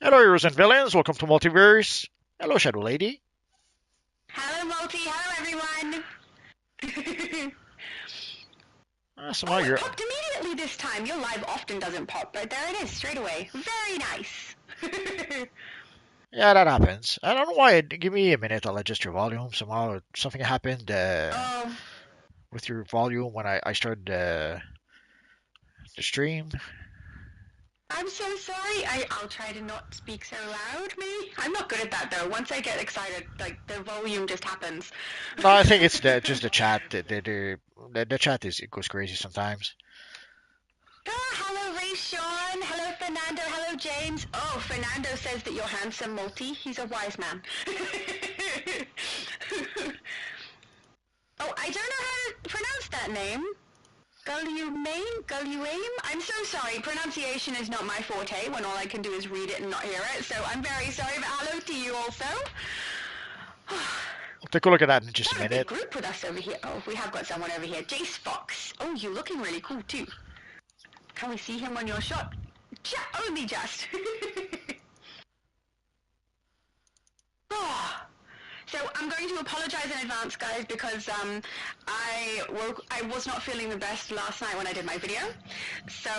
Hello, heroes and villains. Welcome to Multiverse. Hello, Shadow Lady. Hello, Multi. Hello, everyone. Somehow Oh, it you're. popped immediately this time. Your live often doesn't pop, but there it is, straight away. Very nice. Yeah, that happens. I don't know why. Give me a minute. I'll adjust your volume. Somehow something happened Oh, with your volume when I started the stream. I'm so sorry. I'll try to not speak so loud, maybe. I'm not good at that, though. Once I get excited, like, the volume just happens. No, I think it's just the chat. The chat is it goes crazy sometimes. Hello, Ray Sean. Hello, Fernando. Hello, James. Oh, Fernando says that you're handsome, Multi. He's a wise man. Oh, I don't know how to pronounce that name. Gulluaim? I'm so sorry. Pronunciation is not my forte when all I can do is read it and not hear it, so I'm very sorry, but hello to you also. We'll take a look at that in just a Got a big minute. group with us over here. Oh, we have got someone over here. Jace Fox. Oh, you're looking really cool too. Can we see him on your shot? Only just. Oh. So I'm going to apologize in advance, guys, because I was not feeling the best last night when I did my video. So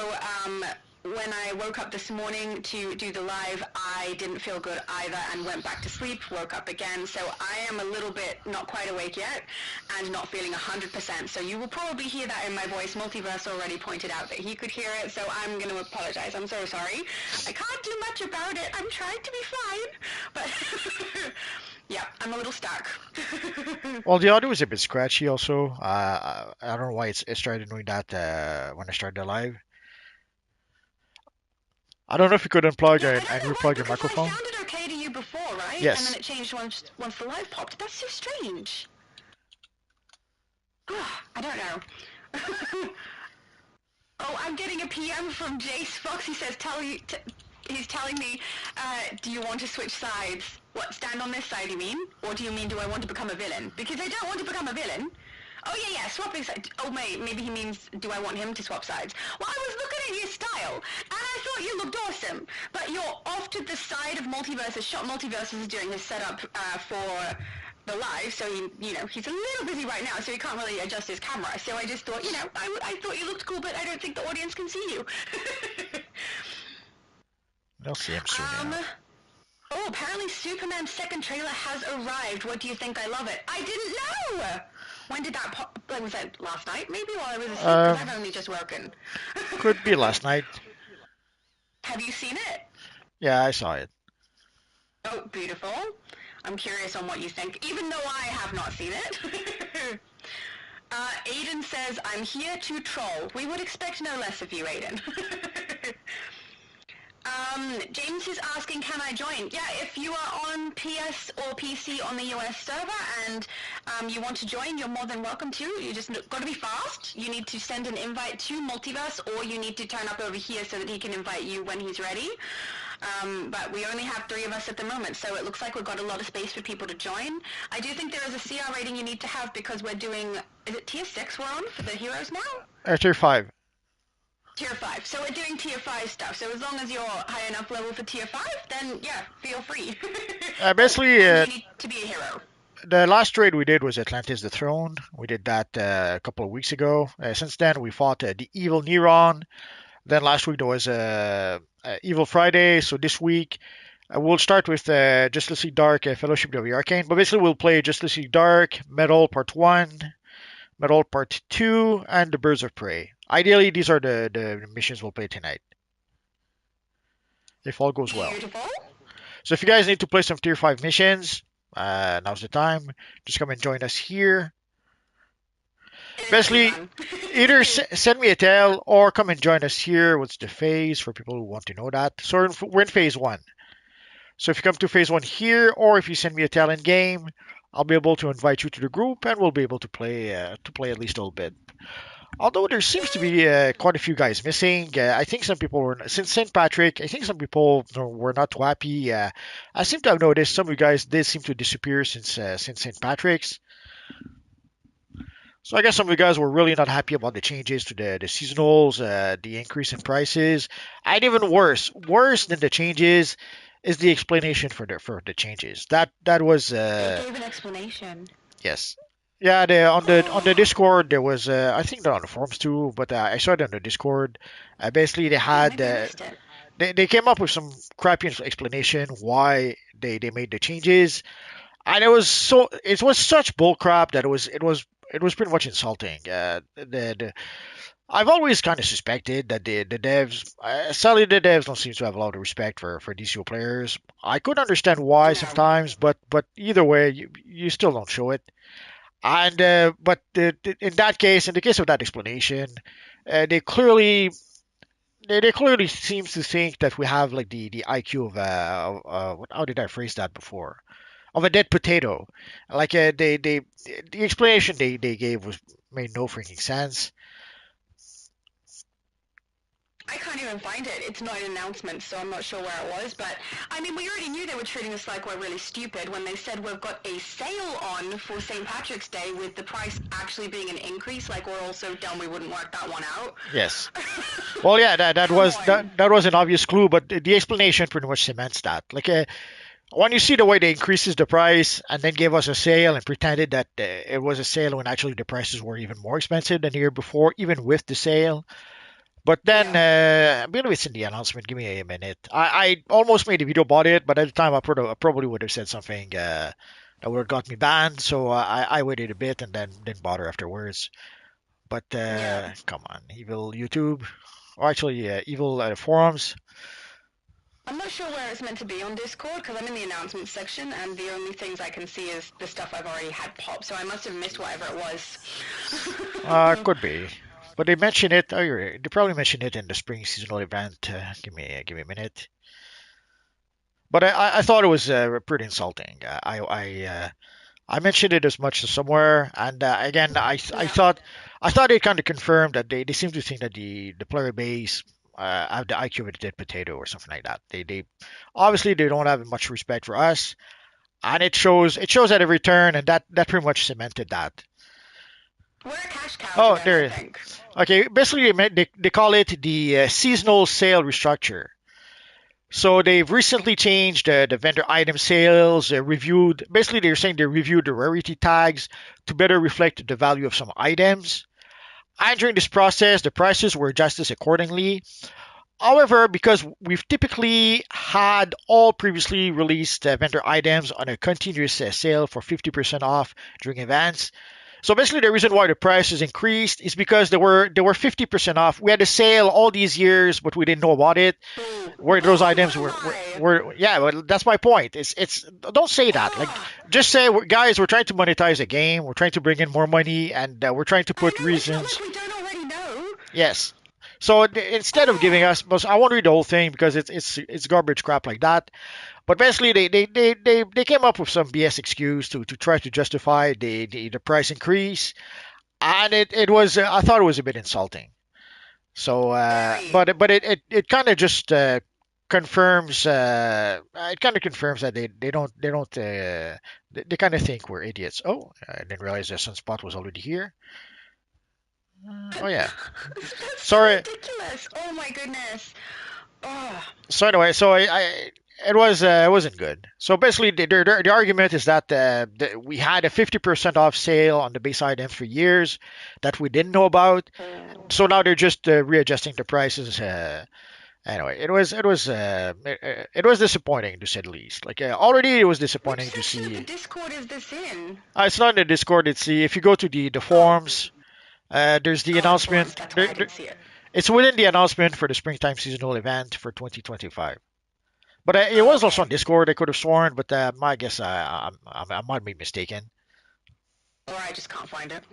when I woke up this morning to do the live, I didn't feel good either and went back to sleep, woke up again. So I am a little bit not quite awake yet and not feeling 100%. So you will probably hear that in my voice. Multiverse already pointed out that he could hear it, so I'm going to apologize. I'm so sorry. I can't do much about it. I'm trying to be fine, but yeah, I'm a little stuck. Well, the audio is a bit scratchy also. I don't know why it started doing that when I started the live. I don't know if you could unplug Yeah, I and don't know why, replug your because I microphone. sounded okay to you before, right? And then Yes. it changed once the live popped. That's so strange. I don't know. Oh, I'm getting a PM from Jace Fox. He says, he's telling me, do you want to switch sides? What, stand on this side, you mean? Or do you mean, do I want to become a villain? Because I don't want to become a villain. Oh, yeah, swapping sides. Oh, maybe he means, do I want him to swap sides? Well, I was looking at your style, and I thought you looked awesome. But you're off to the side of Multiverses. Shot Multiverses is doing his setup for the live, so he's a little busy right now, so he can't really adjust his camera. So I just thought, I thought you looked cool, but I don't think the audience can see you. They'll see him soon um, enough. oh, apparently Superman's second trailer has arrived. What do you think? I love it. I didn't know! When did that pop? Like, was that last night, maybe, while I was asleep? Because I've Um, only just woken. could be last night. Have you seen it? Yeah, I saw it. Oh, beautiful. I'm curious on what you think, even though I have not seen it. Aiden says, I'm here to troll. We would expect no less of you, Aiden. James is asking, can I join? Yeah, if you are on PS or PC on the US server and you want to join, you're more than welcome to. You just got to be fast. You need to send an invite to Multiverse, or you need to turn up over here so that he can invite you when he's ready. But we only have 3 of us at the moment, so it looks like we've got a lot of space for people to join. I do think there is a CR rating you need to have because we're doing, is it tier 6 we're on for the heroes now? Tier 5. Tier 5. So we're doing tier 5 stuff. So as long as you're high enough level for tier 5, then yeah, feel free. Basically, And you need to be a hero. the last raid we did was Atlantis the Throne. We did that a couple of weeks ago. Since then, we fought the Evil Neron. Then last week there was Evil Friday. So this week we'll start with Justice League Dark Fellowship of the Arcane. But basically, we'll play Justice League Dark, Metal Part 1, Metal Part 2, and the Birds of Prey. Ideally, these are the missions we'll play tonight, if all goes well. Beautiful. So if you guys need to play some Tier 5 missions, now's the time. Just come and join us here. It is pretty Basically, fun. either send me a tell or come and join us here. What's the phase for people who want to know that? So we're in phase 1. So if you come to phase 1 here, or if you send me a tell in game, I'll be able to invite you to the group, and we'll be able to play at least a little bit. Although there seems to be quite a few guys missing, I think some people were since St. Patrick. I think some people were not too happy. I seem to have noticed some of you guys did seem to disappear since St. Patrick's. So I guess some of you guys were really not happy about the changes to the seasonals, the increase in prices, and even worse than the changes. is the explanation for the changes. That was They gave an explanation. yes. Yeah, on the Discord there was I think they're on the forums too, but I saw it on the Discord. Basically, they Oh, had maybe I missed it. they came up with some crappy explanation why they made the changes, and it was such bull crap that it was pretty much insulting. I've always kind of suspected that the devs, sadly the devs don't seem to have a lot of respect for DCO players. I could understand why No. sometimes, but either way, you still don't show it. And but in that case, in the case of that explanation, they clearly they clearly seems to think that we have like the IQ of how did I phrase that before? Of a dead potato. Like the explanation they gave was made no freaking sense. I can't even find it. It's not an announcement, so I'm not sure where it was. But I mean, we already knew they were treating us like we're really stupid when they said we've got a sale on for St. Patrick's Day with the price actually being an increase. Like we're all so dumb we wouldn't work that one out. Yes. Well, yeah, that Come was on. that was an obvious clue, but the explanation pretty much cements that. Like when you see the way they increases the price and then gave us a sale and pretended that it was a sale when actually the prices were even more expensive than the year before, even with the sale. But then, Yeah. I believe it's in the announcement. Give me a minute. I almost made a video about it, but at the time I probably would have said something that would have got me banned. So I waited a bit and then didn't bother afterwards. But Yeah. come on, evil YouTube, or actually evil forums. I'm not sure where it's meant to be on Discord because I'm in the announcements section and the only things I can see is the stuff I've already had pop, so I must have missed whatever it was. Could be. But they mention it. Oh, you're right. They probably mentioned it in the spring seasonal event. Give me a minute. But I thought it was pretty insulting. I mentioned it as much as somewhere, and again, Yeah. I thought it kind of confirmed that they seem to think that the player base have the IQ of a dead potato or something like that. They obviously they don't have much respect for us, and it shows at every turn, and that pretty much cemented that. We're a cash cow to Oh, them, I there. think. Okay, basically they call it the seasonal sale restructure. So they've recently changed the vendor item sales, reviewed. Basically, they're saying they reviewed the rarity tags to better reflect the value of some items. And during this process, the prices were adjusted accordingly. However, because we've typically had all previously released vendor items on a continuous sale for 50% off during events, so basically, the reason why the price is increased is because they were 50% off. We had a sale all these years, but we didn't know about it. Boo. Where those Boo, items what a were lie. yeah. Well, that's my point. It's don't say that. Like Ugh. just say, guys, we're trying to monetize a game. We're trying to bring in more money, and we're trying to I put know, it's not like reasons. we don't already know. Yes. So instead of giving Ugh. us, but I won't read the whole thing because it's garbage crap like that. But basically, they came up with some BS excuse to try to justify the price increase, and it was I thought it was a bit insulting. So, Very. but it kind of just confirms it kind of confirms that they don't they kind of think we're idiots. Oh, I didn't realize the sunspot was already here. Oh yeah, That's so sorry. ridiculous. Oh my goodness. Ugh. So anyway, so it wasn't good. So basically, the argument is that we had a 50% off sale on the base items for years that we didn't know about. Oh. So now they're just readjusting the prices. Anyway, it was disappointing to say the least. Like already it was Which disappointing to section of the see. Discord is this in? It's not in the Discord. It's if you go to the Oh. forums, there's the Oh, the forums. announcement. That's why I didn't see it. It's within the announcement for the springtime seasonal event for 2025. But it Oh, was also on okay. Discord. I could have sworn, but I guess I might be mistaken. Or I just can't find it.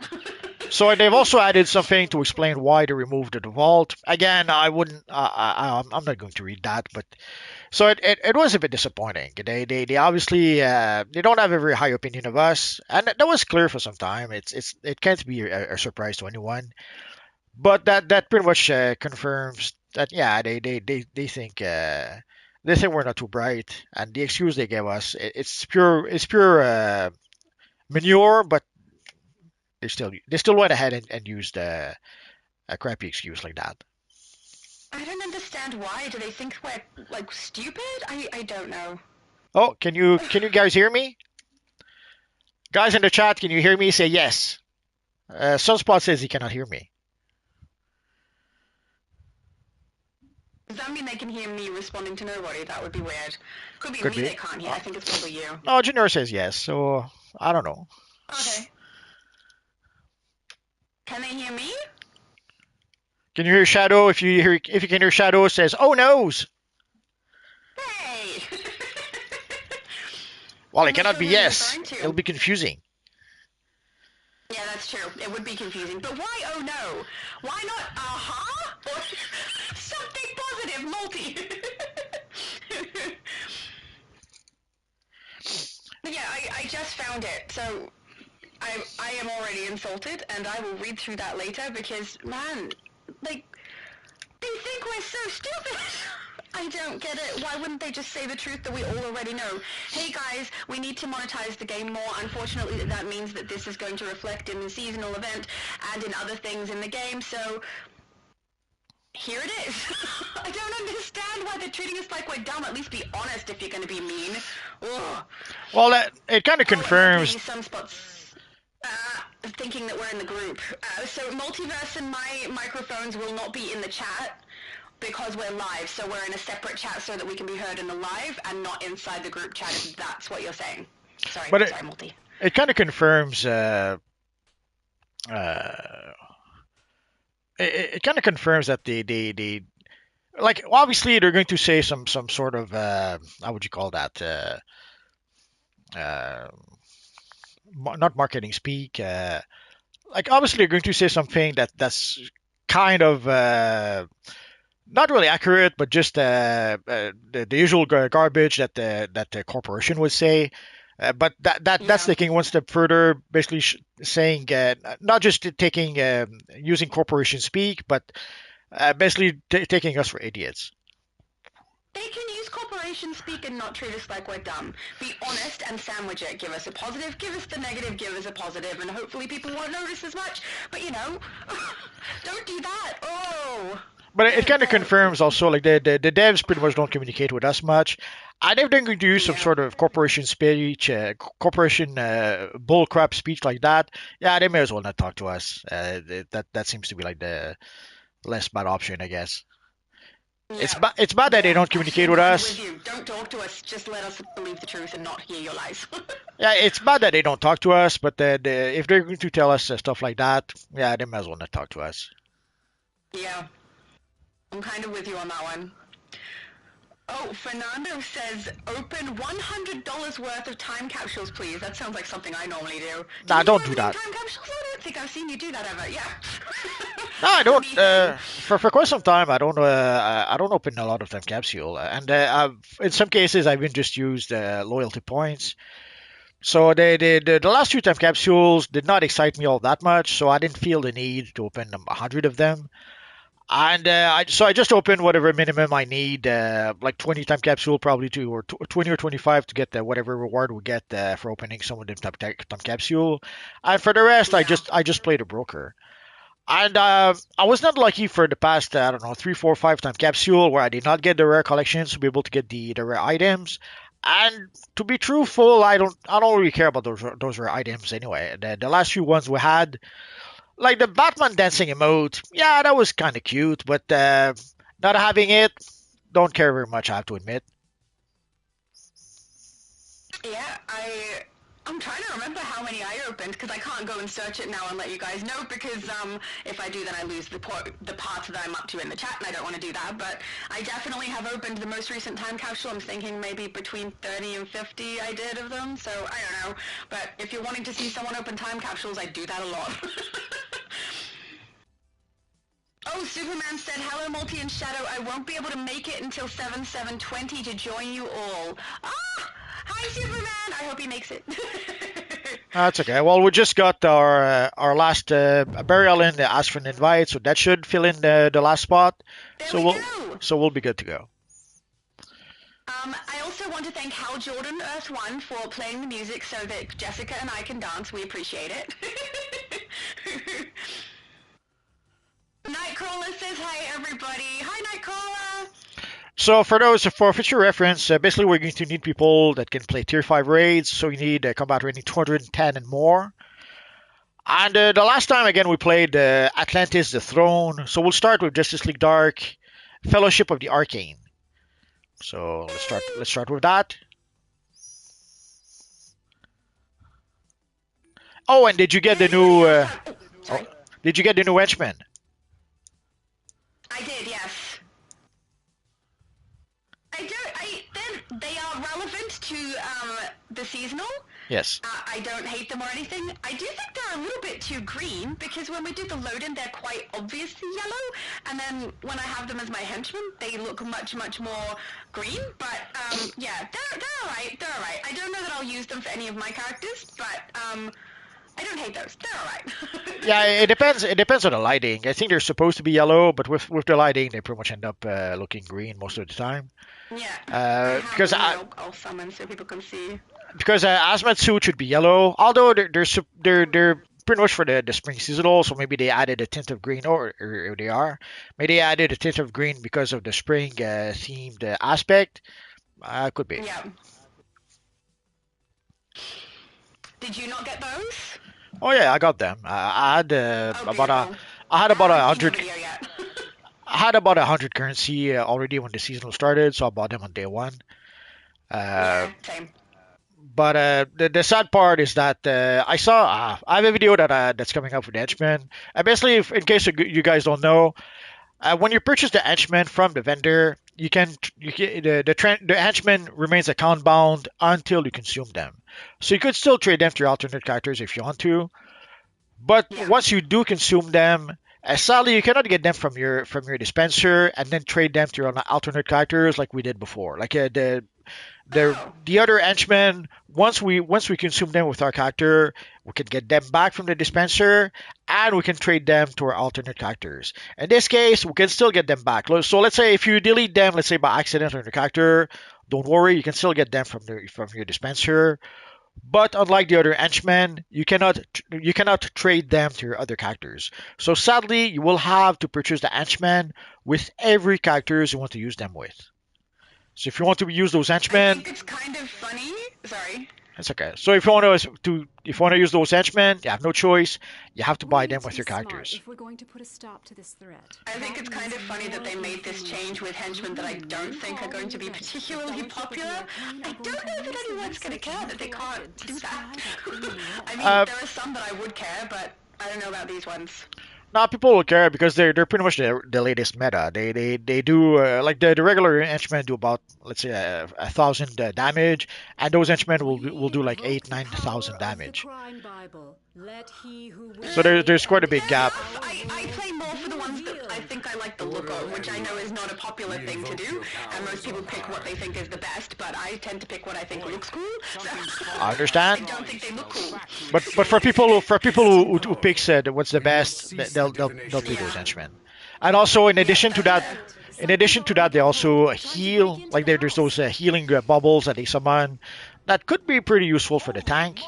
So they've also added something to explain why they removed the vault. Again, I wouldn't. I'm not going to read that, but so it was a bit disappointing. They obviously they don't have a very high opinion of us, and that was clear for some time. It can't be a surprise to anyone. But that pretty much confirms that yeah they think we're not too bright, and the excuse they gave us it's pure manure, but they still went ahead and used a crappy excuse like that. I don't understand why. Do they think we're like stupid? I don't know. Oh, can you guys hear me? Guys in the chat, can you hear me? Say yes. Sunspot says he cannot hear me. Does that mean they can hear me responding to nobody? That would be weird. Could be Could me be. they can't hear. I think it's probably you. No, Junior says yes. So I don't know. Okay. Can they hear me? Can you hear Shadow? If you can hear Shadow, it says oh noes. Hey! Well, I'm it not cannot sure be who you're yes. referring to. It'll be confusing. Yeah, that's true. It would be confusing. But why oh no? Why not uh-huh? Or something positive, multi. But yeah, I just found it. So I am already insulted, and I will read through that later because, man, like, they think we're so stupid. I don't get it. Why wouldn't they just say the truth that we all already know? Hey guys, we need to monetize the game more. Unfortunately, that means that this is going to reflect in the seasonal event and in other things in the game, so here it is. I don't understand why they're treating us like we're dumb. At least be honest if you're going to be mean. Ugh. Well, it kind of Oh, and confirms. hopefully Sunspots thinking that we're in the group. So Multiverse and my microphones will not be in the chat because we're live. So we're in a separate chat so that we can be heard in the live and not inside the group chat, if that's what you're saying. Sorry, But sorry, Multi. it kind of confirms. Uh, it kind of confirms that the like obviously they're going to say some sort of how would you call that uh, not marketing speak like obviously they're going to say something that's kind of not really accurate but just the usual garbage that the corporation would say. But that's Yeah. taking one step further, basically saying not just taking using corporation speak, but basically taking us for idiots. They can use corporation speak and not treat us like we're dumb. Be honest and sandwich it. Give us a positive, give us the negative, give us a positive, and hopefully people won't notice as much. But you know, don't do that. Oh, But it kind of don't. confirms also like the devs pretty much don't communicate with us much. And if they're going to use some Yeah. sort of corporation speech, corporation bullcrap speech like that, yeah, they may as well not talk to us. That seems to be like the less bad option, I guess. Yeah. It's bad that they Yeah. don't Actually, communicate I'm with kind of with us. you. Don't talk to us. Just let us believe the truth and not hear your lies. Yeah, it's bad that they don't talk to us, but if they're going to tell us stuff like that, yeah, they may as well not talk to us. Yeah. I'm kind of with you on that one. Oh, Fernando says, open $100 worth of time capsules, please. That sounds like something I normally do. Do Nah, you don't do open that. time capsules? I don't think I've seen you do that ever. Yeah. No, I That's a don't. me thing. For quite some time, I don't open a lot of time capsule, and in some cases I've even just used loyalty points. So the last two time capsules did not excite me all that much, so I didn't feel the need to open 100 of them. And so I just opened whatever minimum I need, like 20 time capsule probably to, or 20 or 25 to get the whatever reward we get for opening some of them time capsule. And for the rest, Yeah. I just played a broker. And I was not lucky for the past, I don't know, 3, 4, 5 time capsule where I did not get the rare collections to be able to get the rare items. And to be truthful, I don't really care about those rare items anyway. The last few ones we had, like the Batman dancing emote, yeah, that was kind of cute, but not having it, don't care very much. I have to admit. Yeah, I'm trying to remember how many I opened because I can't go and search it now and let you guys know because if I do then I lose the part that I'm up to in the chat and I don't want to do that. But I definitely have opened the most recent time capsule. I'm thinking maybe between 30 and 50 I did of them. So I don't know. But if you're wanting to see someone open time capsules, I do that a lot. Oh, Superman said, hello, Multi and Shadow. I won't be able to make it until 7/7/20 to join you all. Ah! Hi, Superman! I hope he makes it. That's okay. Well, we just got our last burial in the ask for an invite, so that should fill in the last spot. There So we go! we'll be good to go. I also want to thank Hal Jordan Earth One for playing the music so that Jessica and I can dance. We appreciate it. Night Nightcrawler says hi, everybody. Hi, Nightcrawler. So for future reference, basically we're going to need people that can play tier 5 raids. So you need combat rating 210 and more. And the last time again we played Atlantis, the Throne. So we'll start with Justice League Dark, Fellowship of the Arcane. So let's start with that. Oh, and did you get the new? Sorry. Did you get the new Henchmen? I did, yes. They are relevant to the seasonal. Yes. I don't hate them or anything. I do think they're a little bit too green because when we do the load-in, they're quite obviously yellow, and then when I have them as my henchmen, they look much more green. But yeah, they're alright. They're alright. I don't know that I'll use them for any of my characters, but I don't hate those. They're alright. Yeah, it depends. It depends on the lighting. I think they're supposed to be yellow, but with the lighting, they pretty much end up looking green most of the time. Yeah. Because I'll summon so people can see. Because Asmat suit should be yellow, although they're pretty much for the spring seasonal, so maybe they added a tint of green, or they are. Maybe they added a tint of green because of the spring themed aspect. Could be. Yeah. Did you not get those? Oh yeah, I got them. I had I had about 100. I had about 100 currency already when the seasonal started, so I bought them on day one. Yeah, same. But the sad part is that I have a video that's coming up with the Henchmen. And basically, in case you guys don't know, when you purchase the Henchmen from the vendor, you can the Henchmen remains account bound until you consume them. So you could still trade them to your alternate characters if you want to. But once you do consume them, sadly you cannot get them from your dispenser and then trade them to your alternate characters like we did before. Like the other henchmen, once we consume them with our character, we can get them back from the dispenser and we can trade them to our alternate characters. In this case, we can still get them back. So let's say if you delete them, let's say by accident on your character, don't worry, you can still get them from your dispenser. But unlike the other henchmen, you cannot trade them to your other characters. So sadly, you will have to purchase the henchmen with every characters you want to use them with. So if you want to use those henchmen, I think it's kind of funny. Sorry. That's okay. So if you want to use those henchmen, you have no choice. You have to buy them with your characters. If we're going to put a stop to this threat. I think it's kind of funny that they made this change with henchmen that I don't think are going to be particularly popular. I don't know that anyone's going to care that they can't do that. I mean, there are some that I would care, but I don't know about these ones. Now people will care because they're pretty much the latest meta. They do like the regular henchmen do about, let's say, 1,000 damage, and those henchmen will do like 8,000-9,000 damage. So there's quite a big gap. I play more for the ones that I think I like the look of, which I know is not a popular thing to do, and most people pick what they think is the best, but I tend to pick what I think looks cool. So I understand. I don't think they look cool. But for people who picks what's the best, they'll play those henchmen. And also in addition to that, they also heal. Like there's those healing bubbles that they summon that could be pretty useful for the tank.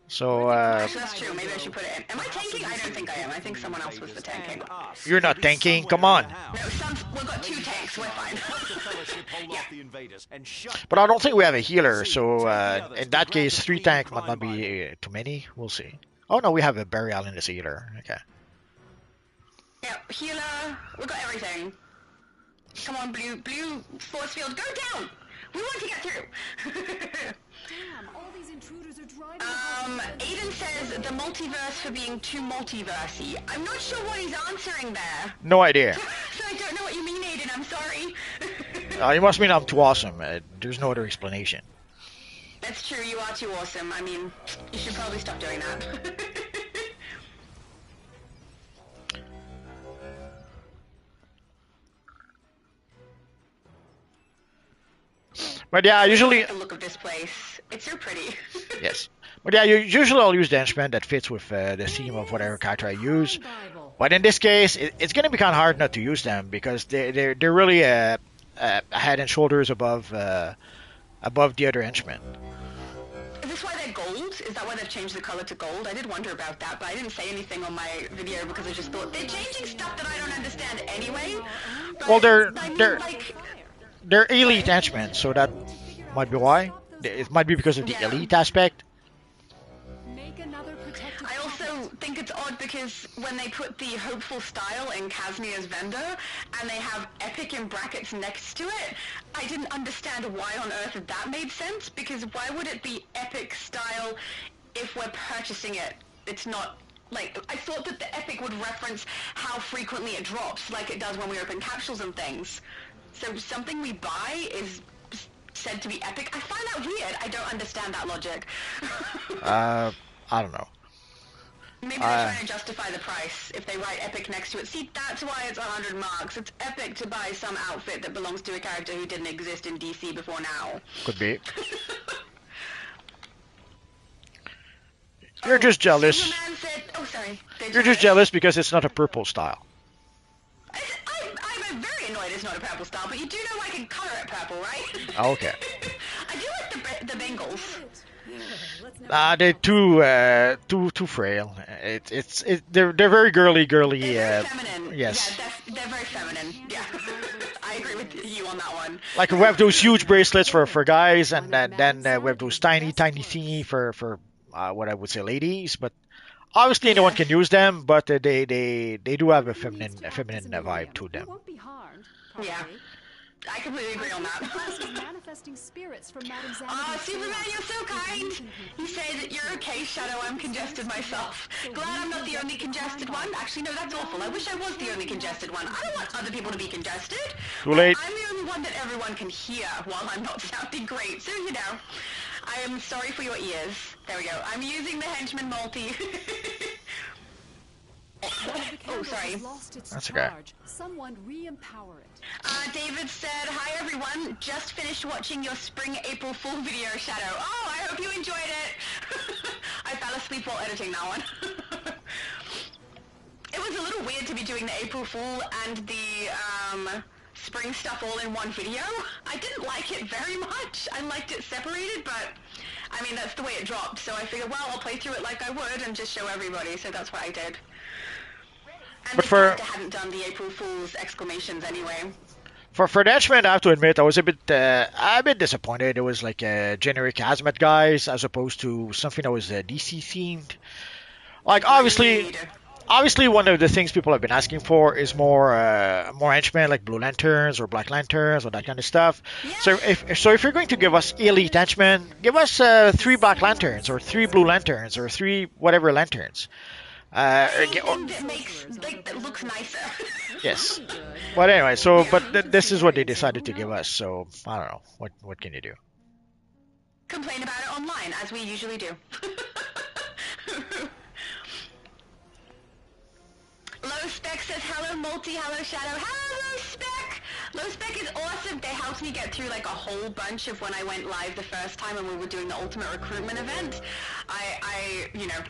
So That's true. Maybe I should put it in. Am I tanking? I don't think I am. I think someone else was the tanking. You're not tanking. Come on. No, we've got 2 tanks. We're fine. Yeah. But I don't think we have a healer. So in that case, 3 tank might not be too many. We'll see. Oh no, we have a burial in this healer. Okay. Yeah, healer. We've got everything. Come on, blue force field. Go down. We want to get through. Damn, all these intruders are driving. Aiden says the multiverse for being too multiversey. I'm not sure what he's answering there. No idea. So I don't know what you mean, Aiden. I'm sorry. You must mean I'm too awesome. There's no other explanation. That's true. You are too awesome. I mean, you should probably stop doing that. But yeah, usually. I like the look of this place. It's so pretty. Yes. But yeah, usually I'll use the henchman that fits with the theme of whatever character I use. But in this case, it's going to be kind of hard not to use them because they're really head and shoulders above the other henchmen. Is this why they're gold? Is that why they've changed the color to gold? I did wonder about that, but I didn't say anything on my video because I just thought they're changing stuff that I don't understand anyway. But, Well, I mean, like, they're elite henchmen, so that might be why. It might be because of the yeah. elite aspect. Make another protective I also think it's odd because when they put the hopeful style in Kazmia's vendor and they have epic in brackets next to it, I didn't understand why on earth that made sense, because why would it be epic style if we're purchasing it? It's not like, I thought that the epic would reference how frequently it drops, like it does when we open capsules and things. So something we buy is said to be epic. I find that weird. I don't understand that logic. I don't know. Maybe they're trying to justify the price if they write epic next to it. See, that's why it's 100 marks. It's epic to buy some outfit that belongs to a character who didn't exist in DC before now. Could be. You're just jealous. Superman said, oh, sorry. You're just jealous because it's not a purple style. I'm very annoyed it's not a purple style, but you do know I can color it purple, right? Okay. I do like the Bengals. They're too frail. They're very girly. They're very feminine. Yes. Yeah, they're very feminine. Yeah. I agree with you on that one. Like we have those huge bracelets for guys, and then we have those tiny thingy for what I would say ladies. But obviously anyone can use them, but they do have a feminine vibe to them. Won't be harmed, Yeah. probably. I completely agree on that. Manifesting spirits from Madame Oh, Superman, you're so kind! You say that you're okay, Shadow. I'm congested myself. Glad I'm not the only congested one. Actually, no, that's awful. I wish I was the only congested one. I don't want other people to be congested. Too late. I'm the only one that everyone can hear while I'm not sounding great. So, you know, I am sorry for your ears. There we go. I'm using the Henchmen multi. Oh, sorry. That's okay. Someone re-empower it. David said, hi everyone, just finished watching your Spring-April Fool video, Shadow. Oh, I hope you enjoyed it. I fell asleep while editing that one. It was a little weird to be doing the April Fool and the spring stuff all in one video. I didn't like it very much. I liked it separated, but I mean, that's the way it dropped. So I figured, well, I'll play through it like I would and just show everybody. So that's what I did. And But the for- character hadn't done the April Fool's exclamations anyway. For the Henchmen, I have to admit, I was a bit disappointed. It was like a generic hazmat guys as opposed to something that was DC themed. Like obviously, one of the things people have been asking for is more henchmen like Blue Lanterns or Black Lanterns or that kind of stuff. Yeah. So if you're going to give us elite henchmen, give us 3 Black Lanterns or 3 Blue Lanterns or 3 whatever lanterns. Anything that makes, like, that looks nicer. Yes. But anyway, this is what they decided to give us. So I don't know. What can you do? Complain about it online, as we usually do. Low Spec says, hello Multi, hello Shadow, hello Low Spec! Low Spec is awesome. They helped me get through like a whole bunch of when I went live the first time when we were doing the Ultimate Recruitment event. I you know,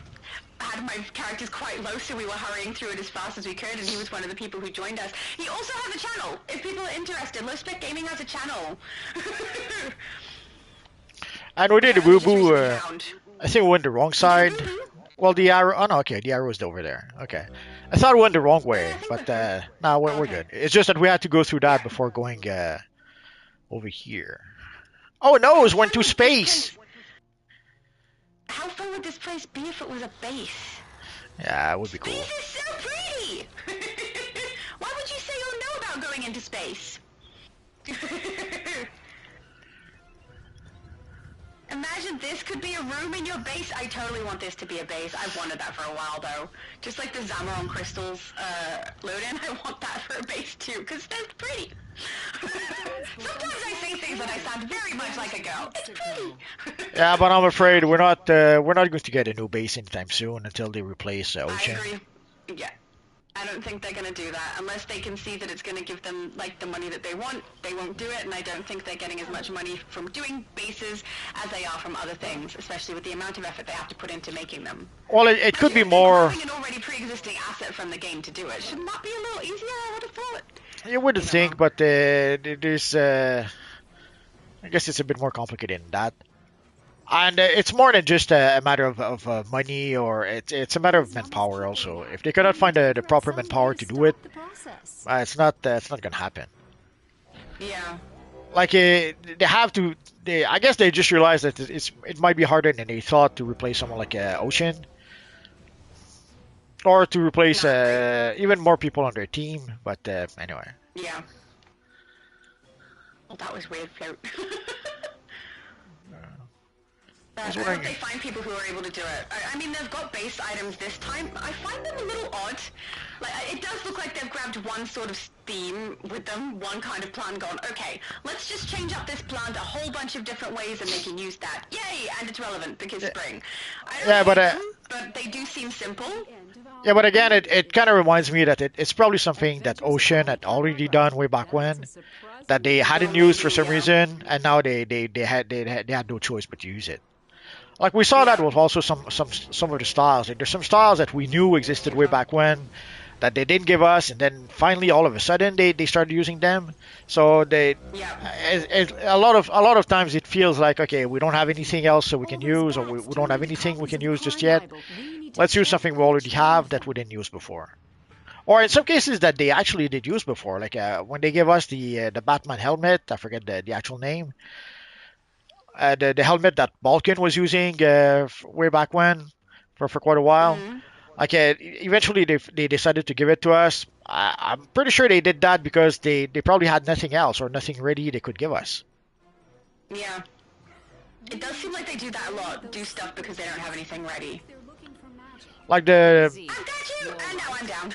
had my characters quite low, so we were hurrying through it as fast as we could, and he was one of the people who joined us. He also has a channel, if people are interested. Low Spec Gaming has a channel. And we did a boo boo. I Found. think we went the wrong side. Well, the arrow. Oh no, okay, the arrow is over there. Okay, I thought it went the wrong way, but no, we're good. It's just that we had to go through that before going over here. Oh no, it went to space. How fun would this place be if it was a base? Yeah, it would be cool. Space is so pretty! Why would you say you know about going into space? Imagine this could be a room in your base. I totally want this to be a base. I've wanted that for a while, though. Just like the Zamaron crystals load-in, I want that for a base, too, because that's pretty. Sometimes I say things that I sound very much like a girl. It's pretty. Yeah, but I'm afraid we're not going to get a new base anytime soon until they replace Ocean. I agree. Yeah. I don't think they're going to do that. Unless they can see that it's going to give them, like, the money that they want, they won't do it, and I don't think they're getting as much money from doing bases as they are from other things, especially with the amount of effort they have to put into making them. Well, it could be If more. having an already pre-existing asset from the game to do it, shouldn't that be a little easier, I would have thought? You wouldn't think, but there's. I guess it's a bit more complicated than that. And it's more than just a matter of money, or it's a matter of manpower also. If they cannot find the proper manpower to do it, it's not gonna happen. Yeah. Like they have to. I guess they just realized that it might be harder than they thought to replace someone like Ocean, or to replace Not great. even more people on their team. But anyway, Yeah. Well, that was weird, float. I was I hope wondering. they find people who are able to do it. I mean, they've got base items this time. I find them a little odd. Like, it does look like they've grabbed one sort of theme with them, one kind of plan gone, okay, let's just change up this plant a whole bunch of different ways and they can use that. Yay! And it's relevant because spring. I don't Yeah, hate but them, but they do seem simple. yeah, but again, it kind of reminds me that it's probably something that Ocean had already done way back when, that they hadn't Well, used for maybe, some yeah. reason, and now they had no choice but to use it. Like we saw that Yeah. with also some of the styles. Like there's some styles that we knew existed way back when that they didn't give us, and then finally all of a sudden they started using them. So Yeah. a lot of times it feels like, okay, we don't have anything else so we can use, or we don't have anything we can use just yet. Let's use something we already have that we didn't use before. Or in some cases that they actually did use before, like when they gave us the Batman helmet, I forget the actual name, the helmet that Balkan was using way back when for quite a while. Mm. Like eventually they decided to give it to us. I'm pretty sure they did that because they probably had nothing else or nothing ready they could give us. Yeah. It does seem like they do that a lot. Do stuff because they don't have anything ready. Like the I've got you! And now I'm down.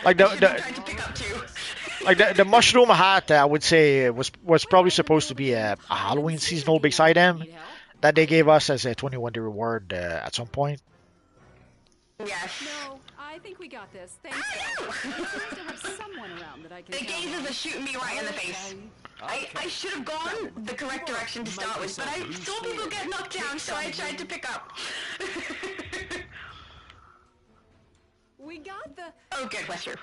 like I should be trying to pick up too. the mushroom hat, I would say was probably supposed to be a Halloween seasonal base item that they gave us as a 21-day reward at some point. Yes. No, I think we got this. Thanks. Ow! I still have someone around that I can The count gazes on. are shooting me right in the face. I should have gone the correct direction to start with, but I saw people get knocked down, so I tried to pick up. We got the. Oh, good, Wester.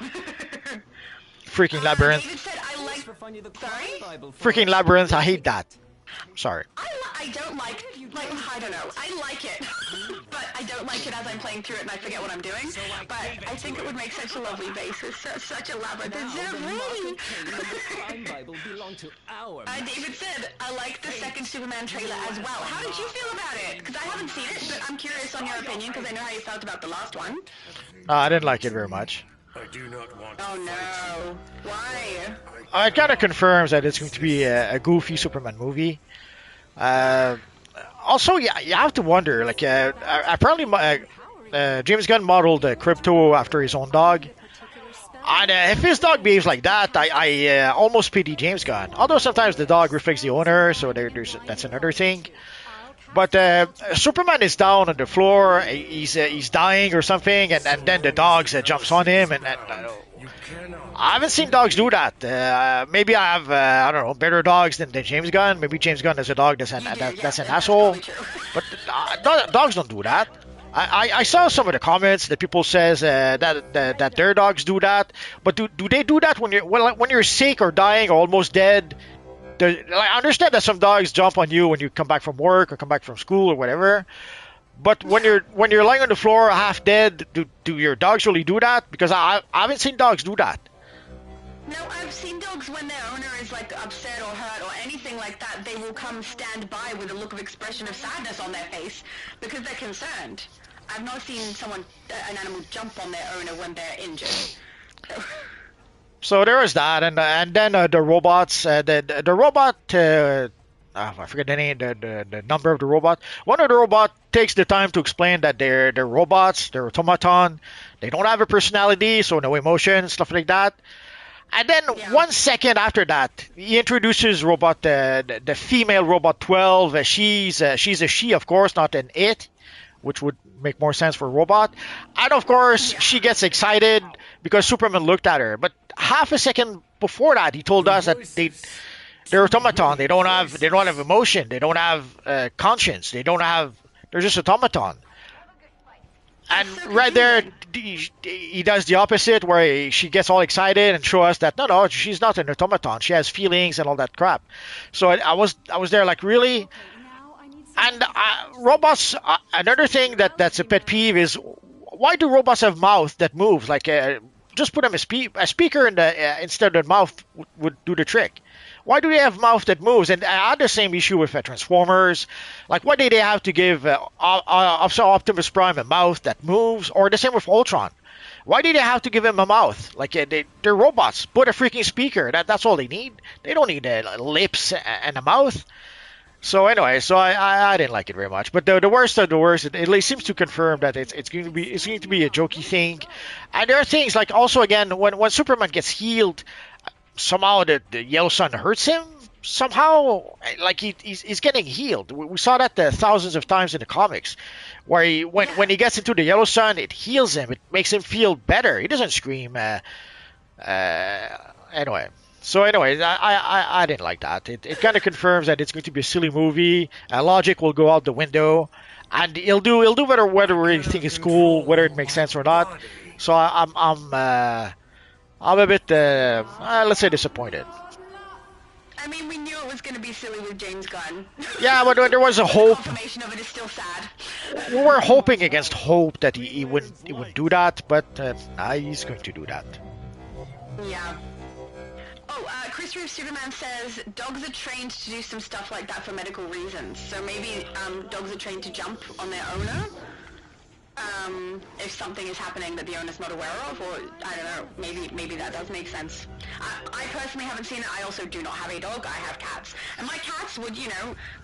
Freaking labyrinth, David said I like. Sorry? freaking labyrinth. I hate that. Sorry. I don't like, I don't know. I like it, but I don't like it as I'm playing through it and I forget what I'm doing. But I think it would make such a lovely base with such a labyrinth. It's so pretty. David said, I like the second Superman trailer as well. How did you feel about it? Because I haven't seen it, but I'm curious on your opinion because I know how you felt about the last one. No, I didn't like it very much. I do not want Oh no. Why? It kind of confirms that it's going to be a goofy Superman movie. Uh, Also, yeah, you have to wonder. Like, apparently, James Gunn modeled Crypto after his own dog. And if his dog behaves like that, I almost pity James Gunn. Although sometimes the dog reflects the owner, so that's another thing. But Superman is down on the floor. He's dying or something, and then the dog jumps on him, and You cannot. I haven't seen dogs do that. Maybe I have, I don't know, better dogs than James Gunn. Maybe James Gunn is a dog that's You do, yeah, that's an that's asshole. probably true. But dogs don't do that. I saw some of the comments that people says that their dogs do that. But do they do that when you're sick or dying or almost dead? Like, I understand that some dogs jump on you when you come back from work or come back from school or whatever. But when you're lying on the floor half dead, do your dogs really do that? Because I haven't seen dogs do that. No, I've seen dogs when their owner is like upset or hurt or anything like that, they will come stand by with a look of expression of sadness on their face because they're concerned. I've not seen an animal jump on their owner when they're injured. So there is that, and then the robots, the robot. I forget the name, the number of the robot. One of the robot takes the time to explain that they're robots, they're automaton, they don't have a personality, so no emotion, stuff like that. And then Yeah. 1 second after that, he introduces robot the female robot 12. She's a she, of course, not an it, which would make more sense for a robot. And of course, Yeah. she gets excited because Superman looked at her. But half a second before that, he told us that they're automaton. They don't have emotion. They don't have conscience. They're just automaton. And That's so right there, confusing. he does the opposite, where she gets all excited and show us that no, she's not an automaton. She has feelings and all that crap. So I was there like, really? Now I need And robots. Another thing that's a pet peeve is why do robots have mouth that moves? Like just put them a speaker in the instead of the mouth would do the trick. Why do they have mouth that moves? And I had the same issue with Transformers. Like why did they have to give Officer Optimus Prime a mouth that moves? Or the same with Ultron. Why did they have to give him a mouth? Like they're robots. Put a freaking speaker. That's all they need. They don't need lips and a mouth. So anyway, so I didn't like it very much. But the worst of the worst, it at least seems to confirm that it's going to be a jokey thing. And there are things like also again when Superman gets healed, somehow the yellow sun hurts him somehow. Like he's getting healed. We saw that thousands of times in the comics, where when he gets into the yellow sun, it heals him. It makes him feel better. He doesn't scream. Anyway. So anyway, I didn't like that. It kind of confirms that it's going to be a silly movie. Logic will go out the window, and he'll do whether we think it's cool, whether it makes sense or not. So I'm a bit let's say disappointed. I mean, we knew it was going to be silly with James Gunn. Yeah, but there was a hope. Confirmation of it is still sad. We were hoping against hope that he wouldn't do that, but nah, he's going to do that. Yeah. Oh, Chris Reeve Superman says dogs are trained to do some stuff like that for medical reasons. So maybe dogs are trained to jump on their owner if something is happening that the owner's not aware of, or I don't know, maybe that does make sense. I personally haven't seen it. I also do not have a dog. I have cats, and my cats would,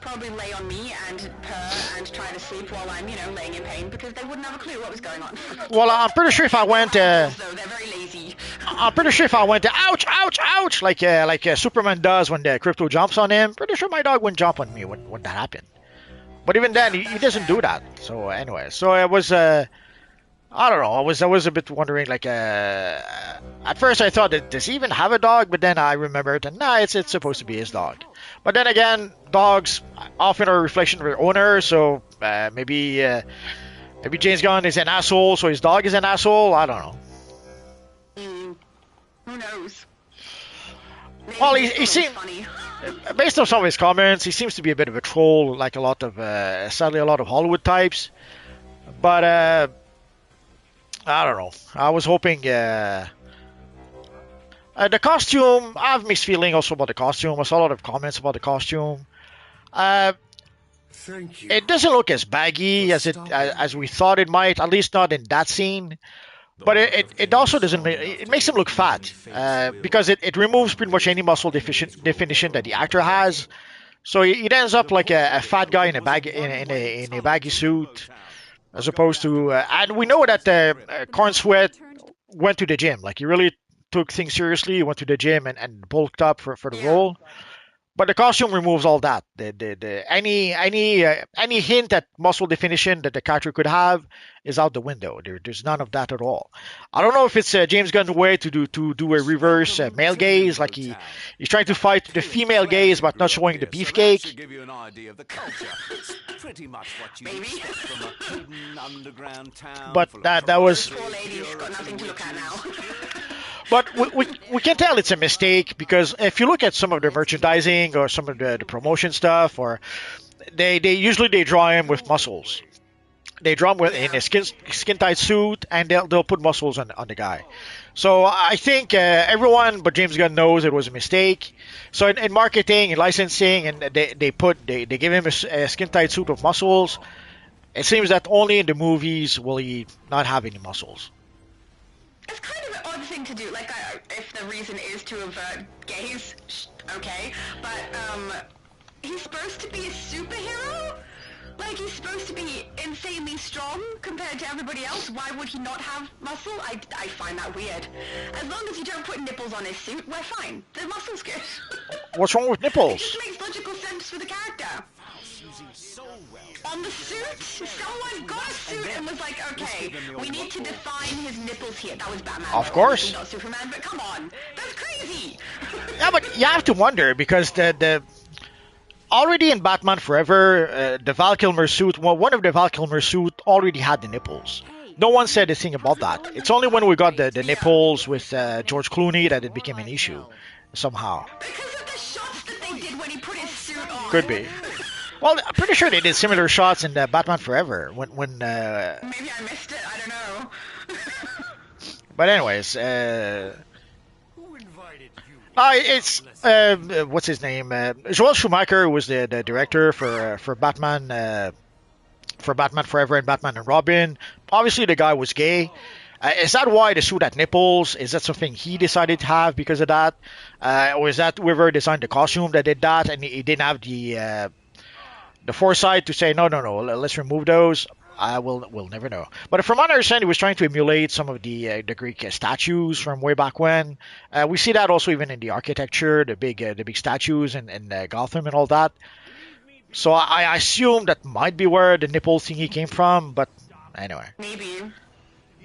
probably lay on me and purr and try to sleep while I'm, laying in pain because they wouldn't have a clue what was going on. Well, I'm pretty sure if I went, Though they're very lazy. I'm pretty sure if I went, ouch, ouch, ouch, like Superman does when the crypto jumps on him. Pretty sure my dog wouldn't jump on me when that happened. But even then, he doesn't do that. So anyway, so it was I don't know. I was a bit wondering. Like at first I thought, does he even have a dog? But then I remembered, and nah, it's supposed to be his dog. But then again, dogs often are a reflection of their owner. So maybe James Gunn is an asshole, so his dog is an asshole. I don't know. Who knows? Maybe Well, he seemed. funny. Based on some of his comments, he seems to be a bit of a troll, like sadly a lot of Hollywood types. But I don't know. I was hoping the costume. I have mixed feeling also about the costume. I saw a lot of comments about the costume. Thank you. It doesn't look as baggy as we thought it might, at least not in that scene. But it also doesn't. It makes him look fat because it removes pretty much any muscle definition that the actor has. So it ends up like a fat guy in a baggy suit, as opposed to. And we know that Corn Sweat went to the gym. Like he really took things seriously. He went to the gym and bulked up for the role. But the costume removes all that. Any hint at muscle definition that the character could have is out the window. There's none of that at all. I don't know if it's James Gunn's way to do a reverse male gaze, like he's trying to fight the female gaze but not showing the beefcake. Give you an idea of the culture. It's pretty much what you Maybe. expect from a hidden underground town. But full of that was. Poor lady's got nothing to look at now. But we can tell it's a mistake because if you look at some of the merchandising or some of the promotion stuff, or they usually draw him with muscles. They draw him in a skin tight suit, and they'll put muscles on the guy. So I think everyone but James Gunn knows it was a mistake. So in marketing and licensing, and they give him a skin tight suit with muscles. It seems that only in the movies will he not have any muscles. It's kind of an odd thing to do. Like, if the reason is to avert gays, okay. But he's supposed to be a superhero. Like, he's supposed to be insanely strong compared to everybody else. Why would he not have muscle? I find that weird. As long as you don't put nipples on his suit, we're fine. The muscle's good. What's wrong with It nipples? just makes logical sense for the character. On the suit, someone got a suit and was like, okay, we need to define his nipples here. That was Batman. Of course. Not Superman, but come on. That's crazy. Yeah, but you have to wonder because the already in Batman Forever, the Val Kilmer suit, one of the Val Kilmer suit already had the nipples. No one said a thing about that. It's only when we got the nipples with George Clooney that it became an issue somehow. Because of the shots that they did when he put his suit on. Could be. Well, I'm pretty sure they did similar shots in Batman Forever. Maybe I missed it. I don't know. But anyways, Who invited you? it's what's his name? Joel Schumacher was the director for Batman. For Batman Forever and Batman and Robin. Obviously, the guy was gay. Is that why the suit had nipples? Is that something he decided to have because of that? Or is that whoever designed the costume that did that and he didn't have the foresight to say, no, let's remove those? We'll never know. But from what I understand, he was trying to emulate some of the Greek statues from way back when. We see that also even in the architecture, the big statues in Gotham and all that. So I assume that might be where the nipple thingy came from, but anyway. Maybe.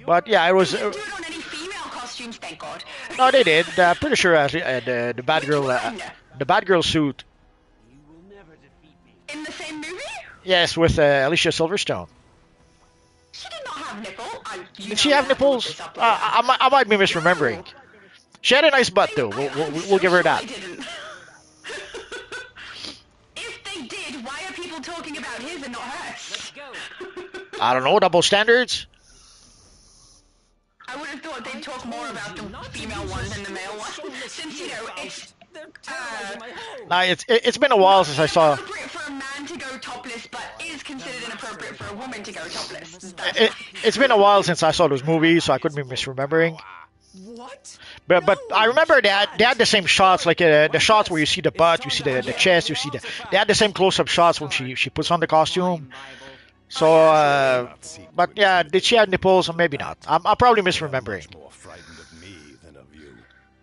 But yeah, it was. They didn't do it on any female costumes, thank God. No, they did. Pretty sure the Batgirl suit. In the same movie? Yes, with Alicia Silverstone. She did not have nipple. Did she have nipples? I might be misremembering. She had a nice butt though. We'll give her that. If they did, why are people talking about his and not hers? I don't know. Double standards. I would have thought they'd talk more about the female one than the male one, since it's. Nah, it's been a while since I saw. Appropriate for a man to go topless, but is considered inappropriate for a woman to go topless. It's been a while since I saw those movies, so I couldn't be misremembering. What? But I remember they had the same shots, like the shots where you see the butt, you see the chest, you see they had the same close-up shots when she puts on the costume. So, but yeah, did she have nipples? Or maybe not. I'm probably misremembering. More frightened of me than of you.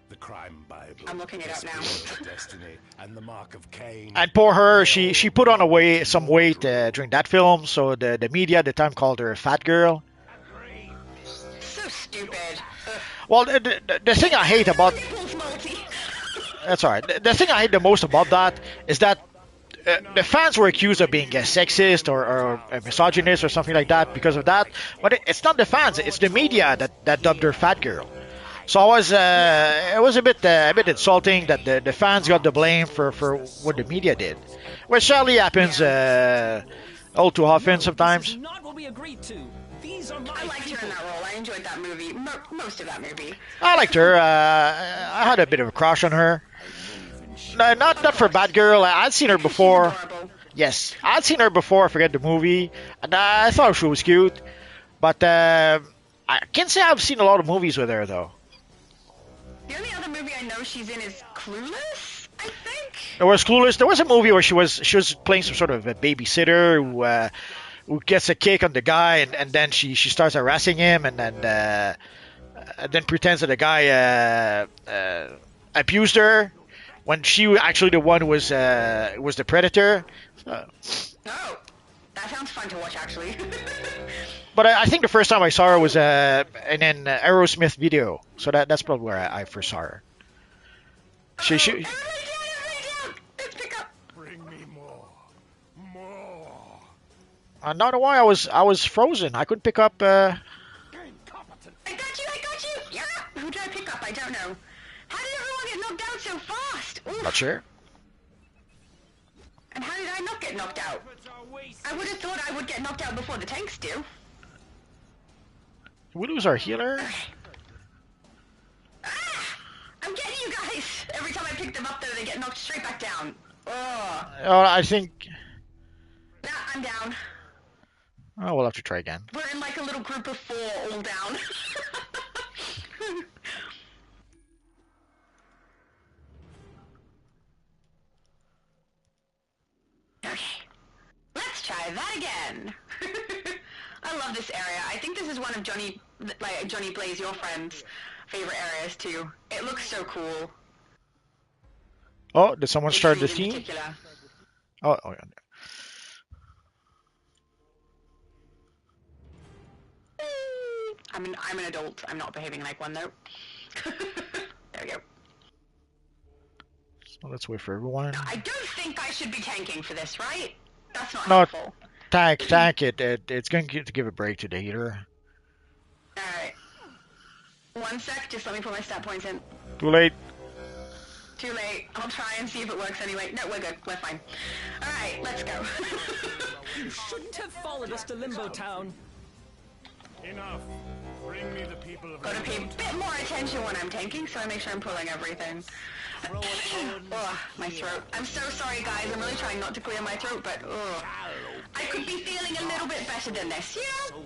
The crime Bible. I'm looking it up now. Destiny and the mark of Cain. And poor her, she put on some weight during that film, so the media at the time called her a fat girl. So stupid. Well, the thing I hate about that's alright. The thing I hate the most about that is that the fans were accused of being sexist or a misogynist or something like that because of that. But it's not the fans; it's the media that dubbed her fat girl. So it was a bit insulting that the fans got the blame for what the media did, which sadly happens all too often sometimes. Not what we agreed to. These are my I liked her in that role. I enjoyed that movie. Most of that movie. I liked her. I had a bit of a crush on her. No, not for Batgirl. I'd seen her before. Adorable. Yes, I'd seen her before. I forget the movie, and I thought she was cute. But I can't say I've seen a lot of movies with her though. The only other movie I know she's in is Clueless, I think. There was Clueless. There was a movie where she was playing some sort of a babysitter who gets a kick on the guy, and then she starts harassing him, and then pretends that the guy abused her when she actually the one was the predator. Oh, that sounds fun to watch, actually. But I think the first time I saw her was in an Aerosmith video, so that's probably where I first saw her. She Let's pick up. Bring me more. More. not a while I was frozen. I couldn't pick up. I got you. Yeah. Who did I pick up? I don't know. How did everyone get knocked out so fast? Oof. Not sure. And how did I not get knocked out? I would have thought I would get knocked out before the tanks do. Did we lose our healer? I'm getting you guys. Every time I pick them up, though, they get knocked straight back down. Ugh. I think. Nah, I'm down. Oh, we'll have to try again. We're in like a little group of 4, all down. Okay. Let's try that again. I love this area. I think this is one of Johnny Blaze, your friend's favorite areas too. It looks so cool. Oh, did someone start the In theme? particular. Oh, yeah. I'm an adult. I'm not behaving like one though. There we go. So let's wait for everyone. I don't think I should be tanking for this, right? That's not No, helpful. tank it. It's going to give a break to the healer. Alright. One sec, just let me put my stat points in. Too late. Too late. I'll try and see if it works anyway. No, we're good. We're fine. Alright, let's go. You shouldn't have followed us to Limbo Town. Enough. Bring me the people of Gotta pay a bit more attention when I'm tanking, so I make sure I'm pulling everything. Oh, my throat. I'm so sorry, guys. I'm really trying not to clear my throat, but I could be feeling a little bit better than this, you know?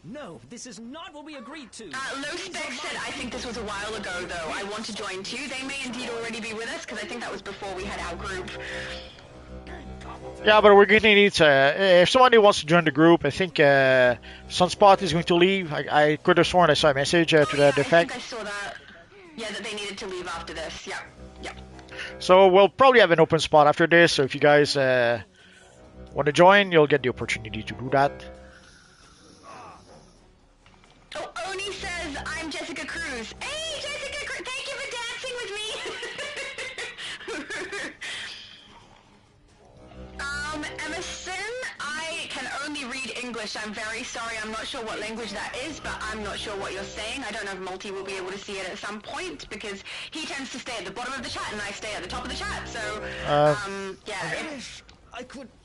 No, this is not what we agreed to. Low Spec said, I think this was a while ago, though. I want to join too. They may indeed already be with us, because I think that was before we had our group. Yeah, but we're going to need to. If somebody wants to join the group, I think Sunspot is going to leave. I could have sworn I saw a message to that effect. I think I saw that. Yeah, that they needed to leave after this. Yeah, yeah. So we'll probably have an open spot after this. So if you guys want to join, you'll get the opportunity to do that. Oh, Oni says, I'm Jessica Cruz. Hey, Jessica Cruz, thank you for dancing with me. Emerson, I can only read English. I'm very sorry. I'm not sure what language that is, but I'm not sure what you're saying. I don't know if Multi will be able to see it at some point, because he tends to stay at the bottom of the chat, and I stay at the top of the chat, so, yeah.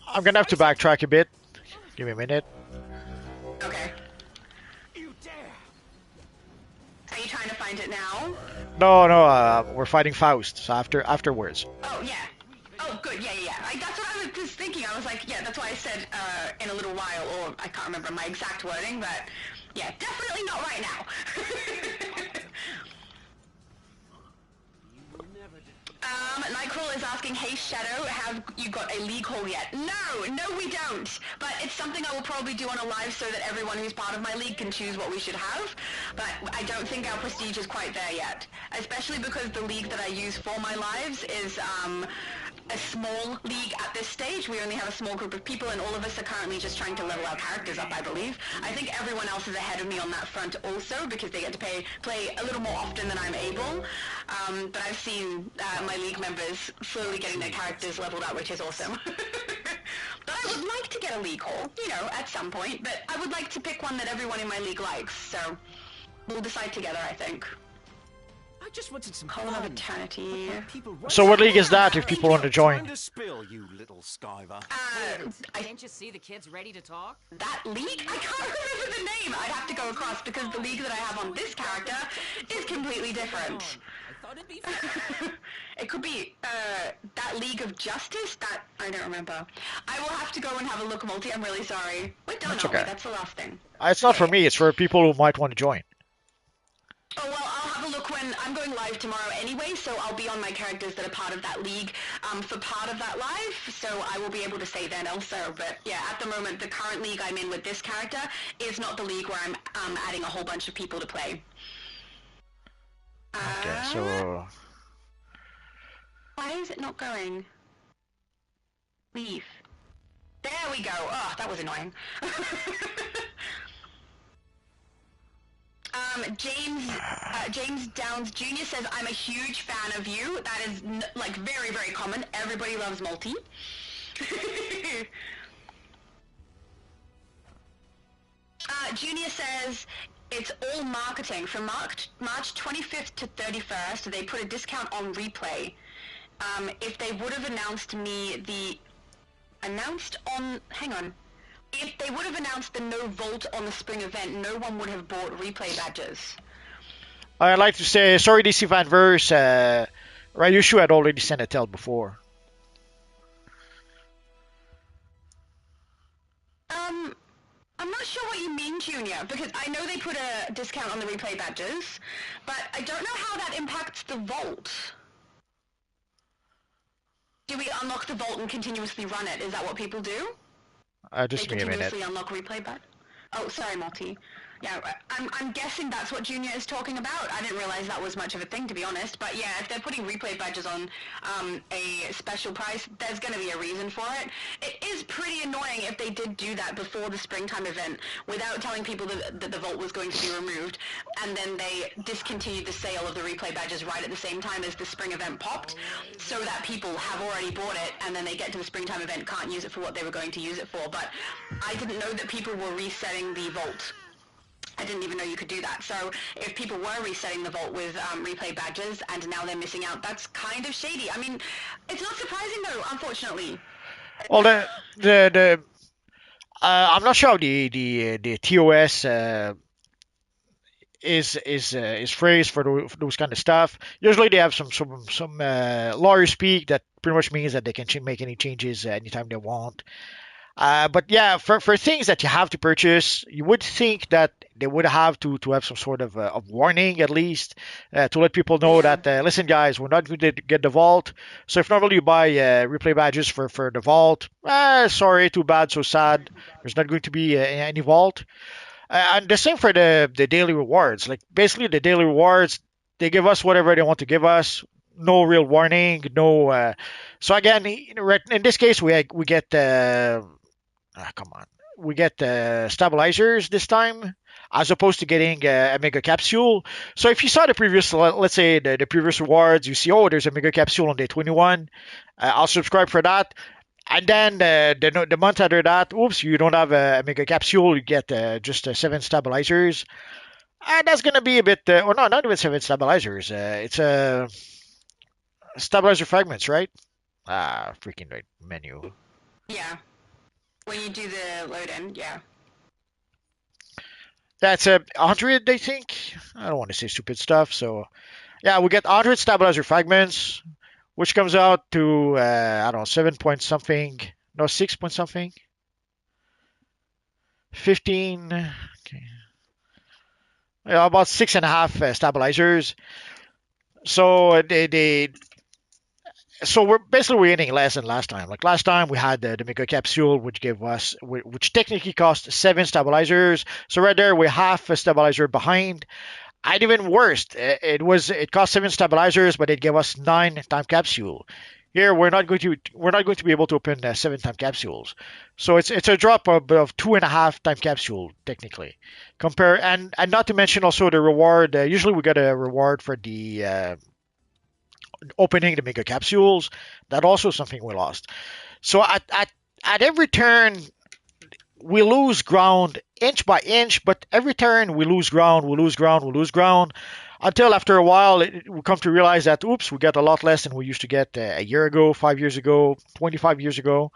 I'm going to have to backtrack a bit. Give me a minute. Okay. Are you trying to find it now? No, we're fighting Faust, so afterwards. Oh, yeah. Oh, good, yeah. That's what I was just thinking. I was like, yeah, that's why I said in a little while, or I can't remember my exact wording, but yeah, definitely not right now. Nightcrawler is asking, hey Shadow, have you got a league haul yet? No, we don't. But it's something I will probably do on a live so that everyone who's part of my league can choose what we should have. But I don't think our prestige is quite there yet. Especially because the league that I use for my lives is a small league at this stage. We only have a small group of people, and all of us are currently just trying to level our characters up, I believe. I think everyone else is ahead of me on that front also, because they get to play a little more often than I'm able. But I've seen my league members slowly getting their characters leveled up, which is awesome. But I would like to get a league haul, at some point. But I would like to pick one that everyone in my league likes, so we'll decide together, I think. I just wanted some Call of Eternity. So what league is that if people want to join? Time to spill, you little skiver. Can't you see the kid's ready to talk? That league? I can't remember the name. I'd have to go across because the league that I have on this character is completely different. I thought it'd be fun. It could be that League of Justice. That I don't remember. I will have to go and have a look, Multi. I'm really sorry. We're done. That's okay. That's the last thing. It's not for me. It's for people who might want to join. Oh, well, I'll have a look when I'm going live tomorrow anyway, so I'll be on my characters that are part of that league for part of that live, so I will be able to say then also. But yeah, at the moment, the current league I'm in with this character is not the league where I'm adding a whole bunch of people to play. Okay, so... Why is it not going? Leave. There we go. Oh, that was annoying. James Downs Jr. says, I'm a huge fan of you. That is, very, very common. Everybody loves Multi. Junior says, it's all marketing. From March 25th to 31st, they put a discount on replay. If they would have announced If they would have announced the no vault on the spring event, no one would have bought replay badges. I'd like to say, sorry DC Vanverse, Ryushu had already sent a tell before. I'm not sure what you mean, Junior, because I know they put a discount on the replay badges, but I don't know how that impacts the vault. Do we unlock the vault and continuously run it? Is that what people do? Just give me a minute. Continuously unlock replay badge? Oh, sorry, Multi. Yeah, I'm guessing that's what Junior is talking about. I didn't realize that was much of a thing, to be honest. But yeah, if they're putting replay badges on a special price, there's going to be a reason for it. It is pretty annoying if they did do that before the springtime event without telling people that the vault was going to be removed, and then they discontinued the sale of the replay badges right at the same time as the spring event popped, so that people have already bought it, and then they get to the springtime event, can't use it for what they were going to use it for. But I didn't know that people were resetting the vault I didn't even know you could do that. So if people were resetting the vault with replay badges and now they're missing out, that's kind of shady. I mean, it's not surprising though, unfortunately. Well, the I'm not sure how the TOS is phrased for those kind of stuff. Usually they have some lawyer speak that pretty much means that they can make any changes anytime they want. But yeah, for things that you have to purchase, you would think that they would have to have some sort of warning at least to let people know Yeah. that listen guys, we're not going to get the vault. So if normally you buy replay badges for the vault, sorry, too bad, so sad. There's not going to be any vault. And the same for the daily rewards. Like basically the daily rewards, they give us whatever they want to give us. No real warning. No. So again, in this case, we get come on, we get stabilizers this time as opposed to getting a mega capsule. So if you saw the previous, let's say the previous rewards, you see, oh, there's a mega capsule on day 21. I'll subscribe for that. And then the month after that, oops, you don't have a mega capsule. You get just 7 stabilizers. And that's going to be a bit, or no, not even 7 stabilizers. It's stabilizer fragments, right? Freaking right menu. Yeah. When you do the load in, yeah. That's a 100, I think. I don't want to say stupid stuff. So, yeah, we get 100 stabilizer fragments, which comes out to, I don't know, 7 point something. No, 6 point something. 15. Okay. Yeah, about 6.5 stabilizers. So so we're getting less than last time. Like last time we had the mega capsule, which gave us which technically cost 7 stabilizers. So right there we're half a stabilizer behind. And even worse, it cost 7 stabilizers, but it gave us 9 time capsule. Here we're not going to be able to open 7 time capsules. So it's a drop of 2.5 time capsule technically. Compare and not to mention also the reward. Usually we get a reward for the opening the mega capsules. That also something we lost. So at every turn we lose ground inch by inch, but every turn we lose ground, we lose ground, we lose ground. Until after a while, we come to realize that, oops, we get a lot less than we used to get a year ago, 5 years ago, 25 years ago.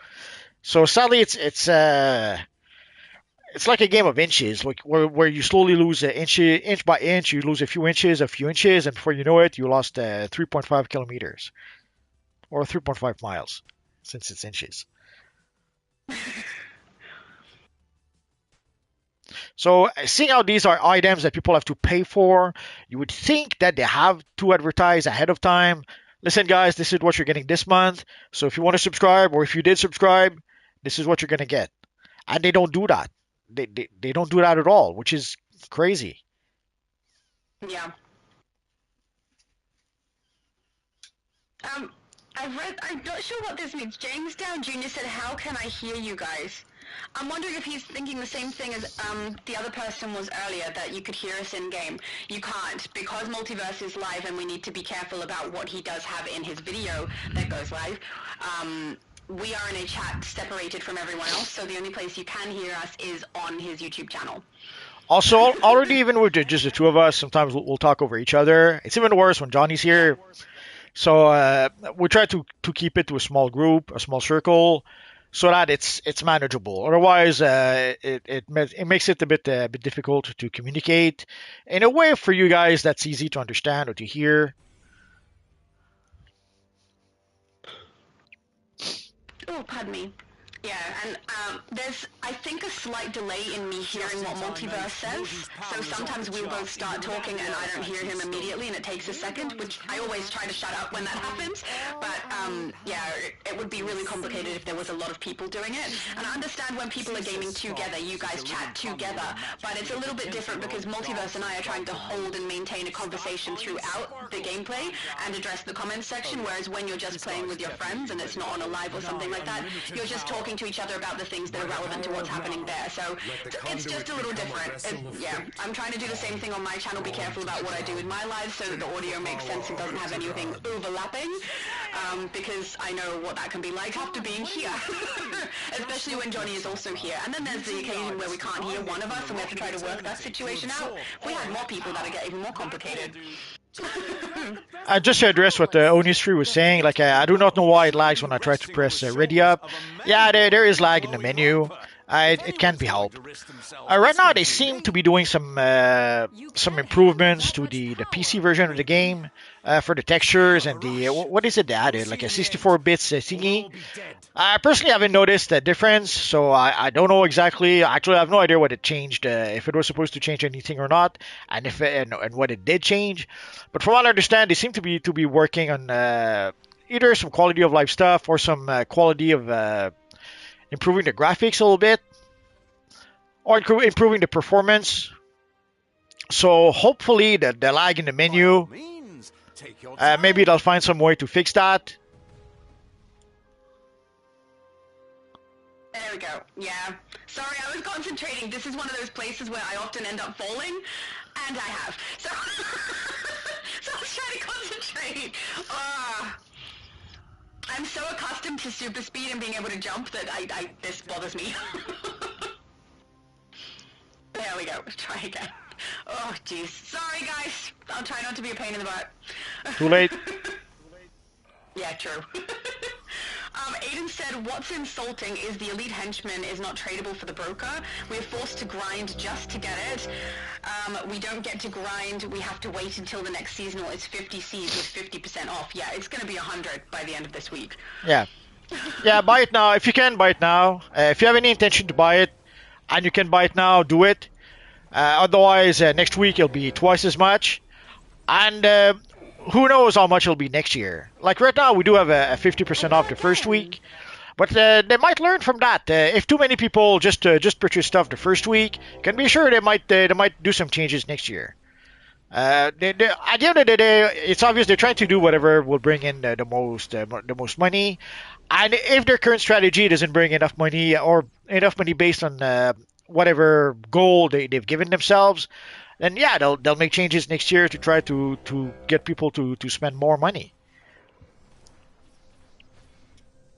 So sadly, it's like a game of inches, like where you slowly lose inch by inch. You lose a few inches, and before you know it, you lost 3.5 kilometers or 3.5 miles, since it's inches. So, seeing how these are items that people have to pay for, you would think that they have to advertise ahead of time. Listen, guys, this is what you're getting this month. So, if you want to subscribe, or if you did subscribe, this is what you're going to get. And they don't do that. They don't do that at all, which is crazy. Yeah. I'm not sure what this means. James Down Jr. said, how can I hear you guys? I'm wondering if he's thinking the same thing as the other person was earlier, that you could hear us in-game. You can't, because Multiverse is live and we need to be careful about what he does have in his video that goes live. We are in a chat separated from everyone else, so the only place you can hear us is on his YouTube channel. Also, already even with just the two of us, sometimes we'll talk over each other. It's even worse when Johnny's here. So we try to keep it to a small group, a small circle, so that it's manageable. Otherwise, it makes it a bit difficult to communicate. In a way, for you guys, that's easy to understand or to hear. Oh, pardon me. Yeah, and there's, I think, a slight delay in me hearing what Multiverse says, so sometimes we'll both start talking and I don't hear him immediately and it takes a second, which I always try to shut up when that happens, but yeah, it would be really complicated if there was a lot of people doing it, and I understand when people are gaming together, you guys chat together, but it's a little bit different because Multiverse and I are trying to hold and maintain a conversation throughout the gameplay and address the comments section, whereas when you're just playing with your friends and it's not on a live or something like that, you're just talking talking to each other about the things that are relevant to what's happening there. So it's just a little different. Yeah, I'm trying to do the same thing on my channel. Be careful about what I do in my live so that the audio makes sense and doesn't have anything overlapping, because I know what that can be like after being here, especially when Johnny is also here. And then there's the occasion where we can't hear one of us and we have to try to work that situation out. If we had more people, that'd get even more complicated. Just to address what the Onistry was saying, like I do not know why it lags when I try to press ready up. Yeah, there is lag in the menu. It can be helped. Right now, they seem to be doing some improvements to the PC version of the game for the textures and the what is it they added, like a 64 bits thingy. I personally haven't noticed a difference, so I don't know exactly. Actually, I have no idea what it changed, if it was supposed to change anything or not, and if and what it did change. But from what I understand, they seem to be working on either some quality of life stuff or some quality of improving the graphics a little bit, or improving the performance. So hopefully the lag in the menu, maybe they'll find some way to fix that. There we go. Yeah. Sorry, I was concentrating. This is one of those places where I often end up falling, and I have. So, so I was trying to concentrate. I'm so accustomed to super speed and being able to jump that this bothers me. There we go. Let's try again. Oh, jeez. Sorry, guys. I'll try not to be a pain in the butt. Too late. Yeah, true. Aiden said, what's insulting is the elite henchman is not tradable for the broker. We're forced to grind just to get it. We don't get to grind. We have to wait until the next seasonal. It's 50 Cs with 50% off. Yeah, it's going to be 100 by the end of this week. Yeah. Yeah, buy it now. If you can, buy it now. If you have any intention to buy it, and you can buy it now, do it. Otherwise, next week it'll be twice as much. And who knows how much it'll be next year. Like right now, we do have a 50% off the first week. But they might learn from that. If too many people just purchase stuff the first week, can be sure they might do some changes next year. At the end of the day, it's obvious they're trying to do whatever will bring in the most money. And if their current strategy doesn't bring enough money or enough money based on whatever goal they've given themselves, then yeah, they'll make changes next year to try to get people to spend more money.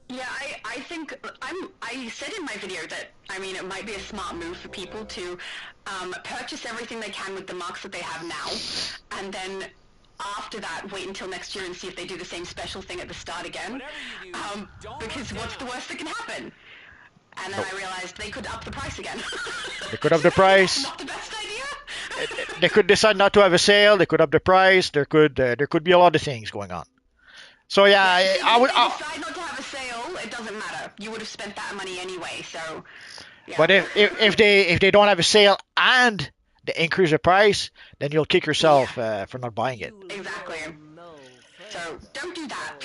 Yeah, I think I said in my video that, I mean, it might be a smart move for people to purchase everything they can with the marks that they have now, and then after that wait until next year and see if they do the same special thing at the start again. Because what's the worst that can happen? And then I realized they could up the price again. They could up the price. Not the best idea. They could decide not to have a sale. They could up the price. There could be a lot of things going on. So yeah, if I would. they decide not to have a sale, it doesn't matter. You would have spent that money anyway. So. Yeah. But if they don't have a sale and they increase the price, then you'll kick yourself for not buying it. Exactly. So don't do that.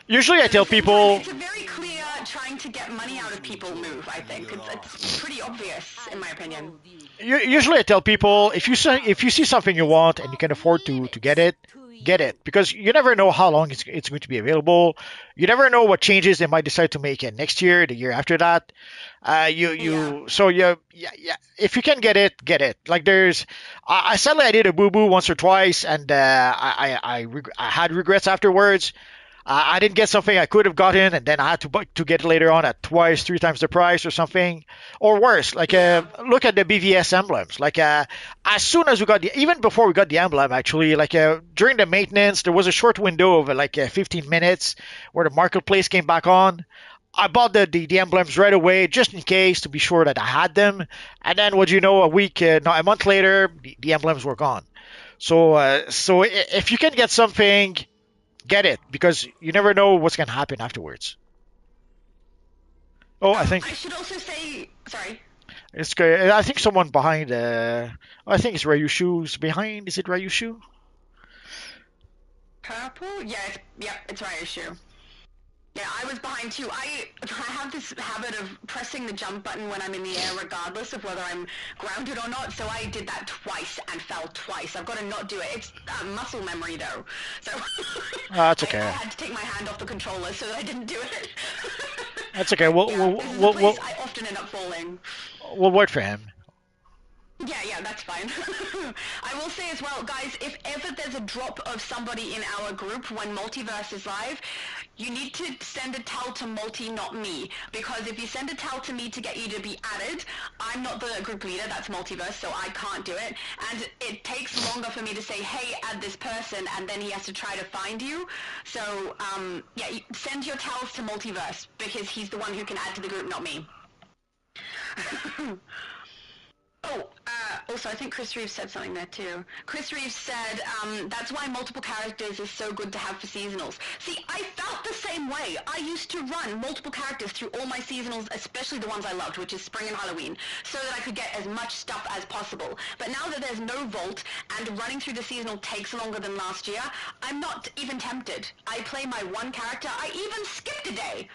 Usually I tell people. It's a very clear trying to get money out of people move, I think. It's pretty obvious, in my opinion. Usually I tell people, if you see something you want and you can afford to get it, because you never know how long it's going to be available. You never know what changes they might decide to make next year, the year after that. So if you can get it. Like I sadly I did a boo-boo once or twice, and I had regrets afterwards. I didn't get something I could have gotten, and then I had to get it later on at twice, 3 times the price or something, or worse. Like look at the BVS emblems. Like as soon as we got even before we got the emblem, actually, like during the maintenance, there was a short window of 15 minutes where the marketplace came back on. I bought the emblems right away just in case to be sure that I had them, and then what you know, a month later, the emblems were gone. So if you can get something, get it, because you never know what's going to happen afterwards. Oh, I think I should also say, sorry. It's good. I think someone behind. I think it's Ryushu's behind. Is it Ryushu? Purple? Yeah, it's Ryushu. Yeah, I was behind too. I have this habit of pressing the jump button when I'm in the air regardless of whether I'm grounded or not, so I did that twice and fell twice. I've got to not do it. It's muscle memory though. So That's okay. I had to take my hand off the controller so that I didn't do it. That's okay. We'll Yeah, we'll this is the we'll, place we'll, I often end up falling. we'll wait for him. Yeah, that's fine. I will say as well, guys, if ever there's a drop of somebody in our group when Multiverse is live, you need to send a tell to Multi, not me. Because if you send a tell to me to get you to be added, I'm not the group leader, that's Multiverse, so I can't do it. And it takes longer for me to say, hey, add this person, and then he has to try to find you. So, yeah, send your tells to Multiverse, because he's the one who can add to the group, not me. Oh, also, I think Chris Reeves said something there too. Chris Reeves said, that's why multiple characters is so good to have for seasonals. See, I felt the same way. I used to run multiple characters through all my seasonals, especially the ones I loved, which is Spring and Halloween, so that I could get as much stuff as possible. But now that there's no Vault, and running through the seasonal takes longer than last year, I'm not even tempted. I play my one character. I even skipped a day.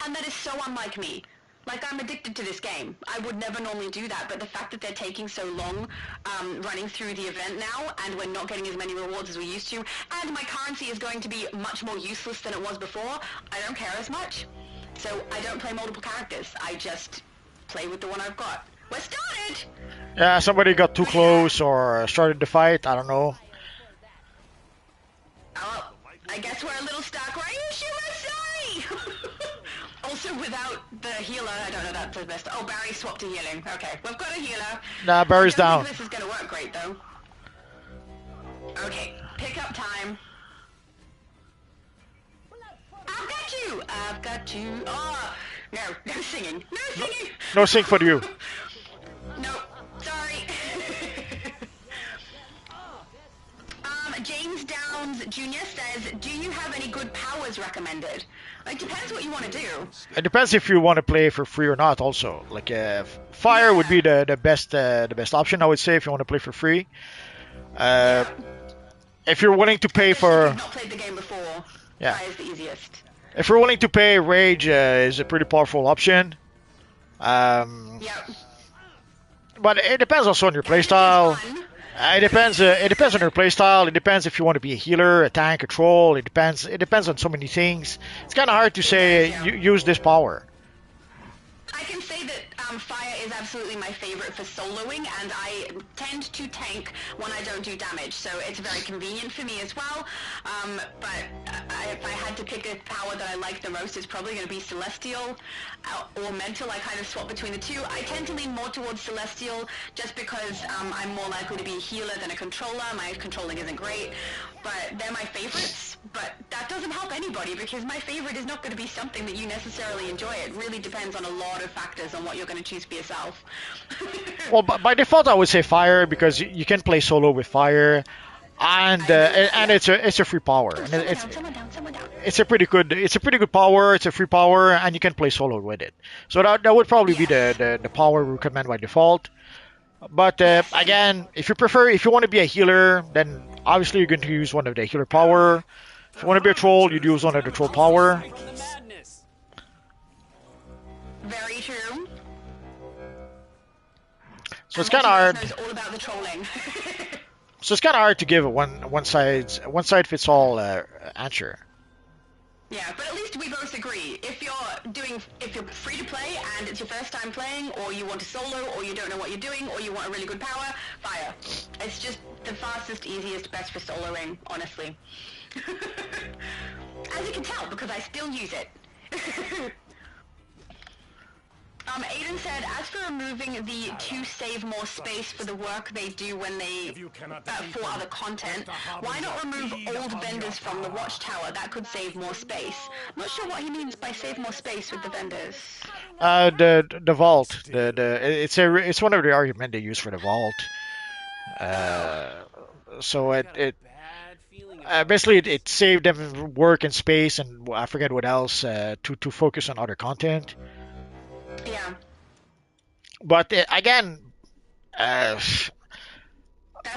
And that is so unlike me. Like, I'm addicted to this game. I would never normally do that, but the fact that they're taking so long running through the event now, and we're not getting as many rewards as we used to, and my currency is going to be much more useless than it was before, I don't care as much. So I don't play multiple characters. I just play with the one I've got. We're started! Yeah, somebody got too close or started the fight. I don't know. Oh, I guess we're a little stuck. Ryushu, we're sorry! Also, without the healer, I don't know that's the best. Oh, Barry swapped to healing. Okay, we've got a healer. Nah, Barry's I down. don't think this is going to work great, though. Okay, pickup time. I've got you! I've got you. Oh, no singing. No singing! No sync for you. No, sorry. James Downs Jr. says, do you have any good powers recommended? It depends what you want to do. It depends if you want to play for free or not. Also, like fire would be the best option, I would say, if you want to play for free. If you're willing to pay Especially if for, you've not played the game before, yeah, Fire is the easiest. if you're willing to pay, rage is a pretty powerful option. Yep. But it depends also on your It's playstyle. fun. It depends. It depends on your playstyle. It depends if you want to be a healer, a tank, a troll. It depends. It depends on so many things. It's kind of hard to say does, yeah. use this power. I can say that Fire is absolutely my favorite for soloing, and I tend to tank when I don't do damage, so it's very convenient for me as well. But if I had to pick a power that I like the most, it's probably going to be Celestial or Mental. I kind of swap between the two. I tend to lean more towards Celestial just because I'm more likely to be a healer than a controller. My controlling isn't great, but they're my favorites. But that doesn't help anybody because my favorite is not going to be something that you necessarily enjoy. It really depends on a lot of factors on what you're going to choose for yourself. Well, by default, I would say fire because you can play solo with fire, and it's a free power. And Someone down. it's a pretty good power. It's a free power, and you can play solo with it. So that would probably be the power we recommend by default. But again, if you want to be a healer, then obviously you're going to use one of the healer power. If you want to be a troll, you'd use one of the troll power. From the madness. Very true. So it's kind of hard. Knows all about the trolling. So it's kind of hard to give a one size fits all answer. Yeah, but at least we both agree. If you're free to play and it's your first time playing, or you want to solo, or you don't know what you're doing, or you want a really good power, Fire. It's just the fastest, easiest, best for soloing, honestly. As you can tell, because I still use it. Aiden said, as for removing the to save more space for the work they do when they for other content, why not remove old vendors from the watchtower? That could save more space. I'm not sure what he means by save more space with the vendors. The vault. It's one of the arguments they use for the vault. So it basically it saved them work and space and I forget what else to focus on other content. Yeah. But again, That's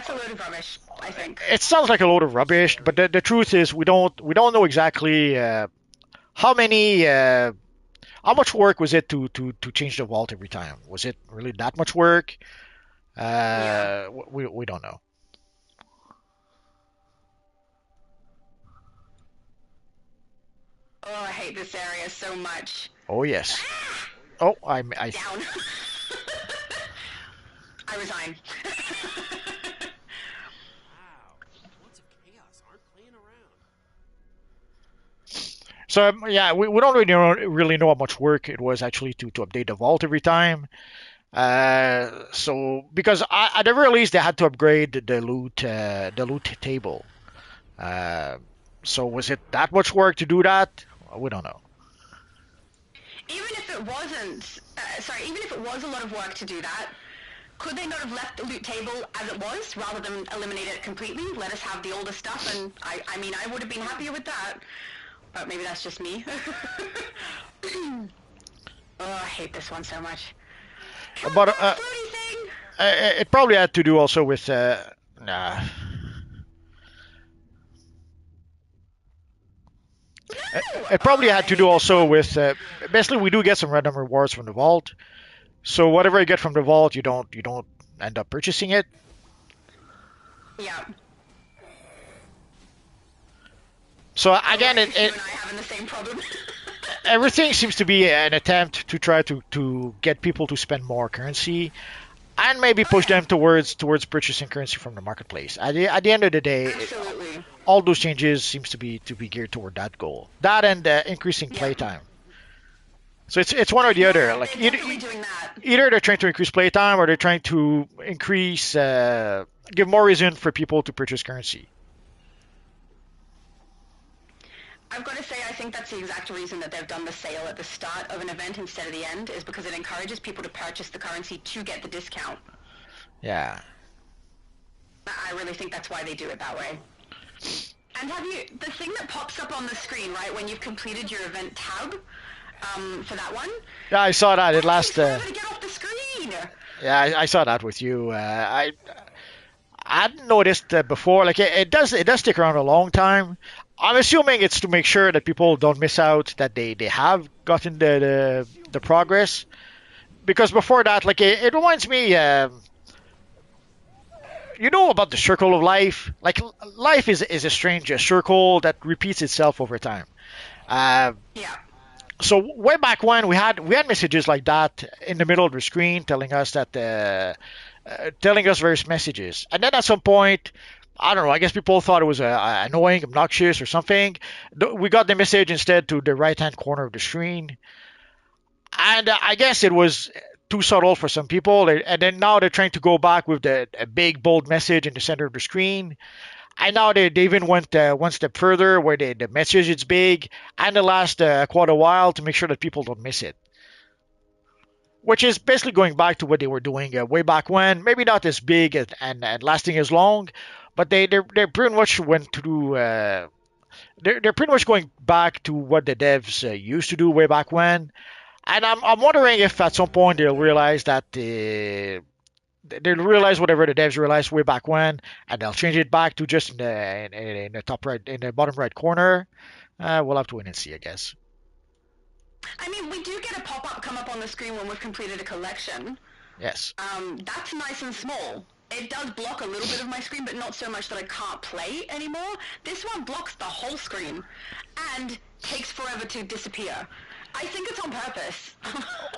a load of rubbish, I think. it sounds like a load of rubbish. But the truth is, we don't know exactly how much work was it to change the vault every time. Was it really that much work? We don't know. Oh, I hate this area. player so much. Oh yes. Oh, I Down. I resign. Wow. Lots of chaos aren't playing around. So yeah, we don't really know how much work it was actually to update the vault every time. So because at the very least they had to upgrade the loot table. Uh, so was it that much work to do that? We don't know. Even if it wasn't, even if it was a lot of work to do that, could they not have left the loot table as it was rather than eliminate it completely? Let us have the older stuff, and I mean, I would have been happier with that. But maybe that's just me. Oh, I hate this one so much. But Floaty thing! it probably had to do also with nah. It probably had to do also with basically we do get some random rewards from the vault. So whatever you get from the vault, you don't end up purchasing it. Yeah. So again, You and I having the same problem. everything seems to be an attempt to try to get people to spend more currency and maybe push them towards purchasing currency from the marketplace. At the end of the day, Absolutely. all those changes seems to be geared toward that goal. That and increasing playtime. So it's one or the other. Like They're definitely doing that. either they're trying to increase playtime or they're trying to increase give more reason for people to purchase currency. I've got to say, I think that's the exact reason that they've done the sale at the start of an event instead of the end, is because it encourages people to purchase the currency to get the discount. Yeah. I really think that's why they do it that way. And the thing that pops up on the screen, right, when you've completed your event tab, for that one? Yeah, I saw that. It last. To get off the screen! Yeah, I saw that with you. I hadn't noticed before. Like it does stick around a long time. I'm assuming it's to make sure that people don't miss out that they have gotten the progress. Because before that, like it reminds me, you know about the circle of life. Like life is a strange circle that repeats itself over time. Yeah. So way back when we had messages like that in the middle of the screen telling us that telling us various messages, and then at some point, I don't know. I guess people thought it was annoying, obnoxious, or something. We got the message instead to the right hand corner of the screen, and I guess it was too subtle for some people. And then now they're trying to go back with a big bold message in the center of the screen. And now they even went one step further where the message is big and it lasts quite a while to make sure that people don't miss it. Which is basically going back to what they were doing way back when. Maybe not as big and lasting as long, but they're pretty much went to they're pretty much going back to what the devs used to do way back when. And I'm wondering if at some point they'll realize that they'll realize whatever the devs realized way back when, and they'll change it back to just in the top right, in the bottom right corner. We'll have to wait and see, I guess. I mean, we do get a pop-up come up on the screen when we've completed a collection. Yes. That's nice and small. It does block a little bit of my screen, but not so much that I can't play anymore. This one blocks the whole screen and takes forever to disappear. I think it's on purpose.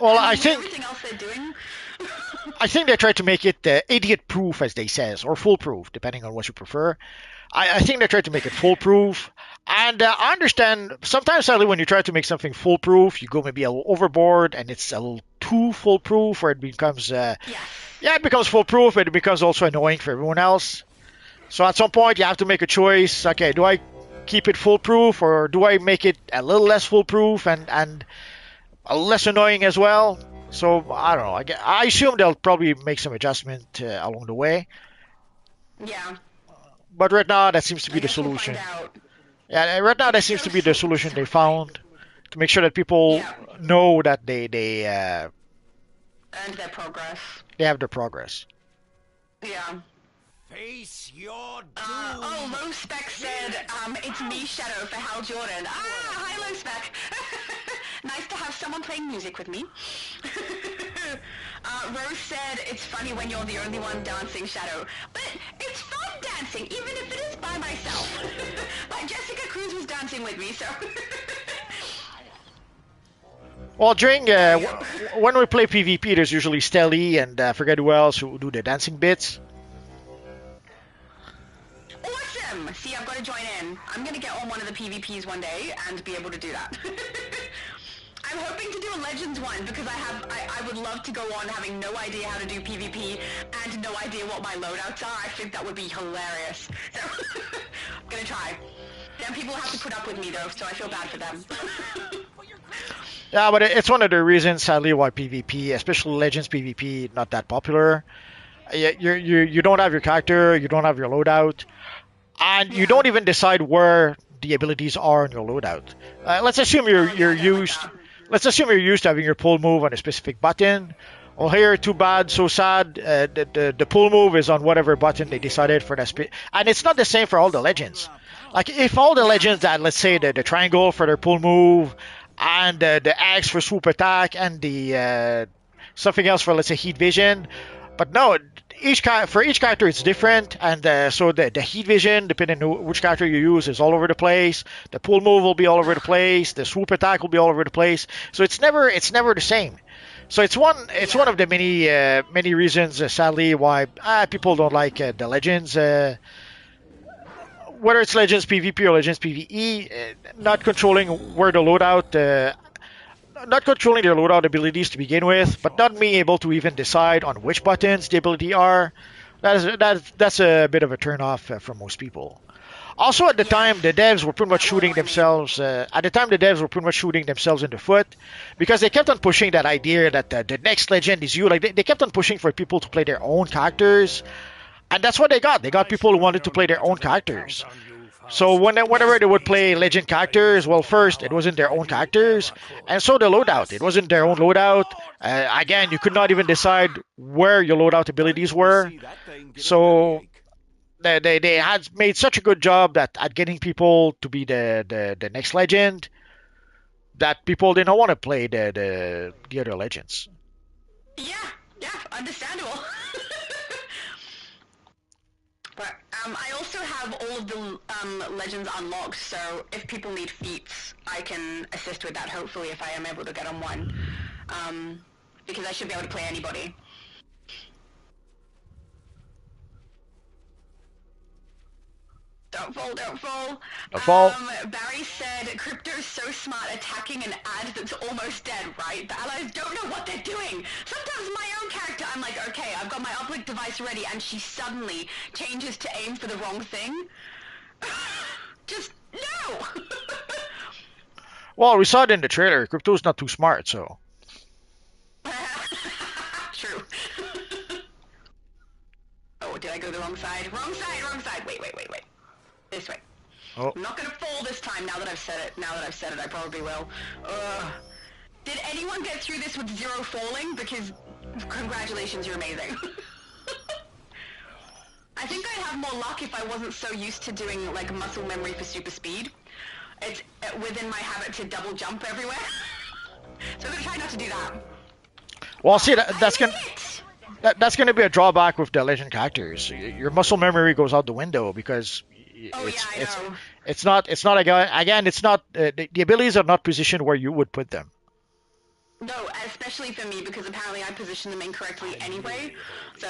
Well, I think everything else they're doing. I think they tried to make it idiot-proof, as they says, or foolproof, depending on what you prefer. I think they tried to make it foolproof. And I understand sometimes, sadly, when you try to make something foolproof, you go maybe a little overboard and it's a little too foolproof, where it becomes, it becomes foolproof, and it becomes also annoying for everyone else. So at some point, you have to make a choice. Okay, do I keep it foolproof, or do I make it a little less foolproof and a little less annoying as well? So I don't know. I assume they'll probably make some adjustment along the way. Yeah. But right now, that seems to be I the guess we'll solution. find out. Yeah, right now that seems to be the solution they found to make sure that people know that they And their progress. have their progress. Yeah. Face your doom. Low Spec said, it's me, Shadow, for Hal Jordan. Hi, Low Spec. Nice to have someone playing music with me. Rose said, it's funny when you're the only one dancing, Shadow. But it's fun dancing, even if it is by myself. Like Jessica Cruz was dancing with me, so... Well, during when we play PvP, there's usually Stelly and forget who else who do the dancing bits. Awesome! See, I've got to join in. I'm going to get on one of the PvPs one day and be able to do that. I'm hoping to do a Legends one because I would love to go on having no idea how to do PvP and no idea what my loadouts are. I think that would be hilarious. So, I'm going to try. Then people have to put up with me though, so I feel bad for them. Yeah, but it's one of the reasons, sadly, why PvP, especially Legends PvP, not that popular. You don't have your character, you don't have your loadout, and you don't even decide where the abilities are in your loadout. Let's assume you're used. Let's assume you're used to having your pull move on a specific button. Well, here, too bad, so sad. The pull move is on whatever button they decided for that and it's not the same for all the legends. Like if all the legends had, let's say, the triangle for their pull move, and the X for swoop attack, and the something else for, let's say, heat vision, but no, for each character it's different, and so the heat vision, depending on which character you use, is all over the place. The pull move will be all over the place. The swoop attack will be all over the place. So it's never the same. So it's one of the many reasons, sadly, why people don't like the Legends. Whether it's Legends PvP or Legends PvE, not controlling where the loadout. Not controlling their loadout abilities to begin with, but not being able to even decide on which buttons the ability are, that's a bit of a turn off for most people. Also, at the time, the devs were pretty much shooting themselves. At the time, the devs were pretty much shooting themselves in the foot because they kept on pushing that idea that the next legend is you. Like they kept on pushing for people to play their own characters, and that's what they got. They got people who wanted to play their own characters. So whenever they would play legend characters, well, first it wasn't their own characters, and so the loadout, it wasn't their own loadout. Again, you could not even decide where your loadout abilities were. So they had made such a good job at getting people to be the next legend that people didn't want to play the other legends. Yeah, understandable. But I also have all of the legends unlocked, so if people need feats, I can assist with that, hopefully, if I am able to get on one. Because I should be able to play anybody. Don't fall, don't fall. Don't fall. Barry said, Crypto's so smart attacking an ad that's almost dead, right? The allies don't know what they're doing. Sometimes my own character, I'm like, okay, I've got my uplink device ready, and she suddenly changes to aim for the wrong thing. Just, no! Well, we saw it in the trailer. Crypto's not too smart, so. True. Oh, did I go the wrong side? Wrong side, wrong side. Wait. This way. Oh. I'm not gonna fall this time. Now that I've said it, I probably will. Did anyone get through this with zero falling? Because congratulations, you're amazing. I think I'd have more luck if I wasn't so used to doing like muscle memory for super speed. It's within my habit to double jump everywhere. So I'm gonna try not to do that. Well, see, that's gonna be a drawback with the legend characters. Your muscle memory goes out the window because it's not again, it's not the abilities are not positioned where you would put them. No, especially for me, because apparently I positioned them incorrectly anyway. So,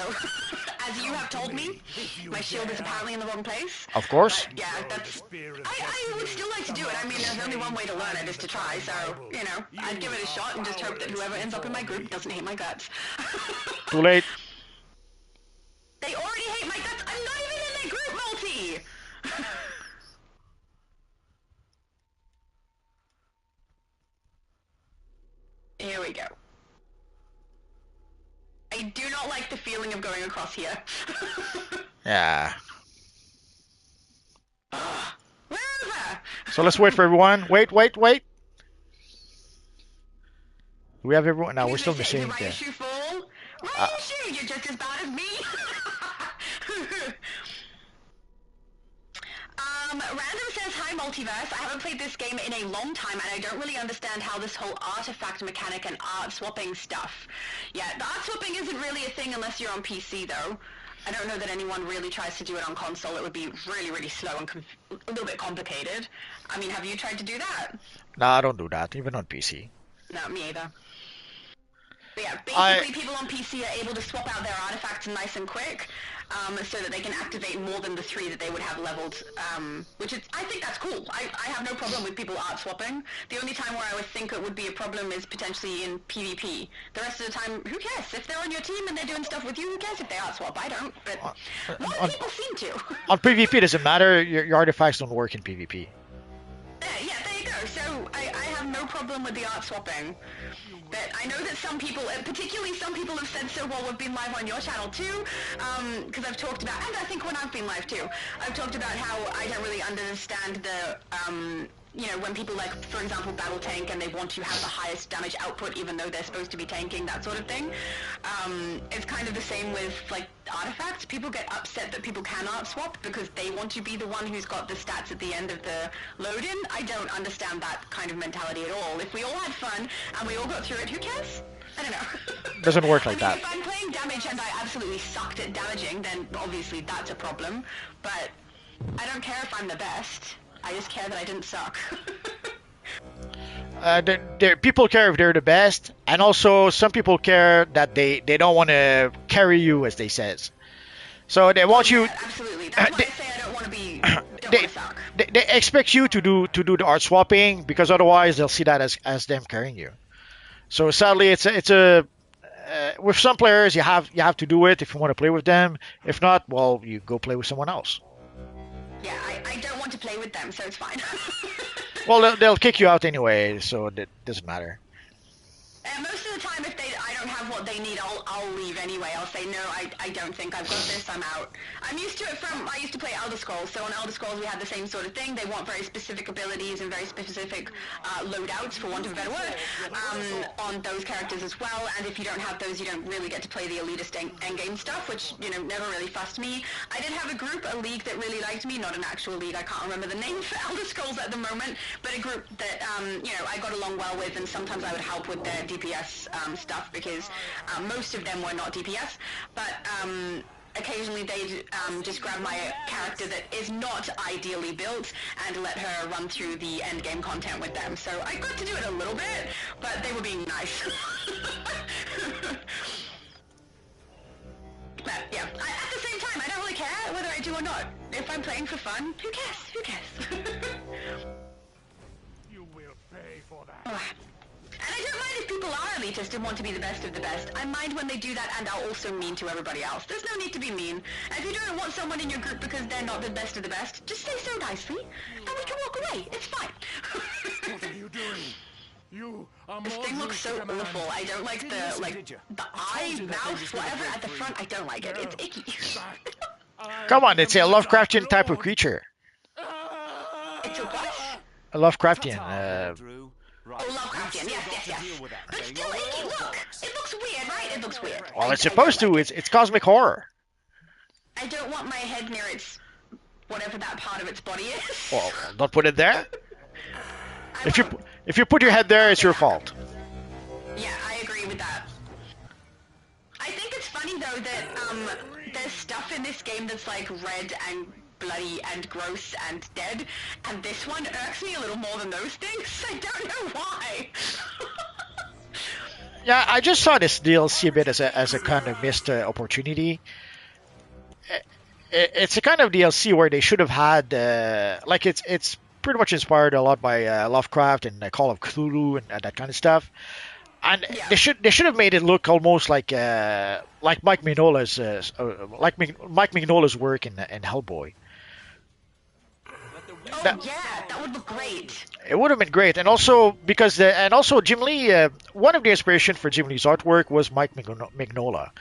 as you have told me, my shield is apparently in the wrong place. Of course. But, yeah, that's... I would still like to do it. I mean, there's only one way to learn it, is to try. So, you know, I'd give it a shot and just hope that whoever ends up in my group doesn't hate my guts. Too late. They already hate my guts. I'm not even in their group multi! Here we go. I do not like the feeling of going across here. Yeah. Wherever! So let's wait for everyone. Wait. Do we have everyone? No, we're still in the same thing. Ryu, you're just as bad as me. Random says, hi Multiverse, I haven't played this game in a long time and I don't really understand how this whole artifact mechanic and art swapping stuff. Yeah, the art swapping isn't really a thing unless you're on PC though. I don't know that anyone really tries to do it on console. It would be really, really slow and a little bit complicated. I mean, have you tried to do that? No, I don't do that, even on PC. No, me either. But yeah, I basically people on PC are able to swap out their artifacts nice and quick, so that they can activate more than the 3 that they would have leveled, which is, I think that's cool. I have no problem with people art swapping. The only time where I would think it would be a problem is potentially in PvP. The rest of the time, who cares? If they're on your team and they're doing stuff with you, who cares if they art swap? I don't, but a lot on, of people seem to. on PvP doesn't matter. Your artifacts don't work in PvP. Yeah, there you go. So I have no problem with the art swapping. But I know that some people, particularly some people have said so while we've been live on your channel too, because I've talked about, and I think when I've been live too, I've talked about how I don't really understand the, when people like, for example, battle tank and they want to have the highest damage output even though they're supposed to be tanking, that sort of thing. It's kind of the same with like artifacts. People get upset that people can art swap because they want to be the one who's got the stats at the end of the load-in. I don't understand that kind of mentality at all. If we all had fun and we all got through it, who cares? I don't know. Doesn't work like that. If I'm playing damage and I absolutely sucked at damaging, then obviously that's a problem. But I don't care if I'm the best. I just care that I didn't suck. People care if they're the best, and also some people care that they don't want to carry you, as they says. So they want you. Absolutely. That's why I say I don't want to be. Don't They, want to suck. they expect you to do the art swapping, because otherwise they'll see that as them carrying you. So sadly, it's a with some players you have to do it if you want to play with them. If not, well, you go play with someone else. Yeah, I don't want to play with them, so it's fine. Well, they'll kick you out anyway, so it doesn't matter. Most of the time, if I don't have what they need, I'll leave anyway. I'll say, no, I don't think I've got this, I'm out. I'm used to it from, I used to play Elder Scrolls, so on Elder Scrolls we had the same sort of thing. They want very specific abilities and very specific loadouts, for want of a better word, on those characters as well, and if you don't have those, you don't really get to play the elitist endgame stuff, which, never really fussed me. I did have a group, a league that really liked me, not an actual league, I can't remember the name for Elder Scrolls at the moment, but a group that, I got along well with, and sometimes I would help with their DPS stuff, because most of them were not DPS, but occasionally they'd just grab my character that is not ideally built and let her run through the end game content with them. So I got to do it a little bit, but they were being nice. But yeah, at the same time, I don't really care whether I do or not. If I'm playing for fun, who cares? Who cares? You will pay for that. And I don't mind if people are elitist and want to be the best of the best. I mind when they do that and are also mean to everybody else. There's no need to be mean. And if you don't want someone in your group because they're not the best of the best, just say so nicely, and we can walk away. It's fine. What are you doing? You are This more thing looks so command. awful. I don't like the eye, mouth, whatever at the front. I don't like it. It's icky. Come on, it's a Lovecraftian type of creature. It's a what? A Lovecraftian. Oh, Lovecraftian. Yes. But still icky. Look, it looks weird, right? It looks weird. Well, it's supposed to. It's cosmic horror. I don't want my head near its whatever that part of its body is. Well, don't put it there. If you put your head there, it's your fault. Yeah, I agree with that. I think it's funny though that there's stuff in this game that's like red and bloody and gross and dead, and this one irks me a little more than those things. I don't know why. Yeah, I just saw this DLC a bit as a kind of missed opportunity. It's a kind of DLC where they should have had it's pretty much inspired a lot by Lovecraft and Call of Cthulhu and that kind of stuff. And Yeah. they should have made it look almost like Mike Mignola's Mike Mignola's work in Hellboy. Oh That- yeah, that would look great. It would have been great, and also because Jim Lee, one of the inspiration for Jim Lee's artwork was Mike Mignola.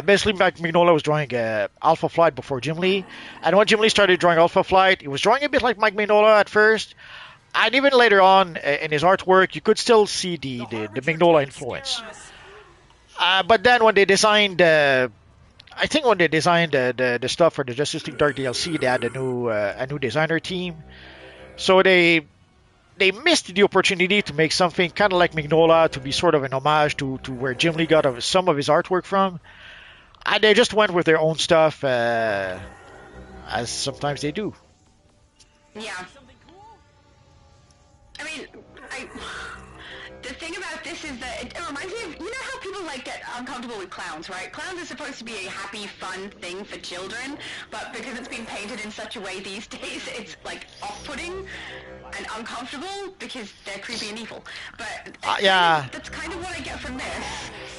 Basically, Mike Mignola was drawing Alpha Flight before Jim Lee, and when Jim Lee started drawing Alpha Flight, he was drawing a bit like Mike Mignola at first, and even later on in his artwork, you could still see the Mignola influence. But then when they designed, I think when they designed the stuff for the Justice League Dark DLC, they had a new designer team, so they missed the opportunity to make something kind of like Mignola, to be sort of an homage to where Jim Lee got some of his artwork from. And they just went with their own stuff, as sometimes they do. Yeah. I mean, the thing about this this is that it reminds me of, you know how people like get uncomfortable with clowns, right? Clowns are supposed to be a happy, fun thing for children, but because it's been painted in such a way these days, it's like off-putting and uncomfortable because they're creepy and evil. But Yeah. that's kind of what I get from this,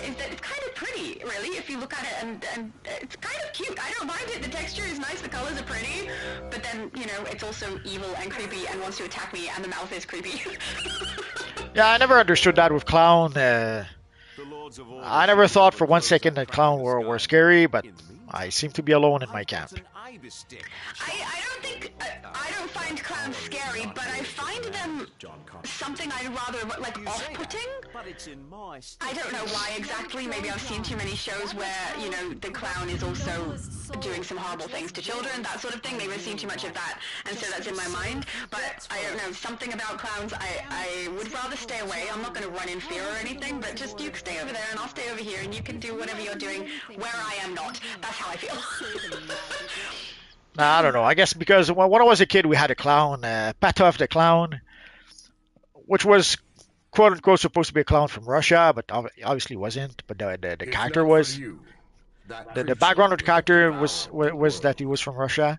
is that it's kind of pretty, really, if you look at it, and it's kind of cute. I don't mind it. The texture is nice, the colors are pretty, but then, you know, it's also evil and creepy and wants to attack me, and the mouth is creepy. Yeah, I never understood that with clown. The Lords of Order I never should thought be for able to one close second that that crack in clown the were sky. scary, but In the meantime, I seem to be alone in my I've camp. got an ibis stick. I don't think, I don't find clowns scary, but I find them something I'd rather, like, You say that, off-putting. but it's in my I don't know why exactly. Maybe I've seen too many shows where, you know, the clown is also doing some horrible things to children, that sort of thing. Maybe I've seen too much of that, and so that's in my mind. But I don't know, something about clowns, I would rather stay away. I'm not going to run in fear or anything, but just you stay over there and I'll stay over here, and you can do whatever you're doing where I am not. That's how I feel. Nah, I don't know. I guess because when I was a kid, we had a clown, Patov the clown, which was quote unquote supposed to be a clown from Russia, but obviously wasn't. But the If character not for was. you, that The creature background of the would have character devoured was the that he was from Russia,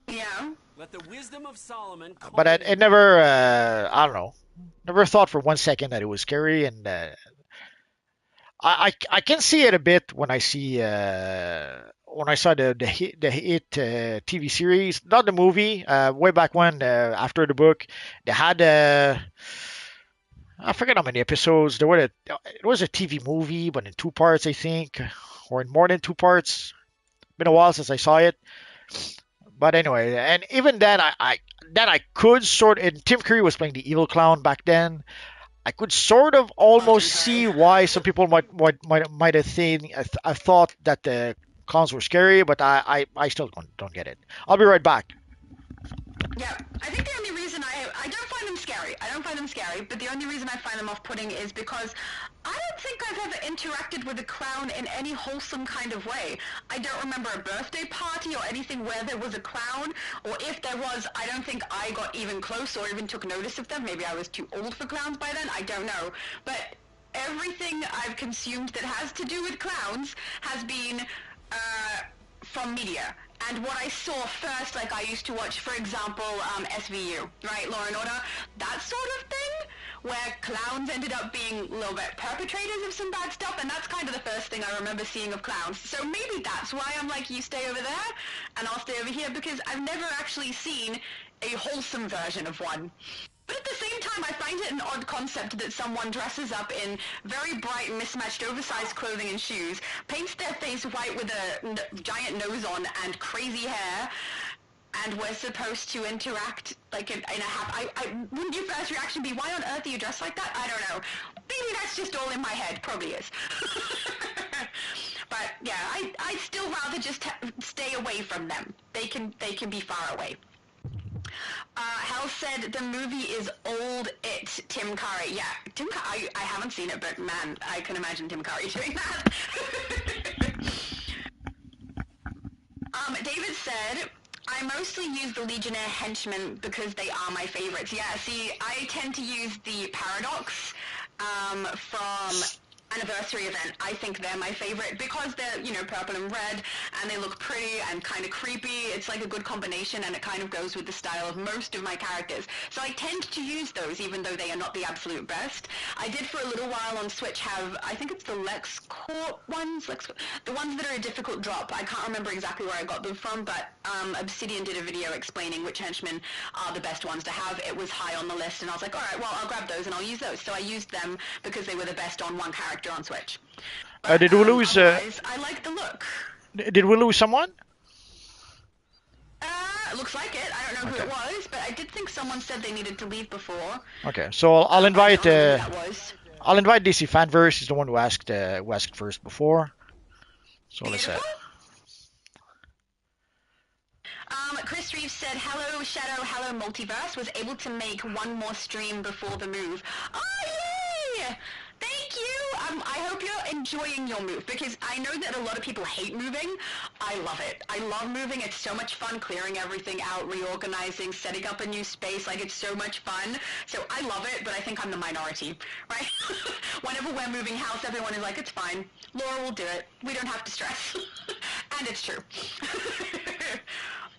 Yeah. Let the wisdom of Solomon. but I never, I don't know, never thought for one second that it was scary, and I can see it a bit when I saw the hit TV series, not the movie, way back when after the book they had I forget how many episodes there were. It was a TV movie, but in two parts I think, or in more than two parts. Been a while since I saw it. But anyway, and even then, I could sort. And Tim Curry was playing the evil clown back then. I could sort of almost see why some people might have thought that the clowns were scary, but I still don't get it. I'll be right back. Yeah, I think the only reason I don't find them scary. I don't find them scary, but the only reason I find them off-putting is because I don't think I've ever interacted with a clown in any wholesome kind of way. I don't remember a birthday party or anything where there was a clown, or if there was, I don't think I got even close or even took notice of them. Maybe I was too old for clowns by then, I don't know. But everything I've consumed that has to do with clowns has been from media. And what I saw first, like I used to watch, for example, SVU, right, Law and Order, that sort of thing, where clowns ended up being a little bit perpetrators of some bad stuff, and that's kind of the first thing I remember seeing of clowns. So maybe that's why I'm like, you stay over there, and I'll stay over here, because I've never actually seen a wholesome version of one. But at the same time, I find it an odd concept that someone dresses up in very bright, mismatched, oversized clothing and shoes, paints their face white with a giant nose on and crazy hair, and we're supposed to interact like in a wouldn't your first reaction be, why on earth are you dressed like that? I don't know. Maybe that's just all in my head. Probably is. But yeah, I'd still rather just stay away from them. They can be far away. Hal said the movie is old. Tim Curry. Yeah, Tim Curry. I haven't seen it, but man, I can imagine Tim Curry doing that. David said, I mostly use the Legionnaire Henchmen because they are my favorites. Yeah, see, I tend to use the Paradox from Anniversary Event. I think they're my favorite because they're, you know, purple and red, and they look pretty and kind of creepy. It's like a good combination, and it kind of goes with the style of most of my characters. So I tend to use those, even though they are not the absolute best. I did for a little while on Switch have, I think it's the LexCorp ones, the ones that are a difficult drop. I can't remember exactly where I got them from, but Obsidian did a video explaining which henchmen are the best ones to have. It was high on the list, and I was like, all right, well, I'll grab those and I'll use those. So I used them because they were the best on one character on Switch. But, Did we lose? Otherwise, I like the look. Did we lose someone? It looks like it. I don't know who it was, but I did think someone said they needed to leave before. Okay, so I'll invite. I don't know who that was. I'll invite DC Fanverse. He's the one who asked first before. So let's. Chris Reeves said, hello Shadow, hello Multiverse, was able to make one more stream before the move. Oh, yay! Thank you! I hope you're enjoying your move, because I know that a lot of people hate moving. I love it. I love moving. It's so much fun clearing everything out, reorganizing, setting up a new space. Like, it's so much fun. So I love it, but I think I'm the minority, right? Whenever we're moving house, everyone is like, it's fine. Laura will do it. We don't have to stress. And it's true.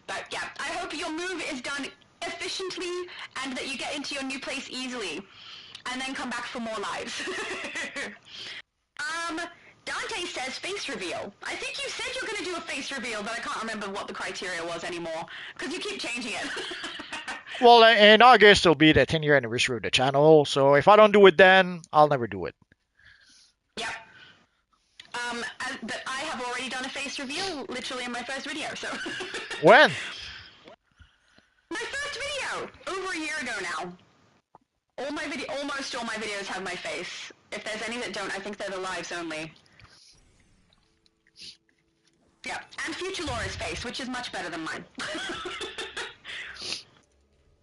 But yeah, I hope your move is done efficiently and that you get into your new place easily. And then come back for more lives. Dante says face reveal. I think you said you're going to do a face reveal, but I can't remember what the criteria was anymore, because you keep changing it. Well, in August it'll be the 10-year anniversary of the channel, so if I don't do it then, I'll never do it. Yep. But I have already done a face reveal, literally in my first video, so... When? My first video! Over a year ago now. Almost all my videos have my face. If there's any that don't, I think they're the lives only. Yeah, and future Laura's face, which is much better than mine.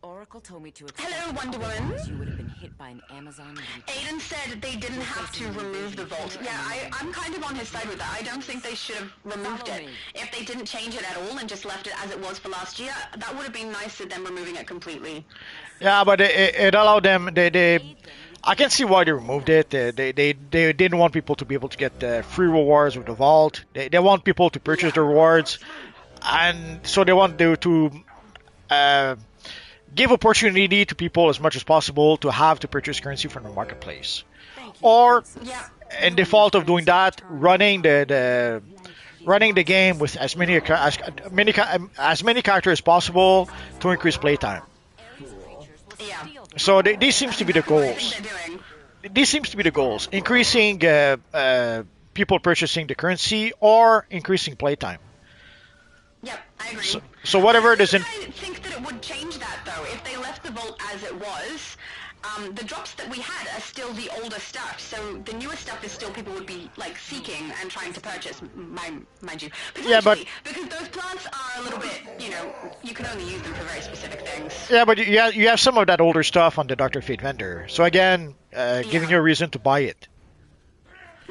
Oracle told me to Hello, Wonder Woman. you would have been hit by an Amazon. Aiden said they didn't have to remove the vault. Yeah, I'm kind of on his side with that. I don't think they should have removed it. If they didn't change it at all and just left it as it was for last year, that would have been nicer than removing it completely. Yeah, but it allowed them. I can see why they removed it. They didn't want people to be able to get free rewards with the vault. They want people to purchase the rewards, and so they want to give opportunity to people as much as possible to have to purchase currency from the marketplace, or in default of doing that, running the game with as many characters as possible to increase playtime. Yeah. So these seems to be the goals. These seems to be the goals: increasing people purchasing the currency or increasing playtime. Yep, I agree. So whatever it isn't. I think that it would change that though if they left the vault as it was. The drops that we had are still the older stuff, so the newer stuff is still people would be like seeking and trying to purchase. Mind you, Yeah, but because those plants are a little bit, you can only use them for very specific things. yeah, but you have some of that older stuff on the Dr. Fate vendor. So again, giving you a reason to buy it.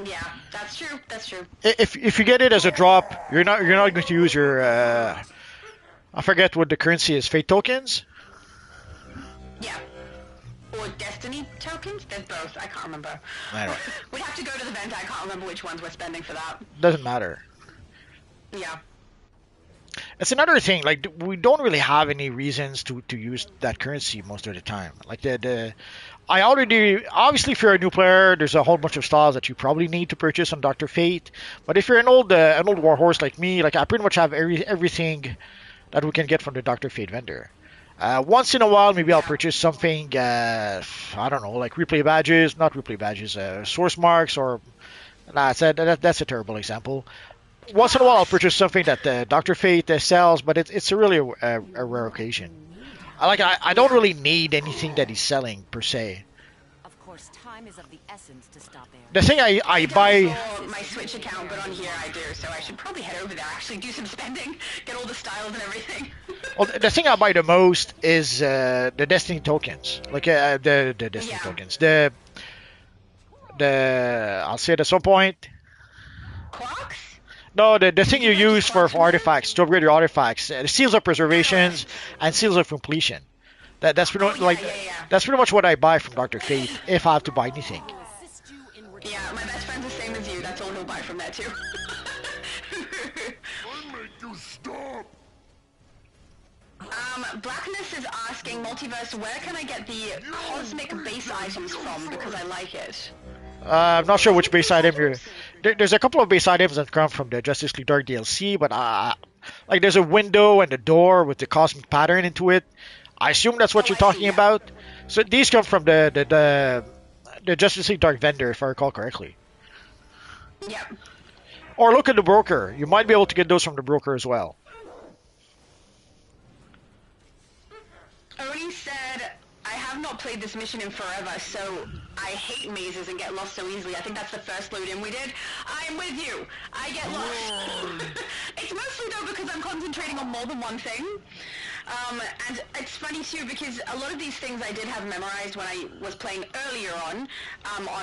Yeah, that's true. That's true. If you get it as a drop, you're not going to use your I forget what the currency is. Fate tokens. Yeah. Or Destiny tokens? They're both. I can't remember. Anyway. We'd have to go to the vent. I can't remember which ones we're spending for that. Doesn't matter. Yeah. It's another thing. Like we don't really have any reasons to use that currency most of the time. Like I already obviously if you're a new player, there's a whole bunch of styles that you probably need to purchase on Dr. Fate. But if you're an old warhorse like me, like I pretty much have everything that we can get from the Dr. Fate vendor. Once in a while, maybe I'll purchase something, I don't know, like replay badges, not replay badges, source marks, or that's a terrible example. Once in a while, I'll purchase something that Dr. Fate sells, but it's really a rare occasion. I don't really need anything that he's selling per se. Of course, time is of the essence to stop there. The thing I buy. My Switch account, but on here I do, so I should probably head over there, actually do some spending, get all the styles and everything. Well, the thing I buy the most is the Destiny tokens, like the Destiny tokens. The I'll say it at some point. Clocks? No, the thing you use for artifacts to upgrade your artifacts, the seals of preservations and seals of completion. That's pretty much that's pretty much what I buy from Dr. Fate if I have to buy anything. Yeah, my best friend's the same as you. That's all he'll buy from there too. I'll make you stop! Blackness is asking, Multiverse, where can I get the cosmic base items from? Because I like it. I'm not sure which base item you're. There's a couple of base items that come from the Justice League Dark DLC, but like there's a window and a door with the cosmic pattern into it. I assume that's what you're talking about. So these come from the Justice League Dark vendor, if I recall correctly. Yep. Or look at the broker. You might be able to get those from the broker as well. Oni said, I have not played this mission in forever, so I hate mazes and get lost so easily. I think that's the first load-in we did. I'm with you. I get lost. It's mostly though because I'm concentrating on more than one thing. And it's funny too because a lot of these things I did have memorized when I was playing earlier on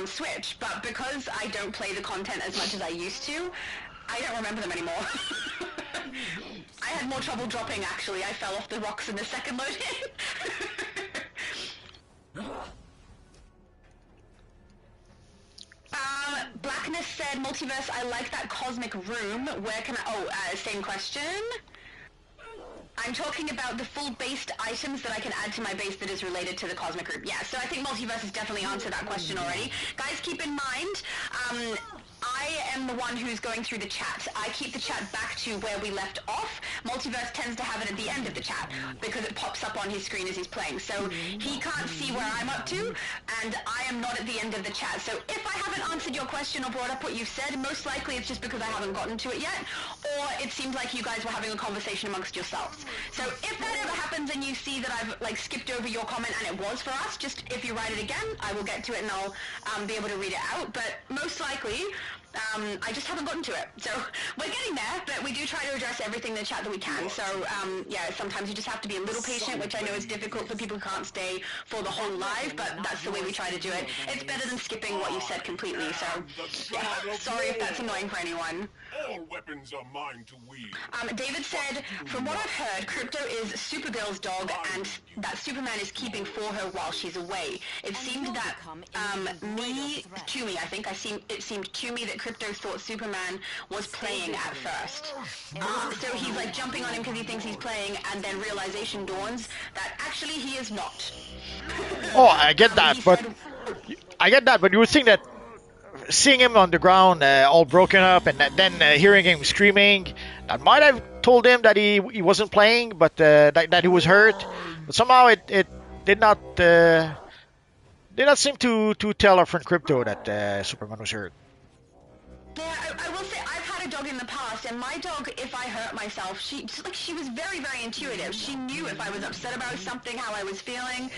Switch, but because I don't play the content as much as I used to, I don't remember them anymore. I had more trouble dropping, actually. I fell off the rocks in the second load in. Blackness said, Multiverse, I like that cosmic room. Where can I... Oh, same question. I'm talking about the full based items that I can add to my base that is related to the cosmic room. Yeah, so I think Multiverse has definitely answered that question already. Guys, keep in mind, I am the one who's going through the chat. I keep the chat back to where we left off. Multiverse tends to have it at the end of the chat because it pops up on his screen as he's playing. So he can't see where I'm up to, and I am not at the end of the chat. So if I haven't answered your question or brought up what you've said, most likely it's just because I haven't gotten to it yet, or it seems like you guys were having a conversation amongst yourselves. So if that ever happens and you see that I've like skipped over your comment and it was for us, just if you write it again, I will get to it and I'll be able to read it out. But most likely, I just haven't gotten to it. So we're getting there, but we do try to address everything in the chat that we can. So yeah, sometimes you just have to be a little patient, which I know is difficult for people who can't stay for the whole live, but that's the way we try to do it. It's better than skipping what you said completely. So yeah, sorry if that's annoying for anyone. All weapons are mine to wield. David said, from what I've heard, Crypto is Supergirl's dog and that Superman is keeping for her while she's away. It seemed that, it seemed to me that Crypto thought Superman was playing at first. So he's like jumping on him because he thinks he's playing, and then realization dawns that actually he is not. Oh, I get that, but you would think that seeing him on the ground all broken up and then hearing him screaming, that might have told him that he wasn't playing, but that he was hurt. But somehow it did not seem to tell our friend Crypto that Superman was hurt. Yeah, I will say I've had a dog in the past, and my dog, if I hurt myself, she was very, very intuitive. She knew if I was upset about something, how I was feeling,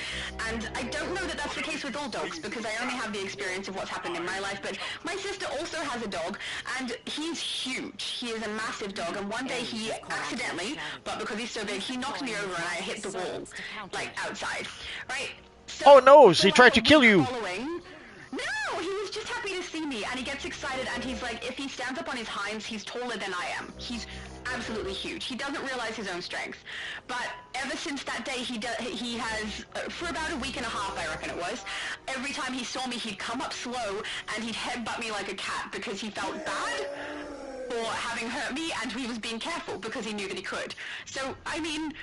and I don't know that that's the case with all dogs, because I only have the experience of what's happened in my life, but my sister also has a dog, and he's huge. He is a massive dog, and one day he accidentally, but because he's so big, he knocked me over and I hit the wall, like outside, right? So, oh no, so he tried to kill you. No, he was just happy to see me, and he gets excited, and he's like, if he stands up on his hinds, he's taller than I am. He's absolutely huge. He doesn't realize his own strength. But ever since that day, he has, for about a week and a half, I reckon it was, every time he saw me, he'd come up slow, and he'd headbutt me like a cat because he felt bad for having hurt me, and he was being careful because he knew that he could. So, I mean,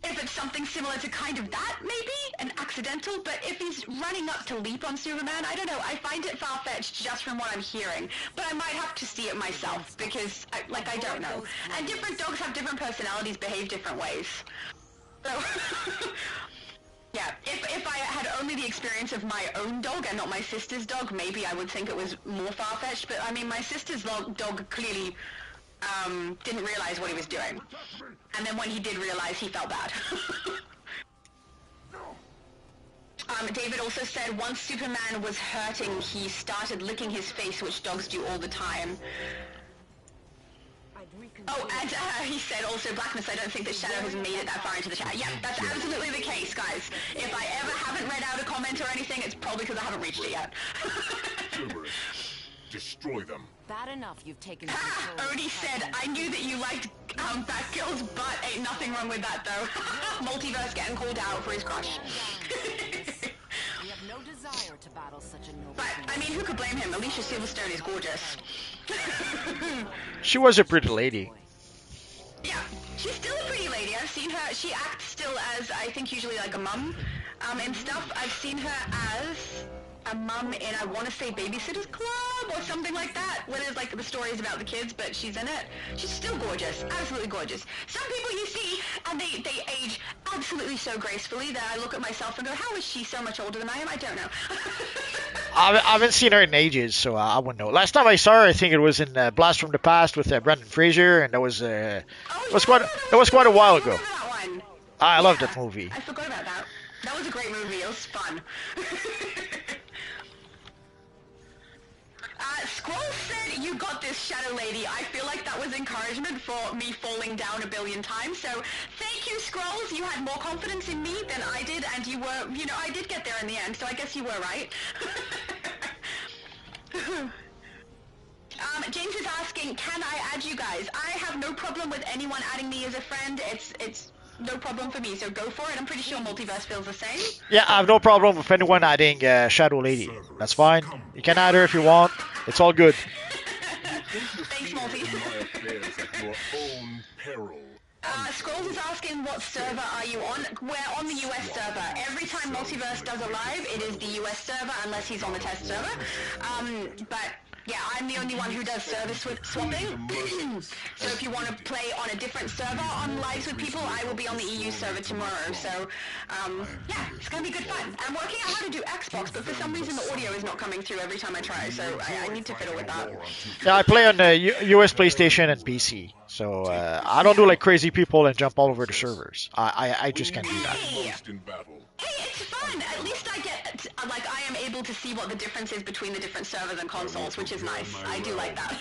if it's something similar to kind of that, maybe, an accidental, but if he's running up to leap on Superman, I don't know, I find it far-fetched just from what I'm hearing, but I might have to see it myself, because, I don't know. And different dogs have different personalities, behave different ways. So, yeah, if I had only the experience of my own dog and not my sister's dog, maybe I would think it was more far-fetched, but I mean, my sister's dog clearly didn't realize what he was doing. And then when he did realize, he felt bad. David also said once Superman was hurting, he started licking his face, which dogs do all the time. Oh, and he said also, Blackness, I don't think that Shadow has made it that far into the chat. Yeah, that's absolutely the case, guys. If I ever haven't read out a comment or anything, it's probably because I haven't reached it yet. Destroy them. Bad enough you've taken Odie said, I knew that you liked Batgirl's butt. Ain't nothing wrong with that, though. Multiverse getting called out for his crush. We have no desire to battle such a noble. But, I mean, who could blame him? Alicia Silverstone is gorgeous. She was a pretty lady. Yeah, she's still a pretty lady. I've seen her, she acts still as, I think, usually like a mum, and stuff. I've seen her as a mum in, I want to say, Babysitter's Club or something like that, where there's like the stories about the kids, but she's in it. She's still gorgeous, absolutely gorgeous. Some people you see, and they age absolutely so gracefully that I look at myself and go, how is she so much older than I am? I don't know. I haven't seen her in ages, so I wouldn't know. Last time I saw her, I think it was in Blast from the Past with Brendan Fraser, and that was quite a while ago. I love that movie. I forgot about that. That was a great movie. It was fun. Squall said, you got this, Shadow Lady. I feel like that was encouragement for me falling down a billion times. So thank you, Scrolls. You had more confidence in me than I did, and you were, I did get there in the end, so I guess you were right. James is asking, can I add you guys? I have no problem with anyone adding me as a friend. It's no problem for me, so go for it. I'm pretty sure Multiverse feels the same. Yeah, I have no problem with anyone adding Shadow Lady. That's fine. You can add her if you want. It's all good. Thanks, Multi. Scrolls is asking what server are you on? We're on the US server. Every time Multiverse does a live, it is the US server unless he's on the test server. But yeah, I'm the only one who does server swapping. So if you want to play on a different server on lives with people, I will be on the EU server tomorrow. So yeah, it's gonna be good fun. I'm working out how to do Xbox, but for some reason the audio is not coming through every time I try. So I need to fiddle with that. Yeah, I play on US PlayStation and PC. So I don't do like crazy people and jump all over the servers. I just can't do that. Hey, it's fun. At least I get, like, I am able to see what the difference is between the different servers and consoles, which is nice. I do like that.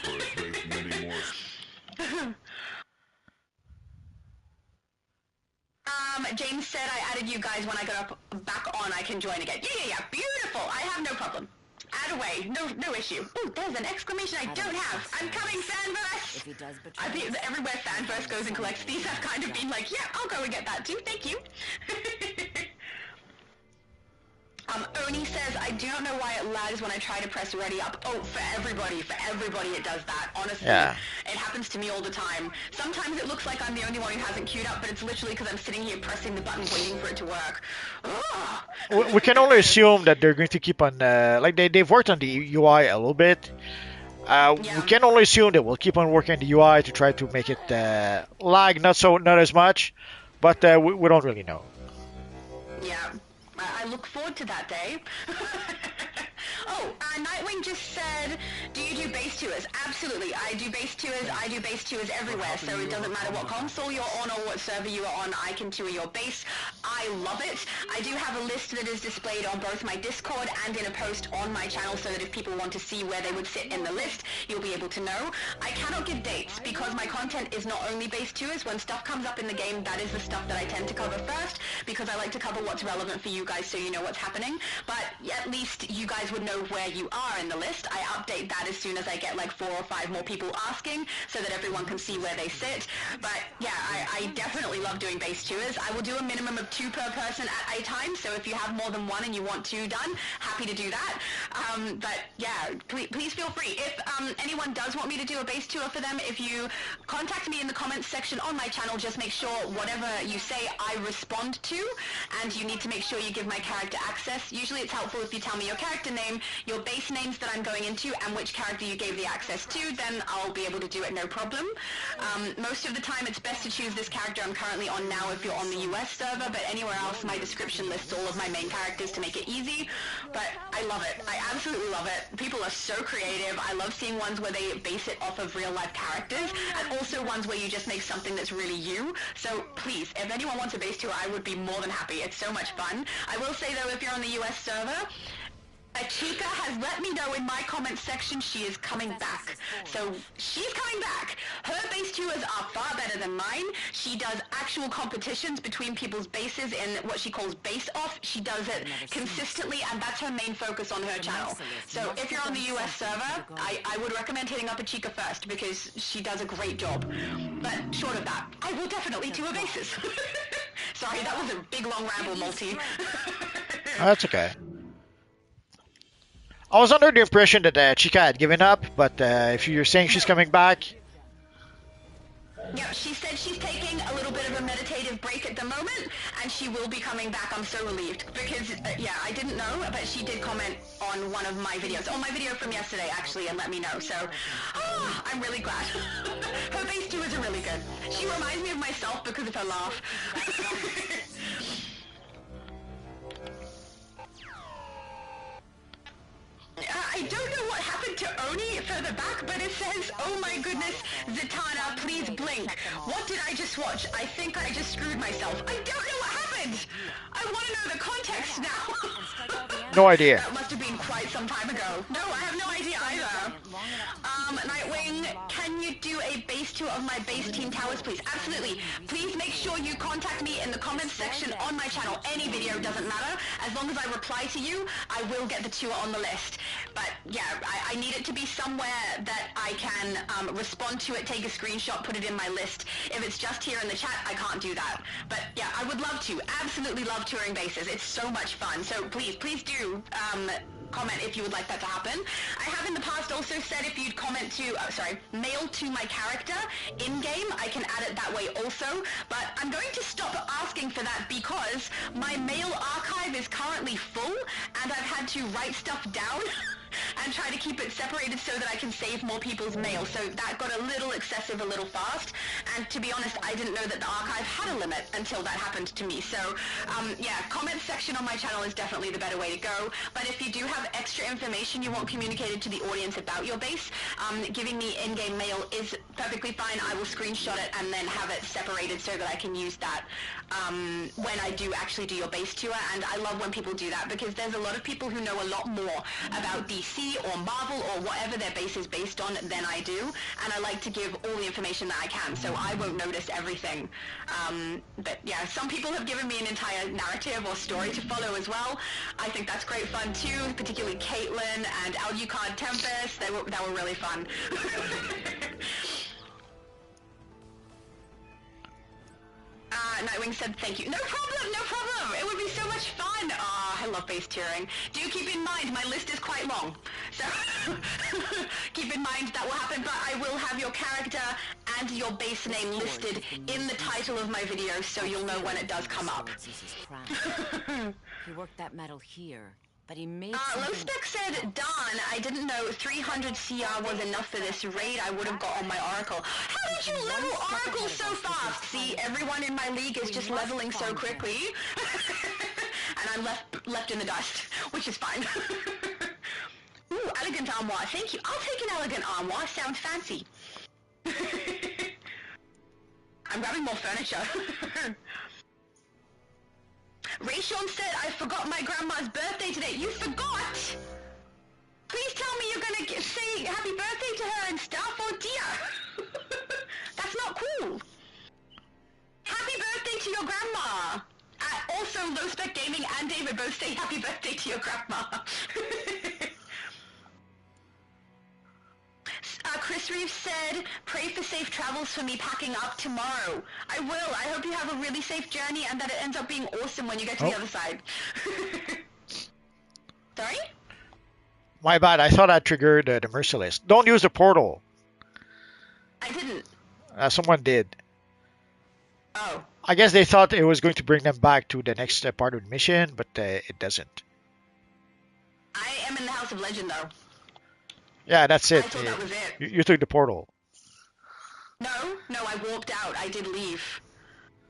James said I added you guys when I got back on. I can join again. Yeah. Beautiful. I have no problem. Add away. No issue. Ooh, there's an exclamation I don't have. I'm coming, Fanverse! If he does I betray think us, everywhere Fanverse goes and collects these, I've kind of been like, yeah, I'll go and get that too. Thank you. Oni says, I do not know why it lags when I try to press ready up. Oh, for everybody it does that. Honestly, Yeah. It happens to me all the time. Sometimes it looks like I'm the only one who hasn't queued up, but it's literally because I'm sitting here pressing the button waiting for it to work. Ugh. We can only assume that they're going to keep on, like they've worked on the UI a little bit. We can only assume that we'll keep on working on the UI to try to make it lag not as much, but we don't really know. Yeah. I look forward to that day. Oh, Nightwing just said, do you do base tours? Absolutely, I do base tours. I do base tours everywhere, so it doesn't matter what console you're on or what server you are on, I can tour your base. I love it. I do have a list that is displayed on both my Discord and in a post on my channel so that if people want to see where they would sit in the list, you'll be able to know. I cannot give dates because my content is not only base tours. When stuff comes up in the game, that is the stuff that I tend to cover first because I like to cover what's relevant for you guys so you know what's happening. But at least you guys would know where you are in the list. I update that as soon as I get like 4 or 5 more people asking so that everyone can see where they sit. But yeah, I definitely love doing base tours. I will do a minimum of 2 per person at a time, so if you have more than 1 and you want 2 done, happy to do that. But yeah, please feel free. If anyone does want me to do a base tour for them, if you contact me in the comments section on my channel, just make sure whatever you say I respond to, and you need to make sure you give my character access. Usually it's helpful if you tell me your character name, your base names that I'm going into, and which character you gave the access to, then I'll be able to do it no problem. Most of the time it's best to choose this character I'm currently on now if you're on the US server, but anywhere else my description lists all of my main characters to make it easy. But I love it. I absolutely love it. People are so creative. I love seeing ones where they base it off of real life characters, and also ones where you just make something that's really you. So please, if anyone wants a base tour, I would be more than happy. It's so much fun. I will say though, if you're on the US server, Chica has let me know in my comments section she is coming back. So she's coming back. Her base tours are far better than mine. She does actual competitions between people's bases in what she calls base off. She does it consistently, and that's her main focus on her channel. So if you're on the US server, I would recommend hitting up Chica first because she does a great job. But short of that, I will definitely tour bases. Sorry, that was a big long ramble, Multi. That's okay. I was under the impression that Chica had given up, but if you're saying she's coming back... Yeah, she said she's taking a little bit of a meditative break at the moment, and she will be coming back. I'm so relieved, because, yeah, I didn't know, but she did comment on one of my videos, on my video from yesterday, actually, and let me know, so, I'm really glad. Her base tours are really good. She reminds me of myself because of her laugh. I don't know what happened to Oni further back, but it says, oh my goodness, Zatanna, please blink. What did I just watch? I think I just screwed myself. I don't know what happened. I want to know the context now. No idea. That must have been quite some time ago. No, I have no idea either. Nightwing, can you do a base tour of my base team towers, please? Absolutely. Please make sure you contact me in the comments section on my channel. Any video doesn't matter. As long as I reply to you, I will get the tour on the list. But yeah, I need it to be somewhere that I can respond to it, take a screenshot, put it in my list. If it's just here in the chat, I can't do that. But yeah, I would love to. Absolutely love touring bases. It's so much fun. So please do comment if you would like that to happen. I have in the past also said if you'd comment to, mail to my character in-game, I can add it that way also. But I'm going to stop asking for that because my mail archive is currently full and I've had to write stuff down and try to keep it separated so that I can save more people's mail. So that got a little excessive, a little fast. And to be honest, I didn't know that the archive had a limit until that happened to me. So yeah, comment section on my channel is definitely the better way to go. But if you do have extra information you want communicated to the audience about your base, giving me in-game mail is perfectly fine. I will screenshot it and then have it separated so that I can use that when I do actually do your base tour. And I love when people do that because there's a lot of people who know a lot more about DC or Marvel or whatever their base is based on than I do, and I like to give all the information that I can, so I won't notice everything. But yeah, some people have given me an entire narrative or story to follow as well. I think that's great fun too, particularly Caitlin and Alucard Tempest. That were really fun. Nightwing said thank you. No problem, no problem. It would be so much fun. I love base touring. Do keep in mind my list is quite long, so keep in mind that will happen. But I will have your character and your base name listed in the title of my video, so you'll know when it does come up. He worked that metal here, but he made Low Spec said, Don, I didn't know 300 CR was enough for this raid. I would have got on my Oracle. How did you level Oracle so fast? See, everyone in my league is just leveling so quickly. And I'm left in the dust, which is fine. Ooh, elegant armoire. Thank you. I'll take an elegant armoire. Sounds fancy. I'm grabbing more furniture. Rayshon said, I forgot my grandma's birthday today. You forgot? Please tell me you're gonna say happy birthday to her and stuff. Oh dear. That's not cool. Happy birthday to your grandma. Also, Low Spec Gaming and David both say happy birthday to your grandma. Chris Reeves said, pray for safe travels for me packing up tomorrow. I will. I hope you have a really safe journey and that it ends up being awesome when you get to the other side. Sorry? My bad. I thought I triggered the Merciless. Don't use the portal. I didn't. Someone did. Oh. I guess they thought it was going to bring them back to the next part of the mission, but it doesn't. I am in the House of Legend, though. Yeah, that's it. I thought that was it. You took the portal. No, I walked out. I did leave.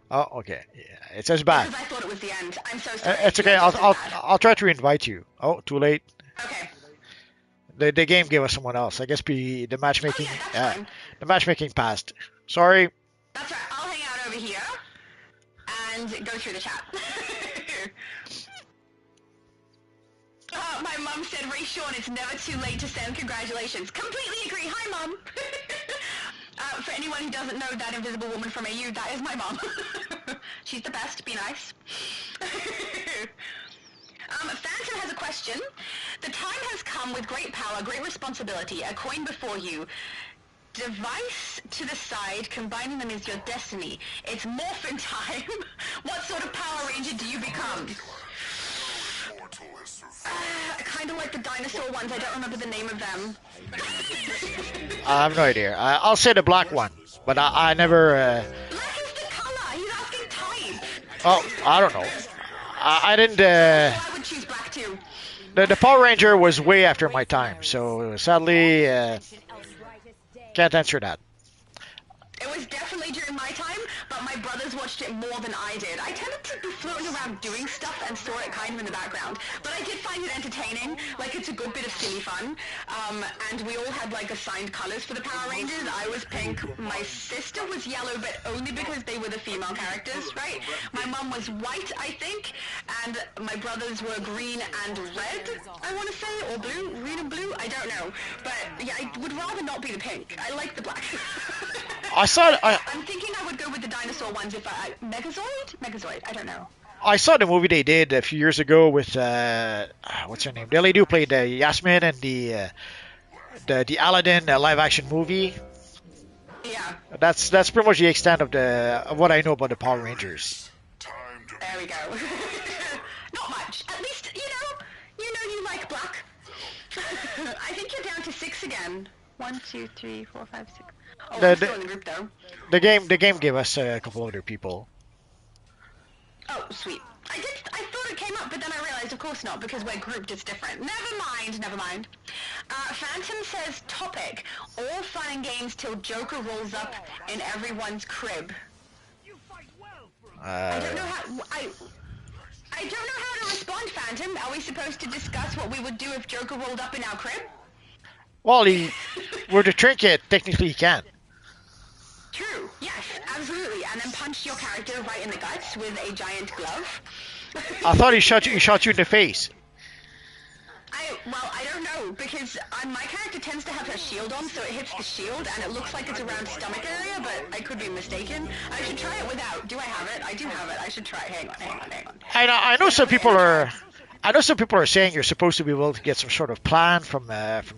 Oh, okay. Yeah, it says back. Because I thought it was the end. I'm so sorry. It's okay. I'll try to invite you. Oh, too late. Okay. The game gave us someone else. I guess the matchmaking. Oh, yeah, that's fine. The matchmaking passed. Sorry. That's right. I'll hang out over here and go through the chat. My mom said, Ray Sean, it's never too late to send congratulations. Completely agree. Hi, Mom. For anyone who doesn't know that invisible woman from AU, that is my mom. She's the best. Be nice. Phantom has a question. The time has come with great power, great responsibility, a coin before you. Device to the side, combining them is your destiny. It's morphin' time. What sort of Power Ranger do you become? Kind of like the dinosaur ones. I don't remember the name of them. I have no idea. I'll say the black one, but I never. Black is the color. He's asking type. Oh, I don't know. I didn't. I would choose black too. The Power Ranger was way after my time, so sadly can't answer that. It was definitely during my time, but my brothers watched it more than I did. I tended to be floating around doing stuff and saw it kind of in the background. But I did find it entertaining. Like, it's a good bit of silly fun. And we all had, like, assigned colors for the Power Rangers. I was pink. My sister was yellow, but only because they were the female characters, right? My mom was white, I think. And my brothers were green and red, I want to say. Or blue. Green and blue. I don't know. But, yeah, I would rather not be the pink. I like the black. I saw. I'm thinking I would go with the dinosaur ones if Megazord? Megazord, I don't know. I saw the movie they did a few years ago with what's her name? The lady who played Yasmin and the Aladdin live action movie. Yeah, That's pretty much the extent of what I know about the Power Rangers. there we go. Not much. At least, you like black. I think you're down to 6 again. 1, 2, 3, 4, 5, 6. Oh, The, I'm still in the the group though. the game gave us a couple other people. Oh, sweet. I thought it came up, but then I realized, of course not, because we're grouped, it's different. Never mind. Phantom says, topic, all fun and games till Joker rolls up in everyone's crib. I don't know how, I don't know how to respond, Phantom. Are we supposed to discuss what we would do if Joker rolled up in our crib? Well, with the trinket, technically he can. True, yes, absolutely. And then punch your character right in the guts with a giant glove. I thought he shot you in the face. I don't know, because my character tends to have her shield on, so it hits the shield, and it looks like it's around stomach area, but I could be mistaken. I should try it without. Do I have it? I do have it. I should try it. Hang on. I know some people are. I know some people are saying you're supposed to be able to get some sort of plan from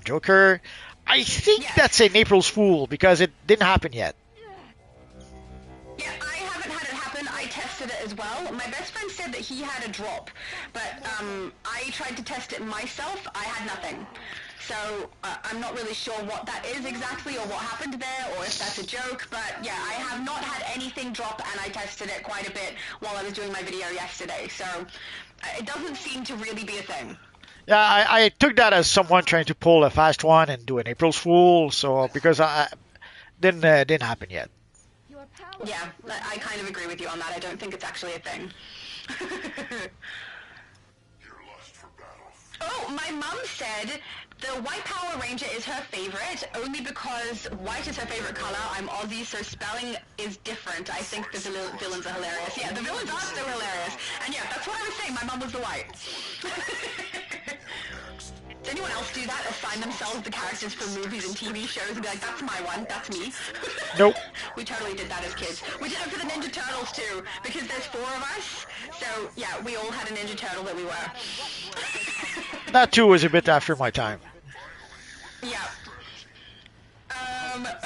Joker. I think that's an April's Fool because it didn't happen yet. Yeah, I haven't had it happen. I tested it as well. My best friend said that he had a drop, but I tried to test it myself. I had nothing. So I'm not really sure what that is exactly or what happened there or if that's a joke, but yeah, I have not had anything drop and I tested it quite a bit while I was doing my video yesterday, so it doesn't seem to really be a thing. Yeah, I took that as someone trying to pull a fast one and do an April's Fool, so because I didn't happen yet. Yeah, I kind of agree with you on that. I don't think it's actually a thing. Oh, my mum said the white Power Ranger is her favorite, only because white is her favorite color. I'm Aussie, so spelling is different. I think the villains are hilarious. Yeah, the villains are still hilarious. And yeah, that's what I was saying. My mum was the white. Does anyone else do that? Assign themselves the characters for movies and TV shows and be like, that's my one, that's me? Nope. We totally did that as kids. We did it for the Ninja Turtles too, because there's 4 of us. So yeah, we all had a Ninja Turtle that we were. That too was a bit after my time. Yeah.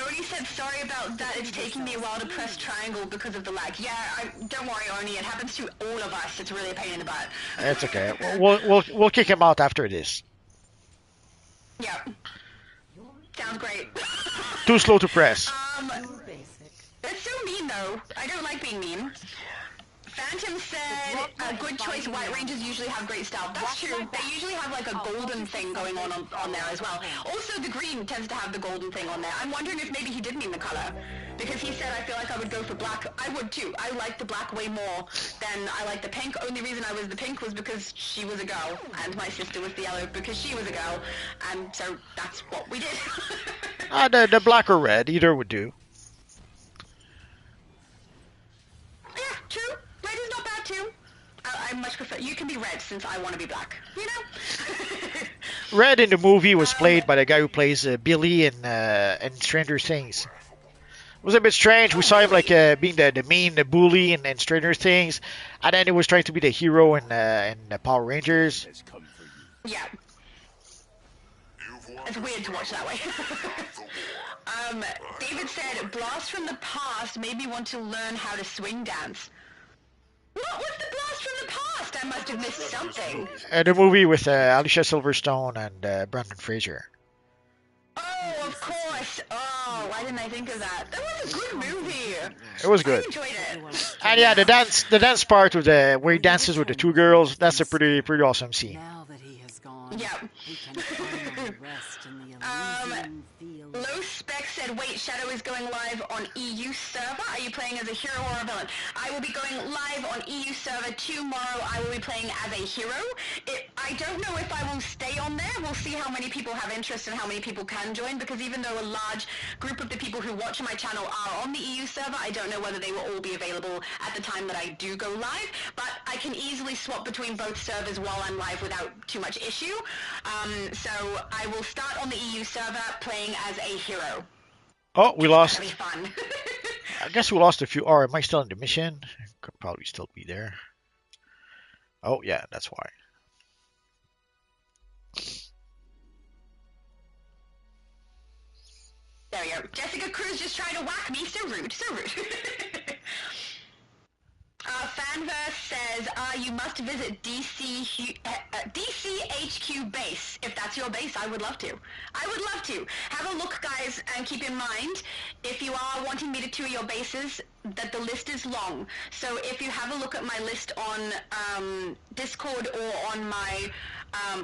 Oni said, sorry about that, it's taking me a while to press triangle because of the lag. Yeah, don't worry, Oni, it happens to all of us. It's really a pain in the butt. It's okay. We'll kick him out after this. Yeah. Sounds great. Too slow to press. That's so mean, though. I don't like being mean. Phantom said, a good choice, White Rangers usually have great style. That's true. They usually have like a golden thing going on there as well. Also, the green tends to have the golden thing on there. I'm wondering if maybe he did mean the color. Because he said, I feel like I would go for black. I would too. I like the black way more than I like the pink. Only reason I was the pink was because she was a girl. And my sister was the yellow because she was a girl. And so that's what we did. The black or red, either would do. Yeah, true. Red is not bad too. I much prefer. You can be red since I want to be black. You know. Red in the movie was played by the guy who plays Billy in Stranger Things. It was a bit strange. We saw him like being the mean, the bully in Stranger Things, and then he was trying to be the hero in Power Rangers. Yeah. It's weird to watch that way. David said, blast from the past made me want to learn how to swing dance. What was the blast from the past? I must have missed something. The movie with Alicia Silverstone and Brendan Fraser. Oh, of course. Oh, why didn't I think of that? That was a good movie. It was good. I enjoyed it. And yeah, the dance part with where he dances with the 2 girls, that's a pretty awesome scene. Now that he has gone, Yeah. we can finally rest in the Elysian fields. Low Spec said, wait, Shadow is going live on EU server. Are you playing as a hero or a villain? I will be going live on EU server tomorrow. I will be playing as a hero. I don't know if I will stay on there. We'll see how many people have interest and how many people can join, because even though a large group of the people who watch my channel are on the EU server, I don't know whether they will all be available at the time that I do go live, but I can easily swap between both servers while I'm live without too much issue. So I will start on the EU server playing as a hero. Oh, we lost. That'll be fun. I guess we lost a few. Or am I still in the mission? Could probably still be there. Oh yeah, that's why. There we go. Jessica Cruz just tried to whack me. So rude. So rude. Fanverse says, you must visit DCHQ base. If that's your base, I would love to. I would love to. Have a look, guys, and keep in mind, if you are wanting me to tour your bases, that the list is long. So if you have a look at my list on Discord or on my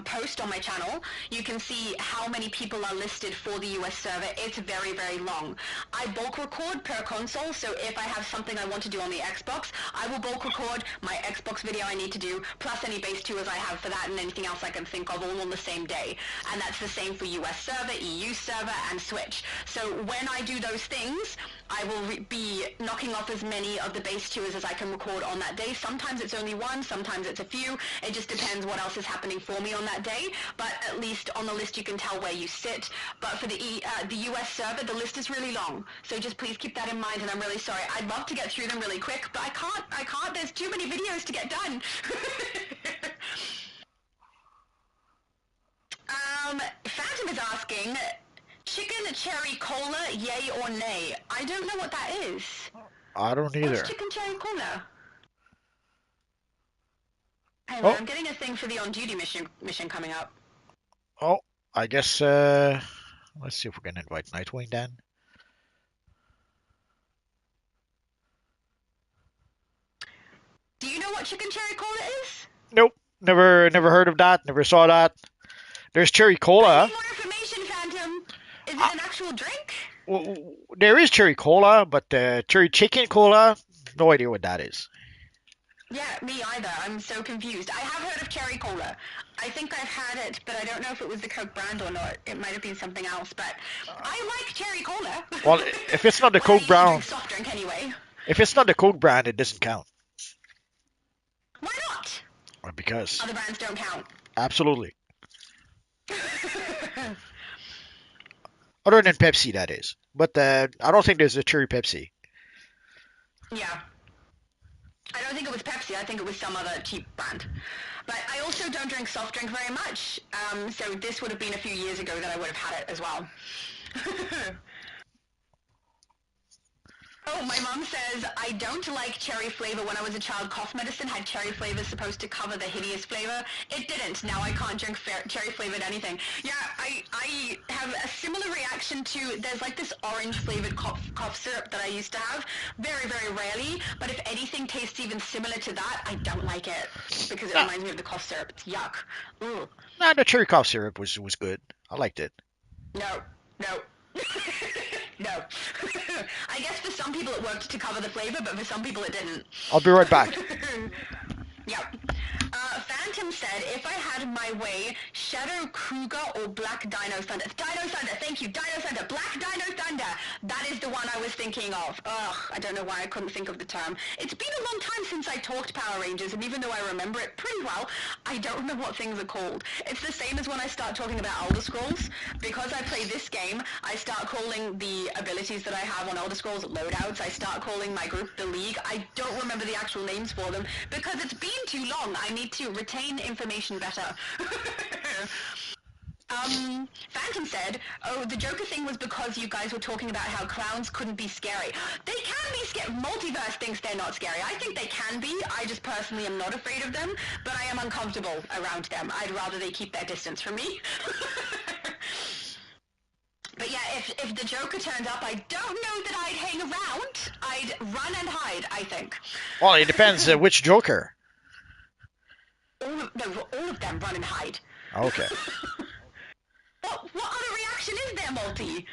post on my channel, you can see how many people are listed for the US server. It's very, very long. I bulk record per console, so if I have something I want to do on the Xbox, I will bulk record my Xbox video I need to do, plus any base tours I have for that and anything else I can think of all on the same day. And that's the same for US server, EU server, and Switch. So when I do those things, I will be knocking off as many of the base tours as I can record on that day. Sometimes it's only one, sometimes it's a few. It just depends what else is happening for me on that day. But at least on the list you can tell where you sit. But for the US server, the list is really long. So just please keep that in mind, and I'm really sorry. I'd love to get through them really quick, but I can't. There's too many videos to get done. Phantom is asking, chicken cherry cola, yay or nay? I don't know what that is. I don't either. What's chicken cherry cola? Hang Oh. on, I'm getting a thing for the on-duty mission coming up. Oh, I guess, let's see if we can invite Nightwing then. Do you know what chicken cherry cola is? Nope, never heard of that, never saw that. There's cherry I cola. need more information, Phantom. Is it an actual drink? Well, there is cherry cola, but cherry chicken cola, no idea what that is. Yeah, me either. I'm so confused. I have heard of cherry cola. I think I've had it, but I don't know if it was the Coke brand or not. It might have been something else, but I like cherry cola. Well, if it's not the Well, Coke brand, soft drink anyway. if it's not the Coke brand, it doesn't count. Why not? Because Other brands don't count. absolutely. Other than Pepsi, that is. But I don't think there's a cherry Pepsi. Yeah. I don't think it was Pepsi. I think it was some other cheap brand. But I also don't drink soft drink very much. So this would have been a few years ago that I would have had it as well. Oh, my mom says, I don't like cherry flavor. When I was a child, cough medicine had cherry flavor supposed to cover the hideous flavor. It didn't. Now I can't drink cherry flavored anything. Yeah, I have a similar reaction to, there's like this orange flavored cough syrup that I used to have. Very, very rarely. But if anything tastes even similar to that, I don't like it. Because it reminds me of the cough syrup. It's yuck. Ooh. Nah, the cherry cough syrup was good. I liked it. No. No. I guess for some people it worked to cover the flavor, but for some people it didn't. I'll be right back. Yep. Phantom said, if I had my way, Shadow Kruger or Black Dino Thunder. Dino Thunder, thank you. Dino Thunder. Black Dino Thunder. That is the one I was thinking of. Ugh, I don't know why I couldn't think of the term. It's been a long time since I talked Power Rangers, and even though I remember it pretty well, I don't remember what things are called. It's the same as when I start talking about Elder Scrolls. Because I play this game, I start calling the abilities that I have on Elder Scrolls loadouts. I start calling my group the League. I don't remember the actual names for them because it's been too long. I need to retain information better. Phantom said, oh, the Joker thing was because you guys were talking about how clowns couldn't be scary. They can be scary. Multiverse thinks they're not scary. I think they can be. I just personally am not afraid of them, but I am uncomfortable around them. I'd rather they keep their distance from me. But yeah, if the Joker turned up, I don't know that I'd hang around. I'd run and hide, I think. Well, it depends which Joker. All of them run and hide. Okay. What other reaction is there, Multi?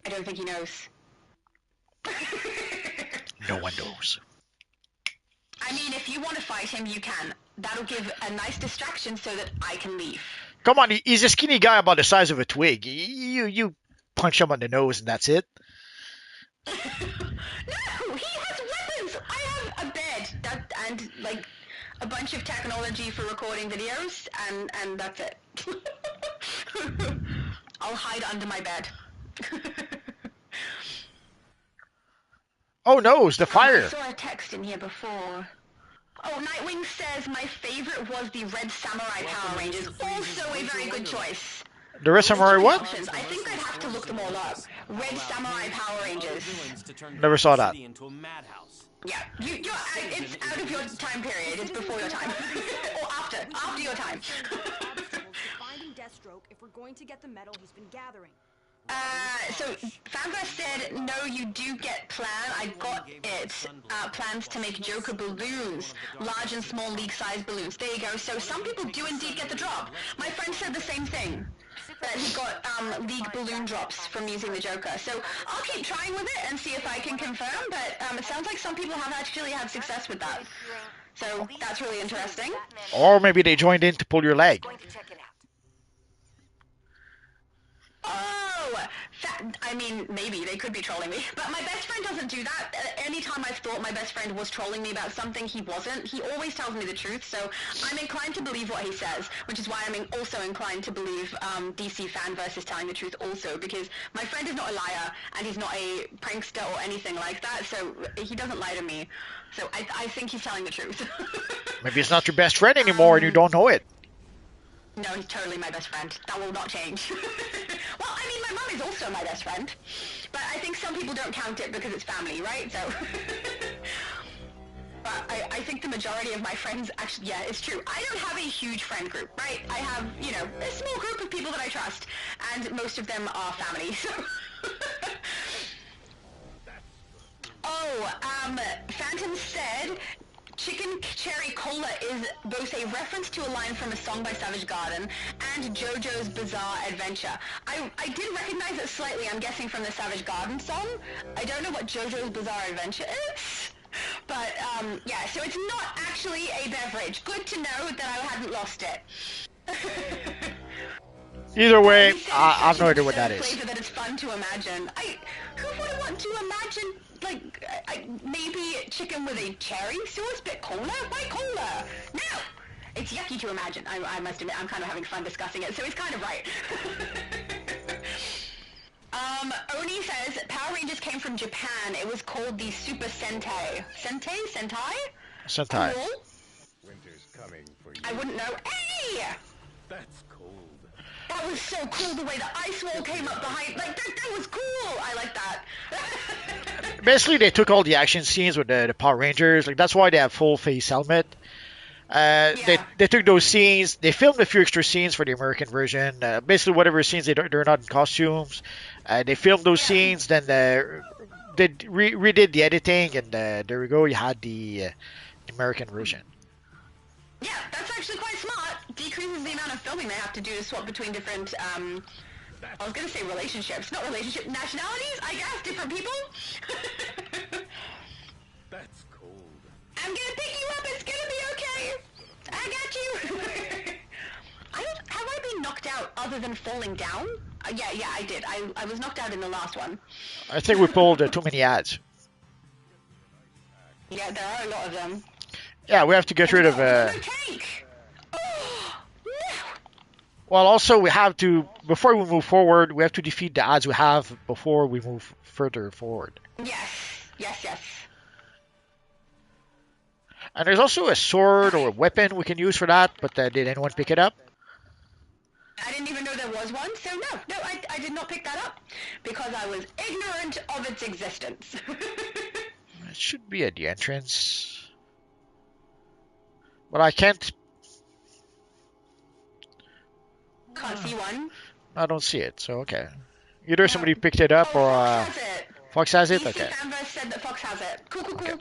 I don't think he knows. No one knows. I mean, if you want to fight him, you can. That'll give a nice distraction so that I can leave. Come on, he's a skinny guy about the size of a twig. You punch him on the nose and that's it. No, he has weapons. I have a bed and like a bunch of technology for recording videos, and that's it. I'll hide under my bed. Oh no, it's the I fire. saw a text in here before. Oh, Nightwing says my favorite was the Red Samurai Power Rangers. Also a very good choice. The rest of Let's Samurai check the what? options. I think I'd have to look them all up. Red Samurai Power Rangers. Never saw that. Into a madhouse. Yeah, it's out of your time period. It's before your time. Or after your time. Obstacles to finding Deathstroke if we're going to get the metal he's been gathering. So Fanga said, no, you do get plan. I got it. Plans to make Joker balloons, large and small league-size balloons. There you go. So some people do indeed get the drop. My friend said the same thing, that he got league balloon drops from using the Joker. So I'll keep trying with it and see if I can confirm, but it sounds like some people have actually had success with that. So that's really interesting. Or maybe they joined in to pull your leg. Oh, I mean, maybe they could be trolling me, but my best friend doesn't do that. Anytime I've thought my best friend was trolling me about something, he wasn't. He always tells me the truth, so I'm inclined to believe what he says, which is why I'm also inclined to believe DC fan versus telling the truth also, because my friend is not a liar, and he's not a prankster or anything like that, so he doesn't lie to me. So I think he's telling the truth. Maybe he's not your best friend anymore and you don't know it. No, he's totally my best friend. That will not change. Well, I mean, my mum is also my best friend, but I think some people don't count it because it's family, right? So, but I think the majority of my friends actually, yeah, it's true. I don't have a huge friend group, right? I have, you know, a small group of people that I trust, and most of them are family. So. Oh, Phantom said, Chicken Cherry Cola is both a reference to a line from a song by Savage Garden and JoJo's Bizarre Adventure. I did recognize it slightly, I'm guessing from the Savage Garden song. I don't know what JoJo's Bizarre Adventure is. But, yeah, so it's not actually a beverage. Good to know that I hadn't lost it. Either way, I have no idea what that is. Flavor that it's fun to imagine. Who would want to imagine, like, maybe chicken with a cherry sauce, but cola? Why cola? No! It's yucky to imagine. I must admit, I'm kind of having fun discussing it, so he's kind of right. Oni says, Power Rangers came from Japan. It was called the Super Sentai. Sentai? Sentai. Cool. Winter's coming for you. I wouldn't know. Hey! That's cold. That was so cool, the way the ice wall came up behind. Like, that was cool! I like that. Basically, they took all the action scenes with the Power Rangers. Like that's why they have full face helmet. They took those scenes. They filmed a few extra scenes for the American version. Basically, whatever scenes they're not in costumes. They filmed those scenes. Then they redid the editing, and there we go. You had the American version. Yeah, that's actually quite smart. Decreases the amount of filming they have to do to swap between different, I was gonna say relationships, not relationship, nationalities, I guess, different people. That's cold. I'm gonna pick you up, it's gonna be okay. I got you. Have I been knocked out other than falling down? Yeah, I did. I was knocked out in the last one. I think we pulled too many ads. Yeah, there are a lot of them. Yeah, we have to get rid of. Tank. Oh, no. Well, also we have to before we move forward, we have to defeat the odds we have before we move further forward. Yes. And there's also a sword or a weapon we can use for that, but did anyone pick it up? I didn't even know there was one, so no, I did not pick that up because I was ignorant of its existence. It should be at the entrance. But I can't See one. I don't see it, so okay. Either somebody picked it up or Fox has it. Fox has it? DC Okay. Fanverse said that Fox has it. Cool. Okay.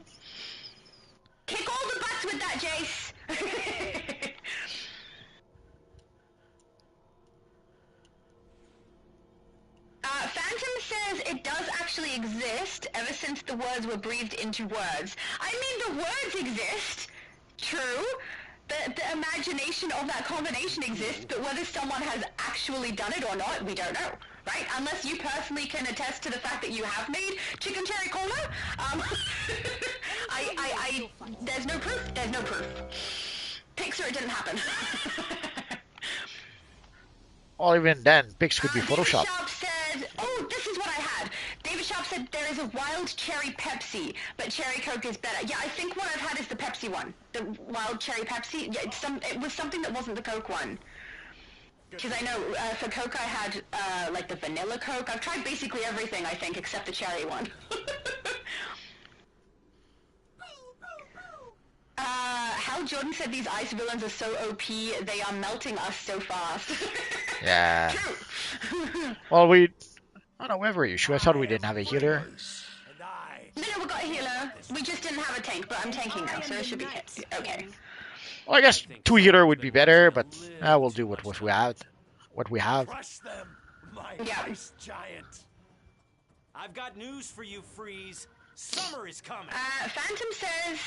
Kick all the butts with that, Jace. Phantom says it does actually exist ever since the words were breathed into words. I mean, the words exist. True. The imagination of that combination exists, but whether someone has actually done it or not, we don't know, right? Unless you personally can attest to the fact that you have made chicken cherry cola, there's no proof. There's no proof. Pixar, it didn't happen. Or even then, pics could be David Photoshop. Sharp said, oh, this is what I had. David Sharp said there is a wild cherry Pepsi, but cherry Coke is better. Yeah, I think what I've had is the Pepsi one. The wild cherry Pepsi. Yeah, it was something that wasn't the Coke one. Because I know for Coke I had like the vanilla Coke. I've tried basically everything, I think, except the cherry one. Hal Jordan said these ice villains are so OP, they are melting us so fast. Yeah. True. Well, we... Oh no, we have a issue. I thought we didn't have a healer. And I... No, we got a healer. We just didn't have a tank, but I'm tanking now, so it should be okay. Well, I guess 2 healer would be better, but we'll do what we have. What we have. Crush them, my Yeah. ice giant. I've got news for you, Freeze. Summer is coming. Phantom says,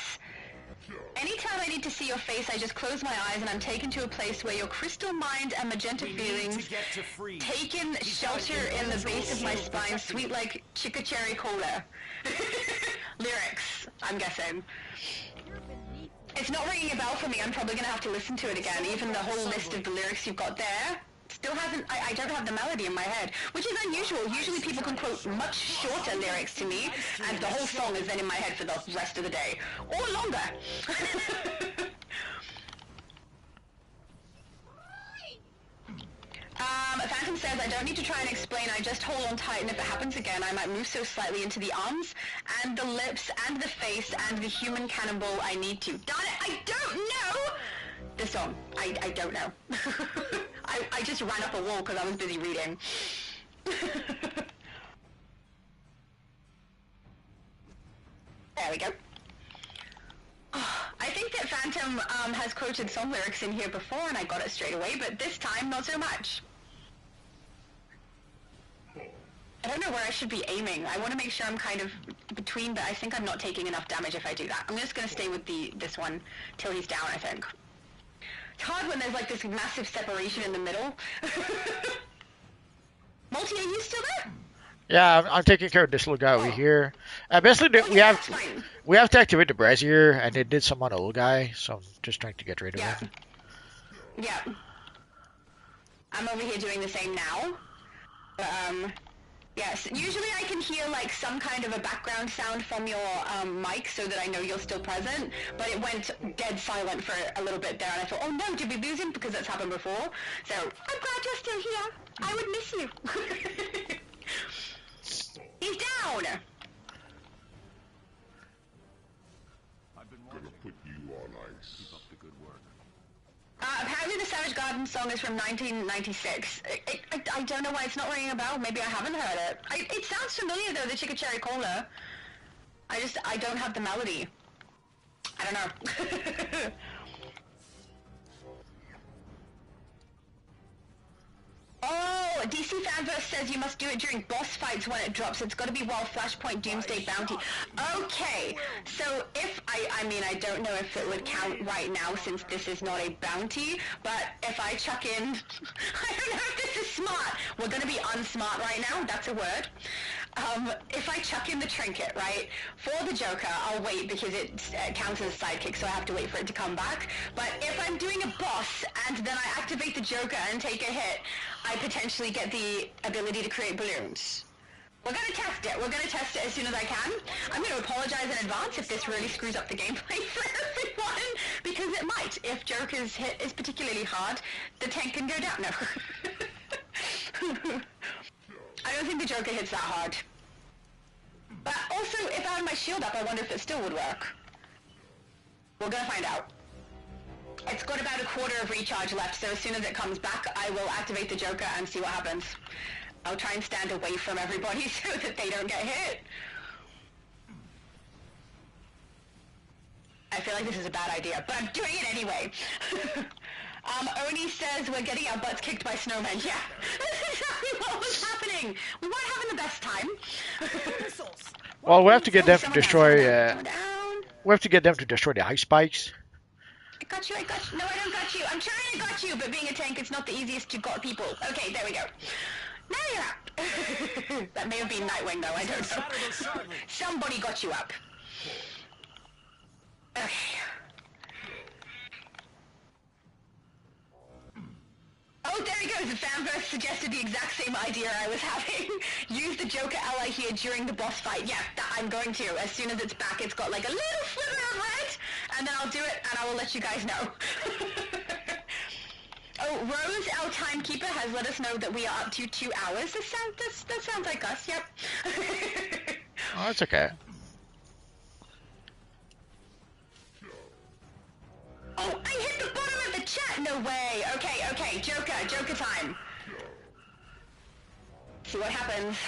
anytime I need to see your face, I just close my eyes and I'm taken to a place where your crystal mind and magenta We need feelings to get to Freeze. taken shelter in the base of my spine, sweet like chica cherry cola. Lyrics, I'm guessing. It's not ringing a bell for me. I'm probably gonna have to listen to it again. Even the whole list of the lyrics you've got there still hasn't. I don't have the melody in my head, which is unusual. Usually people can quote much shorter lyrics to me, and the whole song is then in my head for the rest of the day or longer. Phantom says, I don't need to try and explain, I just hold on tight, and if it happens again, I might move so slightly into the arms, and the lips, and the face, and the human cannibal I need to. Darn it, I don't know! The song. I don't know. I just ran up a wall because I was busy reading. There we go. I think that Phantom has quoted song lyrics in here before, and I got it straight away, but this time, not so much. I don't know where I should be aiming. I want to make sure I'm kind of between, but I think I'm not taking enough damage if I do that. I'm just going to stay with this one till he's down, I think. It's hard when there's like this massive separation in the middle. Multi, are you still there? Yeah, I'm taking care of this little guy over here. Basically, Okay, that's fine. we have to activate the brazier, and it did some on the little guy, so I'm just trying to get rid of Yeah. him. Yeah. I'm over here doing the same now. Yes, usually I can hear like some kind of a background sound from your mic so that I know you're still present, but it went dead silent for a little bit there, and I thought, oh no, did we lose him? Because that's happened before. So, I'm glad you're still here. I would miss you. He's down! Gonna put you on ice. Keep up the good work. Apparently the Savage Garden song is from 1996. I don't know why it's not ringing a bell. Maybe I haven't heard it. It sounds familiar though, the Chica Cherry Cola. I don't have the melody. I don't know. Oh, DC Fanverse says you must do it during boss fights when it drops. It's got to be while Flashpoint Doomsday Bounty. Okay, so if I mean, I don't know if it would count right now since this is not a bounty, but if I chuck in, I don't know if this is smart. We're going to be unsmart right now. That's a word. If I chuck in the trinket, right, for the Joker, I'll wait because it counts as a sidekick, so I have to wait for it to come back. But if I'm doing a boss and then I activate the Joker and take a hit, I potentially get the ability to create balloons. We're going to test it. We're going to test it as soon as I can. I'm going to apologize in advance if this really screws up the gameplay for everyone, because it might. If Joker's hit is particularly hard, the tank can go down. No. I don't think the Joker hits that hard. But also, if I had my shield up, I wonder if it still would work. We're gonna find out. It's got about a quarter of recharge left, so as soon as it comes back, I will activate the Joker and see what happens. I'll try and stand away from everybody so that they don't get hit. I feel like this is a bad idea, but I'm doing it anyway. Oni says we're getting our butts kicked by snowmen. Yeah, that's exactly what was happening. We weren't having the best time. Well, we have to get them to Someone destroy. down. We have to get them to destroy the ice spikes. I got you. No, I don't got you. I'm trying to got you, but being a tank, it's not the easiest to got people. Okay, there we go. Now you're up. That may have been Nightwing, though. I don't know. Somebody got you up. Okay. Oh, there he goes. The fanverse suggested the exact same idea I was having. Use the Joker ally here during the boss fight. Yeah, I'm going to. As soon as it's back, it's got like a little sliver of red, and then I'll do it, and I will let you guys know. Oh, Rose, our timekeeper, has let us know that we are up to 2 hours. That sounds like us, yep. Oh, that's okay. Oh, I hit the bottom of the chat! No way! Okay, Joker time. See what happens.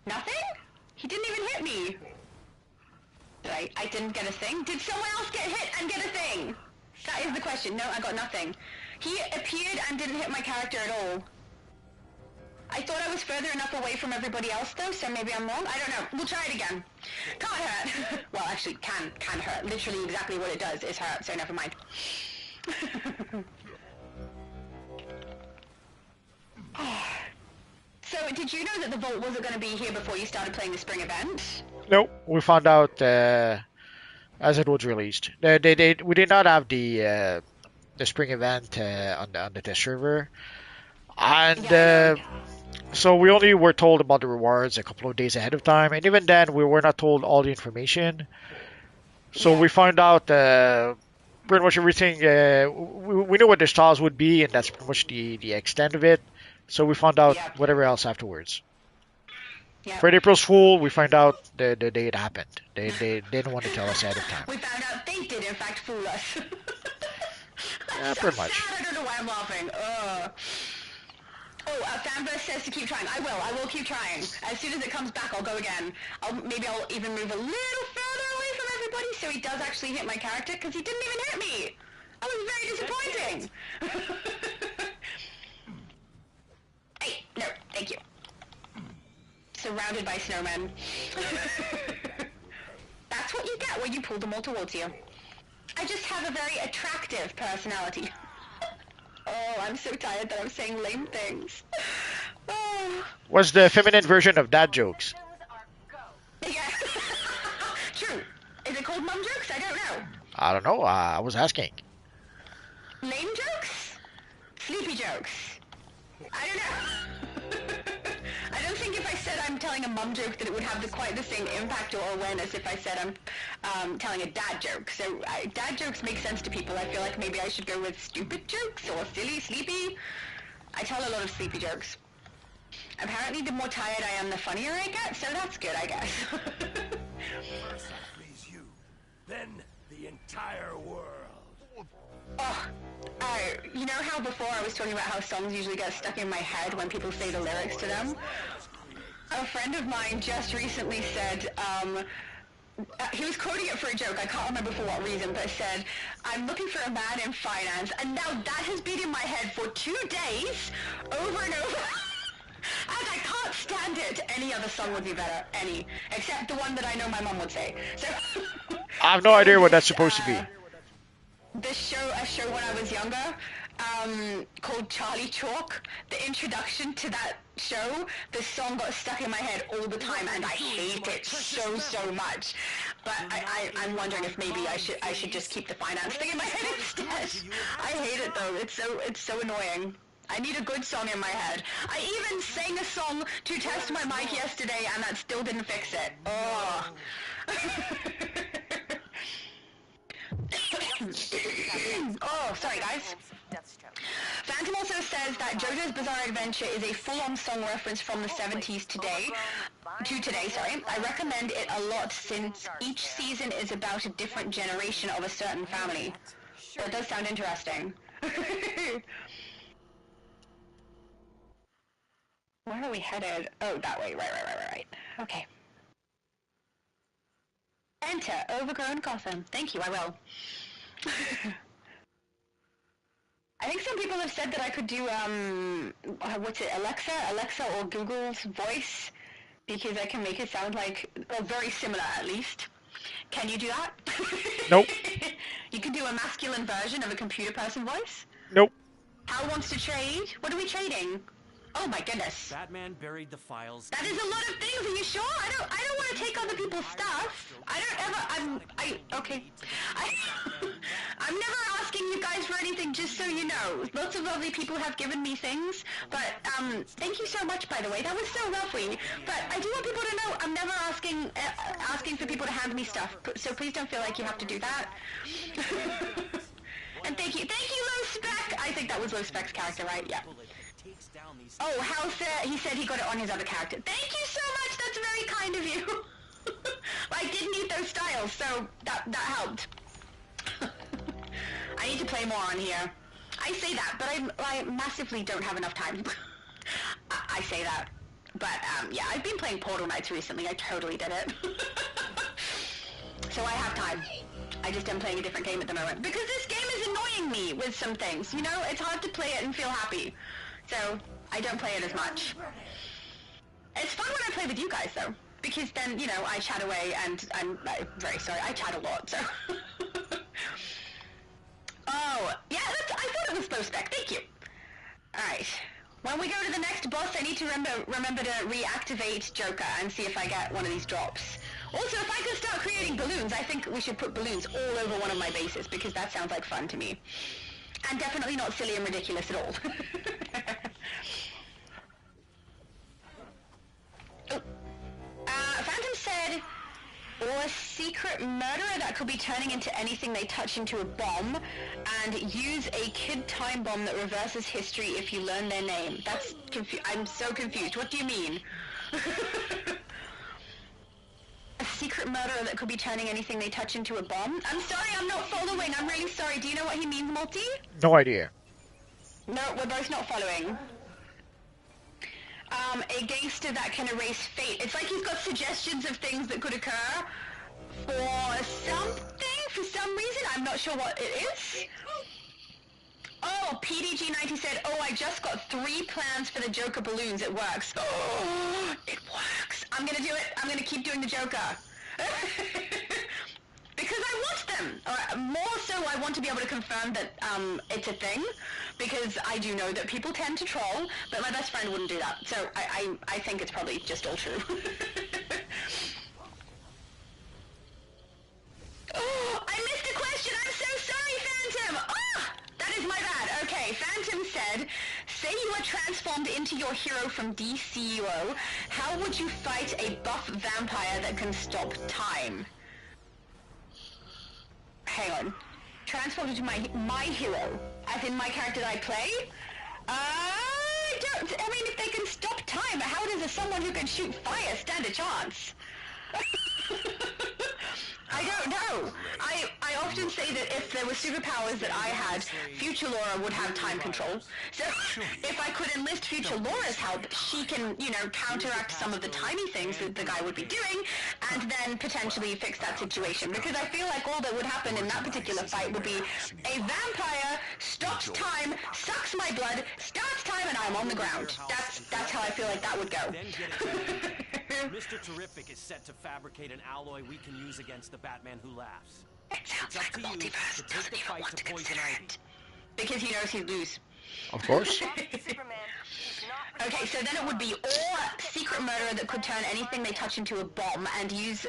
Nothing? He didn't even hit me. I didn't get a thing? Did someone else get hit and get a thing? That is the question. No, I got nothing. He appeared and didn't hit my character at all. I thought I was further enough away from everybody else though, so maybe I'm wrong. I don't know. We'll try it again. Can't hurt. Well, actually, can hurt. Literally exactly what it does is hurt, so never mind. So, did you know that the vault wasn't going to be here before you started playing the spring event? Nope, we found out as it was released. We did not have the spring event on the test server, and Yeah. so we only were told about the rewards a couple of days ahead of time, and even then we were not told all the information. So Yeah. we found out pretty much everything. We knew what the styles would be, and that's pretty much the extent of it. So we found out Yeah. whatever else afterwards. Yeah. For April's Fool, we find out the day it happened. They didn't want to tell us ahead of time. We found out they did in fact fool us. Yeah, So pretty much. sad, I don't know why I'm laughing. Oh, Fanverse says to keep trying. I will keep trying. As soon as it comes back, I'll go again. Maybe I'll even move a little further away from everybody so he does actually hit my character, because he didn't even hit me. That was very disappointing. Hey, no, thank you. Surrounded by snowmen. That's what you get when you pull them all towards you. I just have a very attractive personality. Oh, I'm so tired that I'm saying lame things. Oh. What's the feminine version of dad jokes? Yeah. True. Is it called mum jokes? I don't know. I don't know. I was asking. Lame jokes? Sleepy jokes? I don't know. I don't think if I said I'm telling a mum joke that it would have quite the same impact or awareness if I said I'm telling a dad joke. So dad jokes make sense to people. I feel like maybe I should go with stupid jokes or silly, sleepy. I tell a lot of sleepy jokes. Apparently the more tired I am, the funnier I get, so that's good, I guess. First I freeze you, then the entire world. Oh, you know how before I was talking about how songs usually get stuck in my head when people say the lyrics to them? A friend of mine just recently said, he was quoting it for a joke, I can't remember for what reason, but said, I'm looking for a man in finance, and now that has been in my head for 2 days, over and over. And I can't stand it. Any other song would be better. Any. Except the one that I know my mom would say. So I have no idea what that's supposed to be. A show when I was younger, called Charlie Chalk. The introduction to that show, the song got stuck in my head all the time, and I hate it so much. But I'm wondering if maybe I should just keep the finance thing in my head instead. I hate it though. It's so annoying. I need a good song in my head. I even sang a song to test my mic yesterday, and that still didn't fix it. Oh. Oh, sorry guys. Phantom also says that JoJo's Bizarre Adventure is a full-on song reference from the 70s to today. I recommend it a lot since each season is about a different generation of a certain family. That does sound interesting. Where are we headed? Oh, that way. Right. Okay. Enter overgrown Gotham. Thank you, I will. I think some people have said that I could do, what's it, Alexa or Google's voice, because I can make it sound like, well, very similar at least. Can you do that? Nope. You can do a masculine version of a computer person voice? Nope. Hal wants to trade? What are we trading? Oh my goodness. Batman buried the files. That is a lot of things. Are you sure? I don't want to take other people's stuff. Okay. I'm never asking you guys for anything, just so you know. Lots of lovely people have given me things, but thank you so much, by the way. That was so lovely. But I do want people to know I'm never asking for people to hand me stuff. So please don't feel like you have to do that. And thank you, Low Spec. I think that was Low Spec's character, right? Yeah. Oh, Hal said he got it on his other character. Thank you so much. That's very kind of you. I did need those styles, so that helped. I need to play more on here. I say that, but I massively don't have enough time. I say that. But, yeah, I've been playing Portal Knights recently. I totally did it. So I have time. I just am playing a different game at the moment. Because this game is annoying me with some things, you know? It's hard to play it and feel happy. So, I don't play it as much. It's fun when I play with you guys, though. Because then, you know, I chat away, and I'm very sorry, I chat a lot, so... Oh, yeah, I thought it was low spec, thank you. Alright. When we go to the next boss, I need to remember to reactivate Joker and see if I get one of these drops. Also, if I can start creating balloons, I think we should put balloons all over one of my bases, because that sounds like fun to me. And definitely not silly and ridiculous at all. Phantom said, or a secret murderer that could be turning into anything they touch into a bomb, and use a kid time bomb that reverses history if you learn their name. That's I'm so confused. What do you mean? A secret murderer that could be turning anything they touch into a bomb? I'm sorry, I'm not following. I'm really sorry. Do you know what he means, Multi? No idea. No, we're both not following. A gangster that can erase fate. It's like he's got suggestions of things that could occur for something, for some reason. I'm not sure what it is. Oh, PDG90 said, oh, I just got 3 plans for the Joker balloons. It works. Oh, it works. I'm gonna do it. I'm gonna keep doing the Joker. Because I want them. Or more so, I want to be able to confirm that it's a thing. Because I do know that people tend to troll, but my best friend wouldn't do that. So I think it's probably just all true. Oh, I missed a question. I'm so sorry, Phantom. Oh, that is my bad. Okay, Phantom said, say you are transformed into your hero from DCUO. How would you fight a buff vampire that can stop time? Hang on. Transformed into my hero, as in my character that I play? I mean, if they can stop time, how does someone who can shoot fire stand a chance? I don't know. I often say that if there were superpowers that I had, Future Laura would have time control. So if I could enlist Future Laura's help, she can, you know, counteract some of the tiny things that the guy would be doing, and then potentially fix that situation. Because I feel like all that would happen in that particular fight would be a vampire stops time, sucks my blood, starts time, and I'm on the ground. That's how I feel like that would go. Mr. Terrific is set to fabricate an alloy we can use against the Batman Who Laughs. It sounds like a multiverse. To take the fight to Poison Ivy. Because he knows he'd lose. Of course. Okay, so then it would be or secret murderer that could turn anything they touch into a bomb and use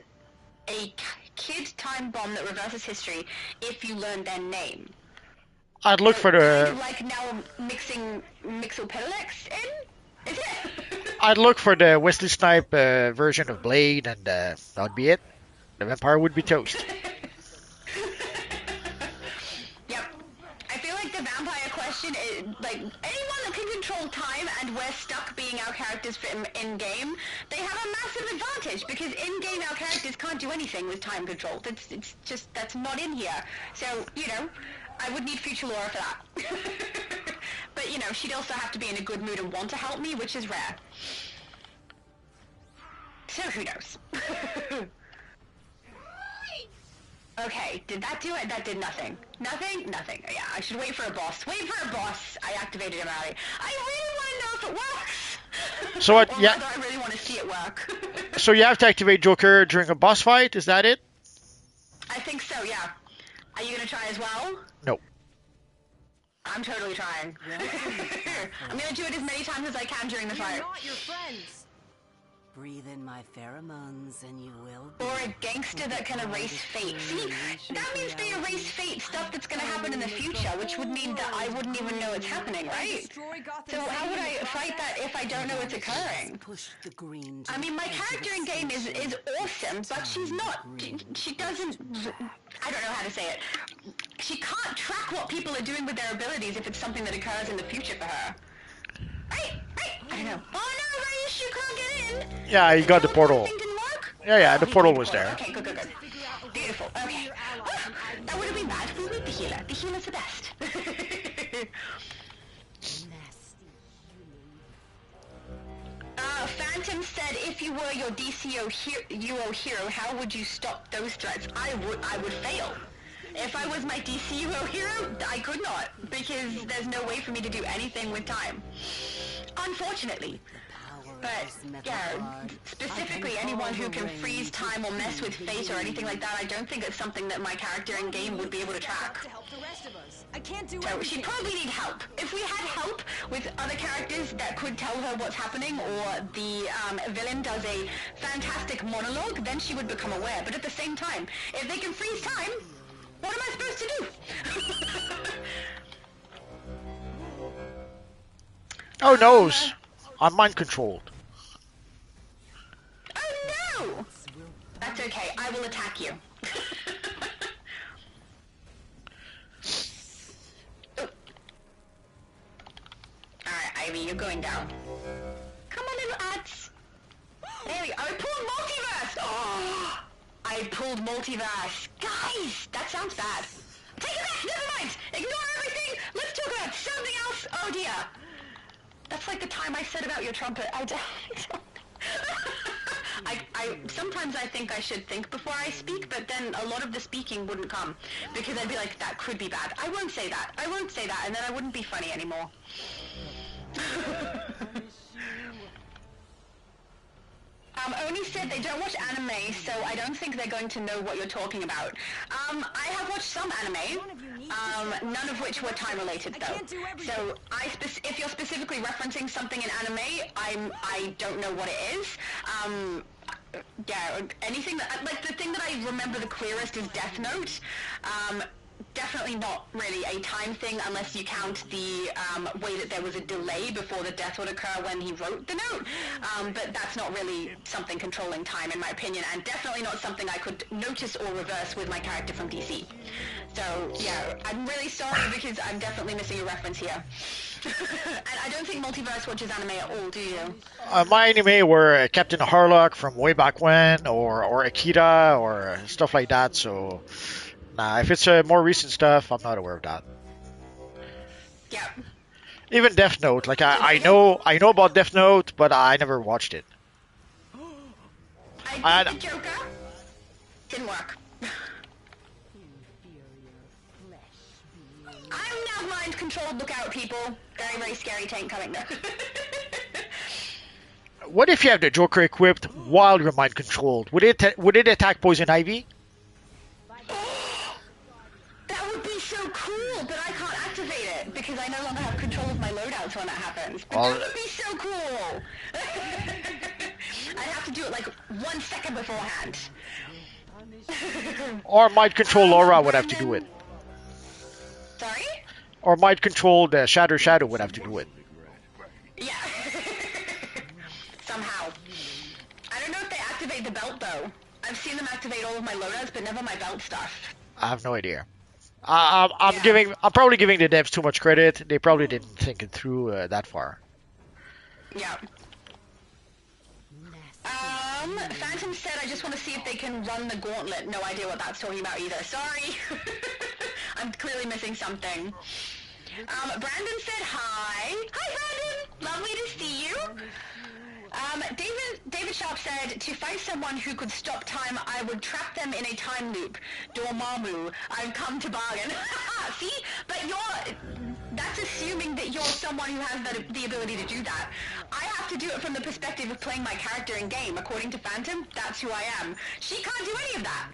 a kid time bomb that reverses history if you learn their name. I'd look for Kind the. of like now mixing Mixopedalex in? Is it? I'd look for the Wesley Snipe version of Blade, and that would be it. The vampire would be toast. Yep. I feel like the vampire question is, like, anyone that can control time and we're stuck being our characters in game, they have a massive advantage, because in game our characters can't do anything with time control. It's just, that's not in here. So, you know, I would need Future Laura for that. But, you know, she'd also have to be in a good mood and want to help me, which is rare. So who knows? Okay, did that do it? That did nothing. Nothing? Nothing. Yeah, I should wait for a boss. Wait for a boss! I activated him already. I really want to know if it works! So what? Or Yeah. rather, I really want to see it work. So you have to activate Joker during a boss fight. Is that it? I think so, yeah. Are you gonna try as well? No. I'm totally trying. I'm gonna do it as many times as I can during the You're fight. not your friends. Breathe in my pheromones and you will be. Or a gangster that can erase fate. See, that means they erase fate, stuff that's gonna happen in the future, which would mean that I wouldn't even know it's happening, right? Destroy Gotham So how City would in I the fight that if I don't know it's occurring? Push the green to I mean, my the edge of character in game is awesome, but she's not. She doesn't. I don't know how to say it. She can't track what people are doing with their abilities if it's something that occurs in the future for her. Right? I don't know. Oh no, Raish, you can't get in. Yeah, you got the portal. Thing didn't work? Yeah, the Oh, portal he was did the there. portal. Okay, good. Beautiful. Okay. Oh, that would have been bad. We need the healer. The healer's the best. Phantom said, if you were your DCUO hero, how would you stop those threats? I would fail. If I was my DCUO hero, I could not, because there's no way for me to do anything with time. Unfortunately. But, yeah, specifically anyone who can freeze time or mess with fate or anything like that, I don't think it's something that my character in game would be able to track. To help the rest of us. I can't do So everything. she'd probably need help. If we had help with other characters that could tell her what's happening, or the villain does a fantastic monologue, then she would become aware. But at the same time, if they can freeze time, what am I supposed to do? Oh noes! I'm mind controlled. Oh no! That's okay, I will attack you. Alright, Ivy, you're going down. Come on, little ads. There we go. I pulled multiverse! Oh, I pulled multiverse. Guys, that sounds bad. Take it back! Never mind! Ignore everything! Let's talk about something else! Oh dear. That's like the time I said about your trumpet. Sometimes I think I should think before I speak, but then a lot of the speaking wouldn't come, because I'd be like, that could be bad. I won't say that, and then I wouldn't be funny anymore. Oni said they don't watch anime, so I don't think they're going to know what you're talking about. I have watched some anime, none of which were time-related, though. So, if you're specifically referencing something in anime, I don't know what it is. Yeah, anything that, like, the thing that I remember the clearest is Death Note. Definitely not really a time thing unless you count the way that there was a delay before the death would occur when he wrote the note. But that's not really something controlling time in my opinion, and definitely not something I could notice or reverse with my character from DC. So yeah, I'm really sorry because I'm definitely missing a reference here. And I don't think Multiverse watches anime at all, do you? My anime were Captain Harlock from way back when, or Akira, or stuff like that, so... Nah, if it's more recent stuff, I'm not aware of that. Yeah. Even Death Note, like I know about Death Note, but I never watched it. I did the Joker. Didn't work. I'm now mind controlled. Look out, people! Very, very scary tank coming. What if you have the Joker equipped while you're mind controlled? Would it attack Poison Ivy? That would be so cool, but I can't activate it because I no longer have control of my loadouts when that happens. But that would be so cool! I'd have to do it like 1 second beforehand. Or Mind Control Laura would have to do it. Sorry? Or Mind Control the Shadow would have to do it. Yeah. Somehow. I don't know if they activate the belt though. I've seen them activate all of my loadouts, but never my belt stuff. I have no idea. I'm probably giving the devs too much credit. They probably didn't think it through that far. Yeah. Phantom said, I just want to see if they can run the gauntlet. No idea what that's talking about either. Sorry. I'm clearly missing something. Brandon said hi. Hi, Brandon. Lovely to see you. David Sharp said, to fight someone who could stop time, I would trap them in a time loop. Dormammu, I've come to bargain. See? But that's assuming that you're someone who has the ability to do that. I have to do it from the perspective of playing my character in game. According to Phantom, that's who I am. She can't do any of that.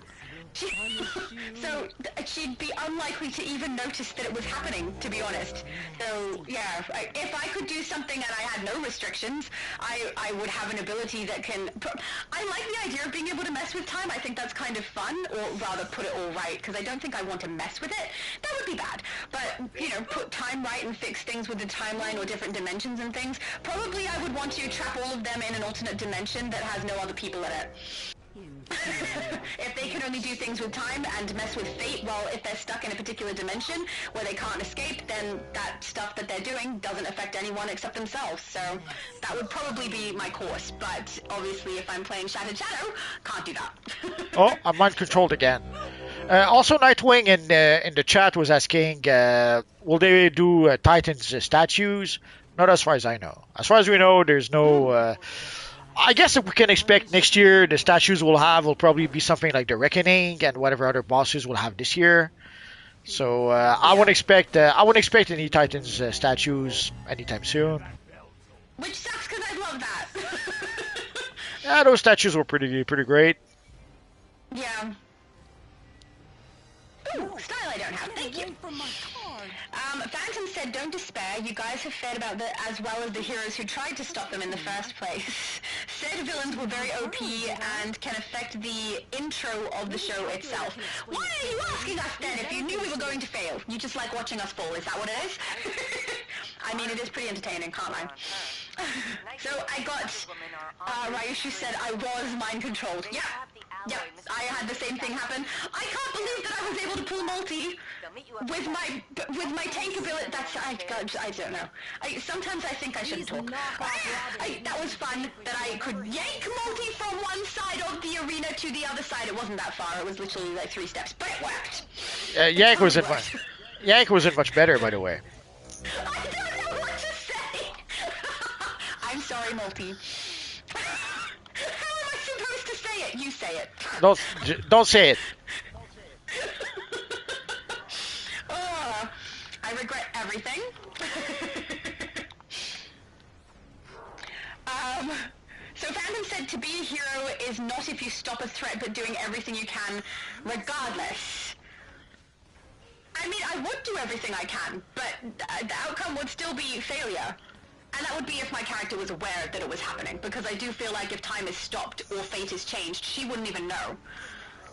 So she'd be unlikely to even notice that it was happening, to be honest. So yeah, if I could do something and I had no restrictions, I would have an ability that can. I like the idea of being able to mess with time. I think that's kind of fun, or rather, put it all right, because I don't think I want to mess with it. That would be bad. But put time right and fix things with the timeline or different dimensions and things. Probably, I would want to trap all of them in an alternate dimension that has no other people in it. If they can only do things with time and mess with fate, well, if they're stuck in a particular dimension where they can't escape, then that stuff that they're doing doesn't affect anyone except themselves. So that would probably be my course. But obviously, if I'm playing Shattered Shadow, can't do that. Oh, I'm mind controlled again. Also, Nightwing in the chat was asking, will they do Titans statues? Not as far as I know. As far as we know, there's no. I guess we can expect next year the statues we'll have will probably be something like the Reckoning and whatever other bosses we'll have this year. So I wouldn't expect any Titans statues anytime soon. Which sucks because I love that. Yeah, those statues were pretty great. Yeah. Ooh, style I don't have. Thank you. Phantom said, don't despair. You guys have fared about as well as the heroes who tried to stop them in the first place. Said villains were very OP and can affect the intro of the show itself. Why are you asking us then if you knew we were going to fail? You just like watching us fall, is that what it is? I mean, it is pretty entertaining, can't I? So I got, Ryushu said I was mind controlled. Yeah. Yep, I had the same thing happen. I can't believe that I was able to pull multi with my tank ability. I don't know. Sometimes I think I shouldn't talk. That was fun that I could yank multi from one side of the arena to the other side. It wasn't that far. It was literally like 3 steps, but it worked. Yank wasn't much better, by the way. I don't know what to say. I'm sorry, multi. You say it. Don't say it. Oh, I regret everything. So Phantom said to be a hero is not if you stop a threat, but doing everything you can regardless. I mean, I would do everything I can, but the outcome would still be failure. And that would be if my character was aware that it was happening, because I do feel like if time is stopped or fate is changed, she wouldn't even know.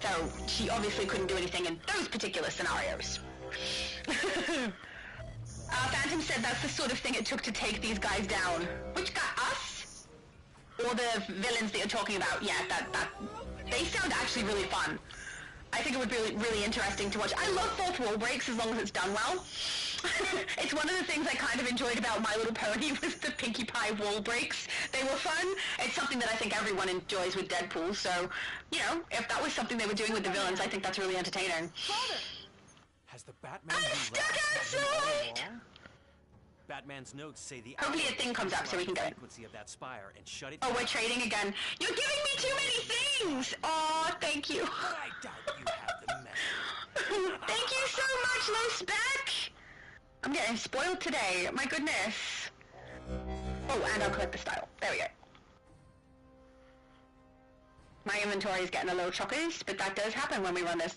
So she obviously couldn't do anything in those particular scenarios. Phantom said that's the sort of thing it took to take these guys down. Which got us? Or the villains that you're talking about? Yeah, they sound actually really fun. I think it would be really interesting to watch. I love fourth wall breaks as long as it's done well. It's one of the things I kind of enjoyed about My Little Pony was the Pinkie Pie wall breaks. They were fun. It's something that I think everyone enjoys with Deadpool, so, if that was something they were doing with the villains, I think that's really entertaining. Has the Batman I'm stuck outside! Batman's notes say the Hopefully a thing comes up so we can go in. frequency of that spire and shut it Oh, down. we're trading again. You're giving me too many things! Oh, thank you. I doubt you have the message. Thank you so much, Low Spec! I'm getting spoiled today, my goodness. Oh, and I'll collect the style. There we go. My inventory is getting a little chockers, but that does happen when we run this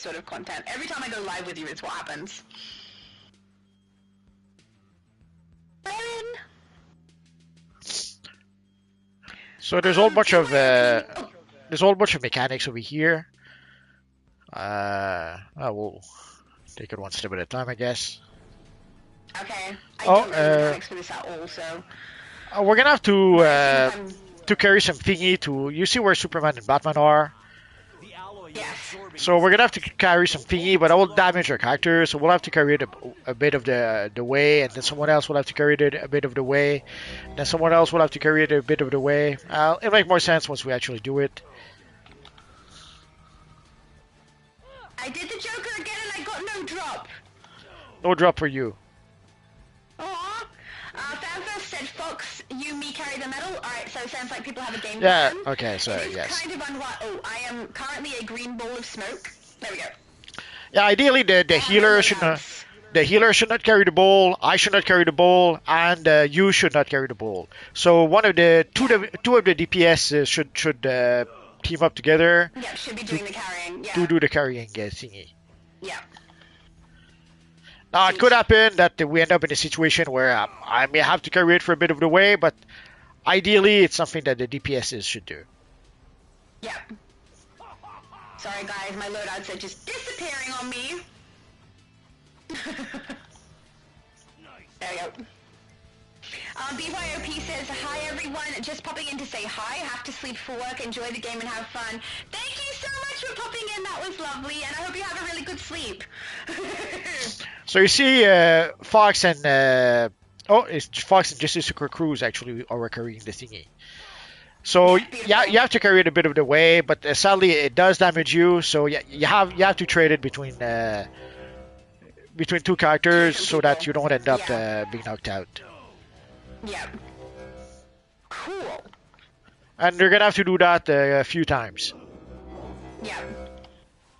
sort of content. Every time I go live with you, it's what happens. So there's a whole bunch of mechanics over here. We'll take it one step at a time, I guess. Okay. I don't know the mechanics for this at all, so... We're gonna have to carry some thingy to... You see where Superman and Batman are? Yes. So we're gonna have to carry some thingy, but that will damage our character, so we'll have to carry it a bit of the way, and then someone else will have to carry it a bit of the way, and then someone else will have to carry it a bit of the way. It'll make more sense once we actually do it. I did the Joker again and I got no drop. No drop for you. Aww. Fanfest said, Fox, you, me carry the medal. Alright, so it sounds like people have a game Yeah, plan. okay, so It is yes. kind of Oh, I am currently a green ball of smoke. There we go. Yeah, ideally the healer should not... The healer should not carry the bowl, I should not carry the bowl, and you should not carry the bowl. So one of the two of the DPS should team up together Yeah, should be doing the carrying. Yeah. to do the carrying thingy. Yeah. Now, it could happen that we end up in a situation where I may have to carry it for a bit of the way, but ideally, it's something that the DPSs should do. Yeah. Sorry, guys, my loadouts are just disappearing on me. There we go. BYOP says, hi everyone, just popping in to say hi, have to sleep for work, enjoy the game and have fun. Thank you so much for popping in, that was lovely, and I hope you have a really good sleep. So you see, Fox and it's Fox and Justice Cruz actually are carrying the thingy. So yeah, you have to carry it a bit of the way, but sadly it does damage you. So yeah, you have to trade it between two characters so that you don't end up being knocked out. Yeah. Cool. And you're gonna have to do that a few times. Yeah.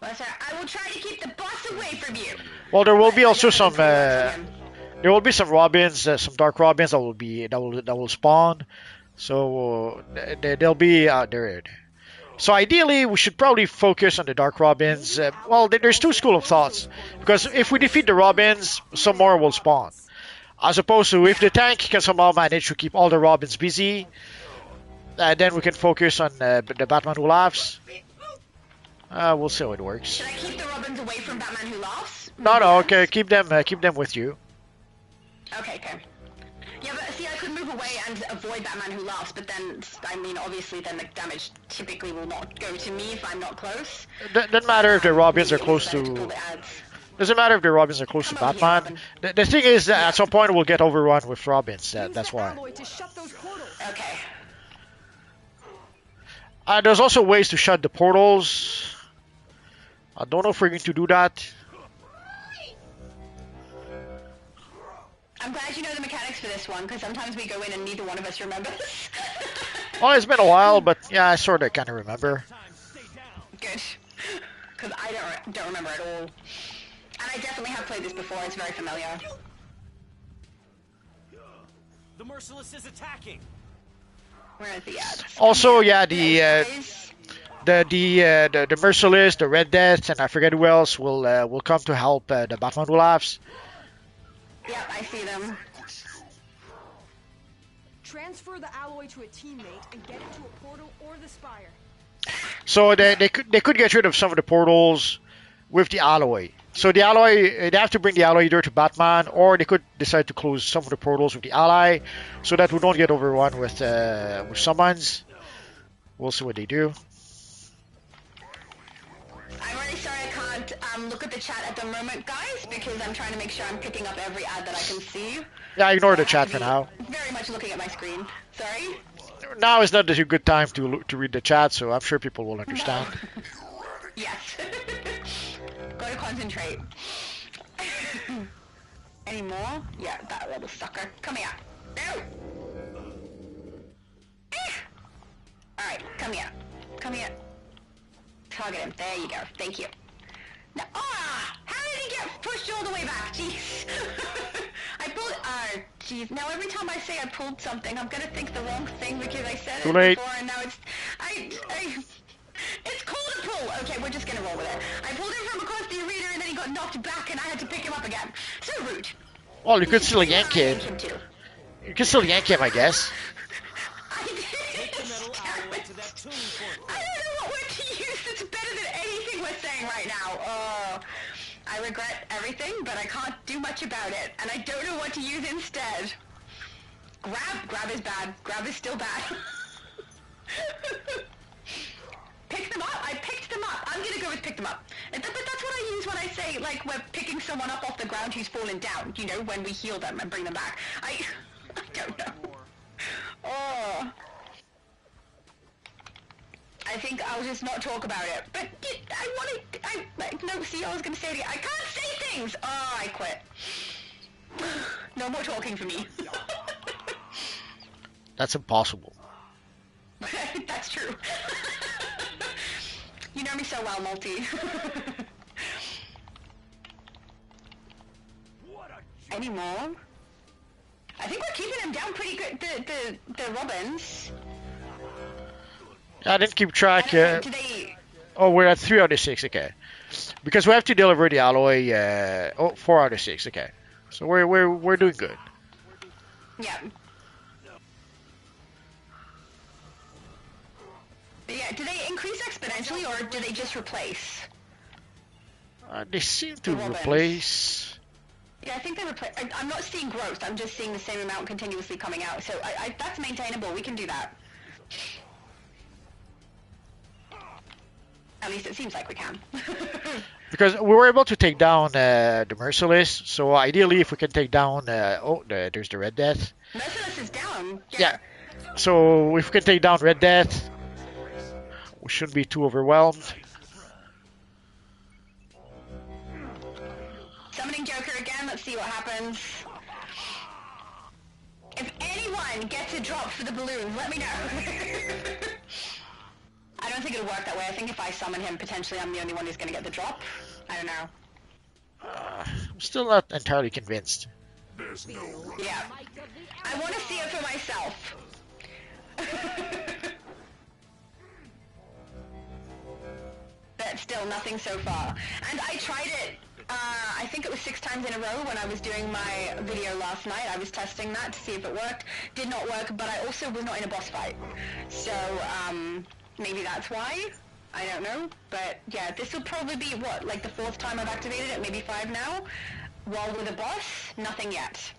Well, sir, I will try to keep the boss away from you. Well, there will be also some. There will be some robins, some dark robins that will spawn. So they'll be out there. So ideally, we should probably focus on the dark robins. Well, there's two school of thoughts, because if we defeat the robins, some more will spawn. As opposed to if the tank can somehow manage to keep all the robins busy, then we can focus on the Batman Who Laughs. We'll see how it works. Should I keep the robins away from Batman Who Laughs? No, okay, keep them with you. Okay. Yeah, but see, I could move away and avoid Batman Who Laughs, but then, I mean, obviously then the damage typically will not go to me if I'm not close. Doesn't matter if the robins are close to... Doesn't matter if the robins are close to Batman. The thing is that at some point we'll get overrun with robins. That's why. Okay. There's also ways to shut the portals. I don't know if we're going to do that. I'm glad you know the mechanics for this one, because sometimes we go in and neither one of us remembers. Well, it's been a while, but yeah, I sort of kind of remember. Good. Because I don't remember at all. And I definitely have played this before, it's very familiar. The Merciless is attacking. Where is the ad? Also, yeah, the Merciless, the Red Death, and I forget who else will come to help the Batman Who Laughs. Yep, I see them. Transfer the alloy to a teammate and get it to a portal or the spire. So they could get rid of some of the portals with the alloy. So the alloy, they have to bring the alloy either to Batman, or they could decide to close some of the portals with the ally, so that we don't get overrun with summons. We'll see what they do. I'm really sorry I can't look at the chat at the moment, guys, because I'm trying to make sure I'm picking up every ad that I can see. Yeah, ignore the chat for now. Very much looking at my screen. Sorry? Now is not a good time to read the chat, so I'm sure people will understand. Yes. Gotta concentrate. Any more? Yeah, that little sucker. Come here. No! Alright, come here. Come here. Target him. There you go. Thank you. Now, how did he get pushed all the way back? Jeez. I pulled... jeez. Now every time I say I pulled something, I'm gonna think the wrong thing because I said Too it late. before and now it's... It's called a pull! Okay, we're just gonna roll with it. I pulled him from across the arena and then he got knocked back and I had to pick him up again. So rude. Well, you could still yank him. You can still yank him, I guess. I don't know what word to use that's better than anything we're saying right now. I regret everything, but I can't do much about it, and I don't know what to use instead. Grab is bad. Grab is still bad. Pick them up? I picked them up. I'm gonna go with pick them up. But that's what I use when I say, like, we're picking someone up off the ground who's fallen down, you know, when we heal them and bring them back. I don't know. Oh. I think I'll just not talk about it. But no, see, I was gonna say to you, I can't say things! Oh, I quit. No more talking for me. That's impossible. That's true. You know me so well, Multi. Any more? I think we're keeping them down pretty good. The Robins. I didn't keep I track. don't know, do they... Oh, we're at 3 out of 6. Okay. Because we have to deliver the alloy. 4 out of 6. Okay. So we're doing good. Yeah. But yeah, do they increase exponentially or do they just replace? They seem to The robins. replace. Yeah, I think they replace. I'm not seeing growth. I'm just seeing the same amount continuously coming out. So that's maintainable. We can do that. At least it seems like we can. Because we were able to take down the Merciless. So ideally, if we can take down. There's the Red Death. Merciless is down. Yeah. So if we can take down Red Death, we shouldn't be too overwhelmed. Summoning Joker again. Let's see what happens. If anyone gets a drop for the balloon, let me know. I don't think it'll work that way. I think if I summon him, potentially I'm the only one who's going to get the drop. I don't know. I'm still not entirely convinced. There's no Yeah. I want to see it for myself. But still, nothing so far. And I tried it, I think it was 6 times in a row when I was doing my video last night. I was testing that to see if it worked. Did not work, but I also was not in a boss fight. So, maybe that's why. I don't know. But yeah, this will probably be, what, like the 4th time I've activated it, maybe 5 now? While with a boss, nothing yet.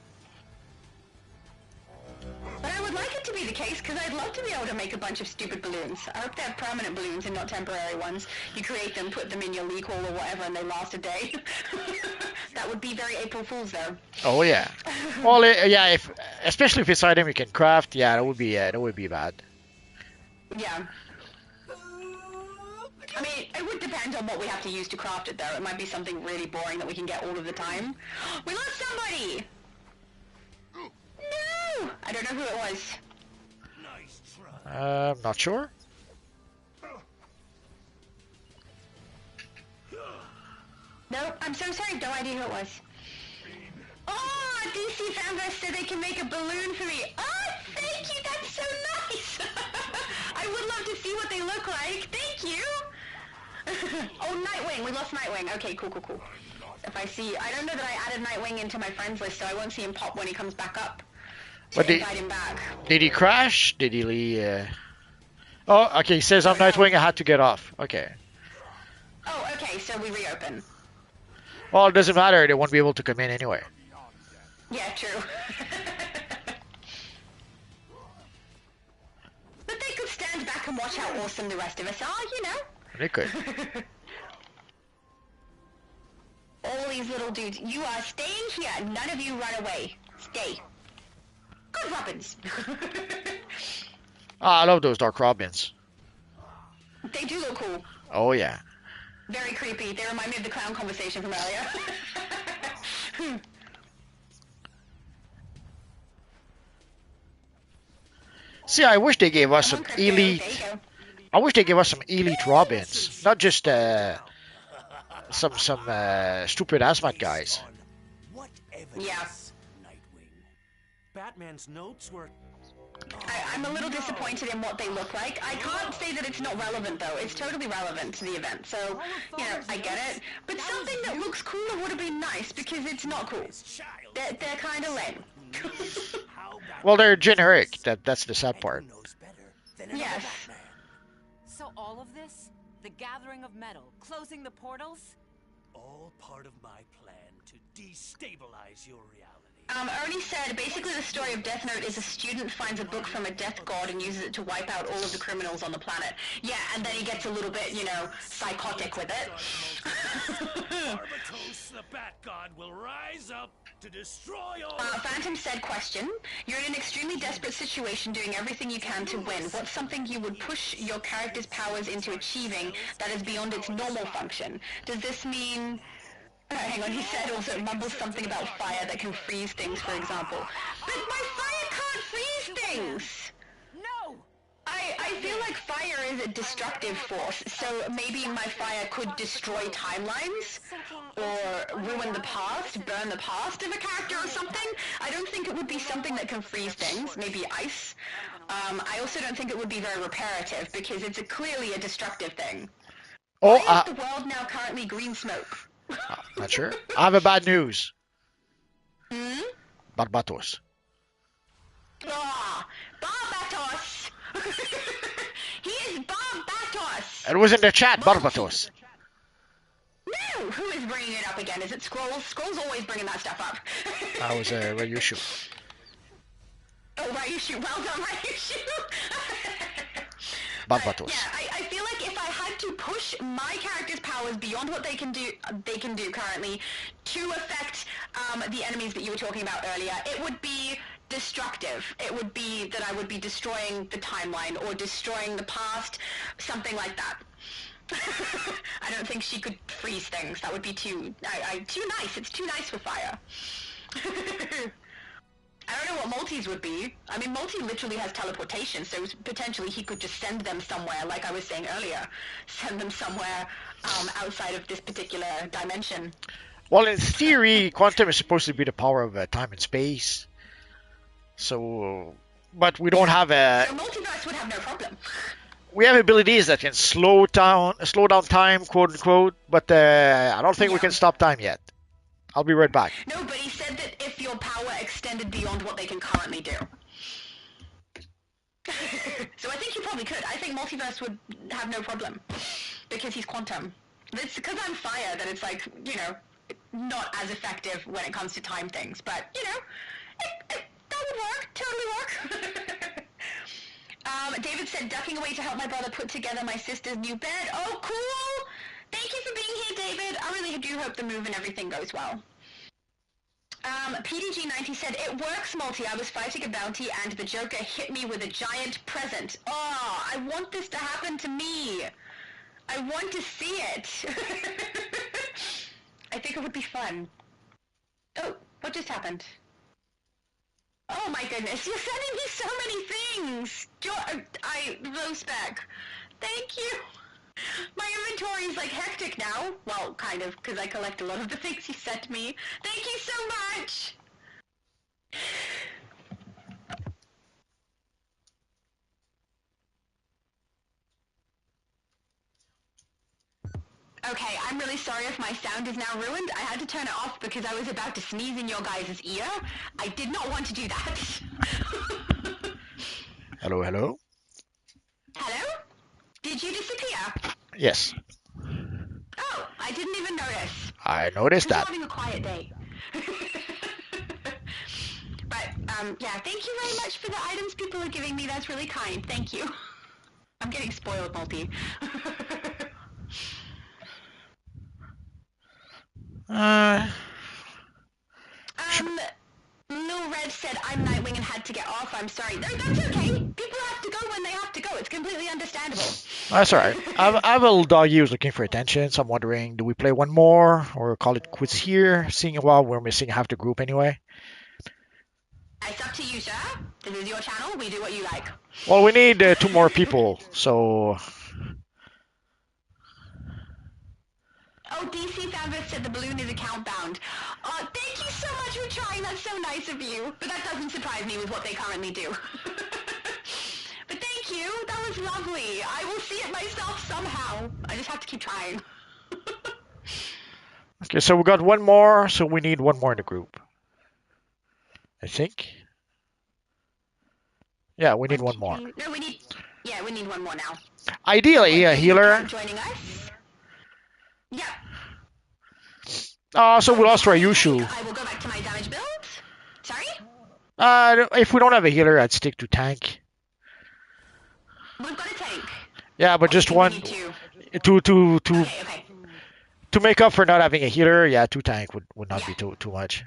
But I would like it to be the case, because I'd love to be able to make a bunch of stupid balloons. I hope they're permanent balloons and not temporary ones. You create them, put them in your leak hole or whatever, and they last a day. That would be very April Fool's, though. Oh yeah. Well, yeah. Especially if it's item you can craft, yeah, that would be bad. Yeah. I mean, it would depend on what we have to use to craft it, though. It might be something really boring that we can get all of the time. We lost somebody! No! I don't know who it was. Nice try. I'm not sure. Nope, I'm so sorry, no idea who it was. Oh, DC Fanverse said they can make a balloon for me. Oh, thank you, that's so nice! I would love to see what they look like. Thank you! Oh, Nightwing, we lost Nightwing. Okay, cool. If I see, I don't know that I added Nightwing into my friends list, so I won't see him pop when he comes back up. But Invite him back. did he crash? Did he? Oh, okay. He says I'm Nightwing. I had to get off. Okay. Oh, okay, so we reopen. Well, it doesn't matter. They won't be able to come in anyway. Yeah, true. But they could stand back and watch how awesome the rest of us are, you know? They could. All these little dudes. You are staying here. None of you run away. Stay. Good Robins. I love those Dark Robins. They do look cool. Oh yeah. Very creepy. They remind me of the clown conversation from earlier. See, I wish they gave us some There you elite. go. I wish they gave us some elite Robins, not just some stupid asthmat guys. What Yeah. evidence, Nightwing? Batman's notes were... I'm a little disappointed in what they look like. I can't say that it's not relevant, though. It's totally relevant to the event, so, you know, I get it. But something that looks cooler would have been nice, because it's not cool. They're kind of lame. Well, they're generic. That's the sad part. Knows better than another Yes. Batman. So all of this? The gathering of metal, closing the portals? All part of my plan to destabilize your reality. Ernie said, basically the story of Death Note is a student finds a book from a death god and uses it to wipe out all of the criminals on the planet. Yeah, and then he gets a little bit, you know, psychotic with it. Barbatos, the Bat God, will rise up to destroy all. Phantom said, question, you're in an extremely desperate situation doing everything you can to win. What's something you would push your character's powers into achieving that is beyond its normal function? Does this mean... hang on, he said also it mumbles something about fire that can freeze things, for example. But my fire can't freeze things! No! I feel like fire is a destructive force, so maybe my fire could destroy timelines, or ruin the past, burn the past of a character or something. I don't think it would be something that can freeze things, maybe ice. I also don't think it would be very reparative because it's clearly a destructive thing. Oh, Why is the world now currently green smoke? not sure. I have a bad news. Hmm? Barbatos. Ah, Barbatos! He is Barbatos! It was in the chat, Barbatos. No! Who is bringing it up again? Is it Scrolls? Scrolls always bringing that stuff up. That was Ryushu. Oh, Ryushu. Well done, Ryushu! Barbatos. Yeah, I feel like if I had to push my character's powers beyond what they can do currently to affect the enemies that you were talking about earlier, it would be destructive. It would be that I would be destroying the timeline or destroying the past, something like that. I don't think she could freeze things. That would be too nice. It's too nice for fire. I don't know what Multi's would be. I mean, Multi literally has teleportation, so potentially he could just send them somewhere, like I was saying earlier. Send them somewhere outside of this particular dimension. Well, in theory, quantum is supposed to be the power of time and space. So, but we don't have a. So multiverse would have no problem. We have abilities that can slow down time, quote unquote. But I don't think we can stop time yet. I'll be right back. No, but he said that if your power extended beyond what they can currently do. So I think you probably could. I think multiverse would have no problem because he's quantum. It's because I'm fire that it's like, you know, not as effective when it comes to time things. But, you know, that would work. Totally work. David said, ducking away to help my brother put together my sister's new bed. Oh, cool! Thank you for being here, David. I really do hope the move and everything goes well. PDG90 said, it works, Multi. I was fighting a bounty and the Joker hit me with a giant present. Oh, I want this to happen to me. I want to see it. I think it would be fun. Oh, what just happened? Oh my goodness, you're sending me so many things! Spec. Thank you! My inventory is like hectic now. Well, kind of, because I collect a lot of the things you sent me. Thank you so much! Okay, I'm really sorry if my sound is now ruined. I had to turn it off because I was about to sneeze in your guys' ear. I did not want to do that. Hello, hello. Hello? Did you disappear? Yes. Oh, I didn't even notice. I noticed that. I'm having a quiet day. But, yeah, thank you very much for the items people are giving me. That's really kind. Thank you. I'm getting spoiled, Multi. Lil Red said, I'm Nightwing and had to get off. I'm sorry. No, that's okay. People have to go when they have to go. It's completely understandable. That's alright. I have a little doggy who's looking for attention, so I'm wondering, do we play one more or call it quits here? Seeing a while we're missing half the group anyway. It's up to you, sir. This is your channel. We do what you like. Well, we need 2 more people, so... Oh, DC Fanbus said the balloon is account bound. Thank you so much for trying. That's so nice of you. But that doesn't surprise me with what they currently do. But thank you. That was lovely. I will see it myself somehow. I just have to keep trying. Okay, so we got 1 more, so we need 1 more in the group. I think. Yeah, we need 1 more. No, we need 1 more now. Ideally, a healer. Joining us. Yep. So we lost Ryushu. I will go back to my damage build. Sorry? If we don't have a healer, I'd stick to tank. We've got a tank. Yeah, but just one. Okay. To make up for not having a healer, yeah, 2 tank would not be too much.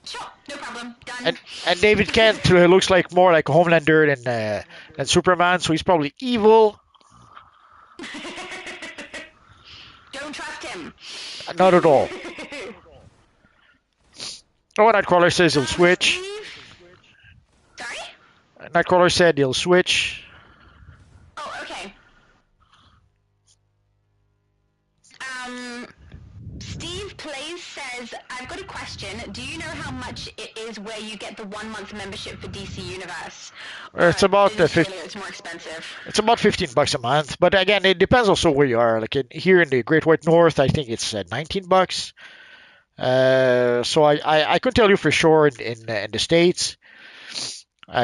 Sure, no problem. Done. And David Kent looks like more like a Homelander than Superman, so he's probably evil. Don't trust him. Not at all. Oh, Nightcrawler says he'll switch. Sorry? Nightcrawler said he'll switch. Oh, okay. Steve Plays says, I've got a question. Do you know how much it is where you get the 1 month membership for DC Universe? It's about Is Australia, it's more expensive. It's about $15 a month, but again, it depends also where you are. Like here in the Great White North, I think it's $19. So I couldn't tell you for sure in the States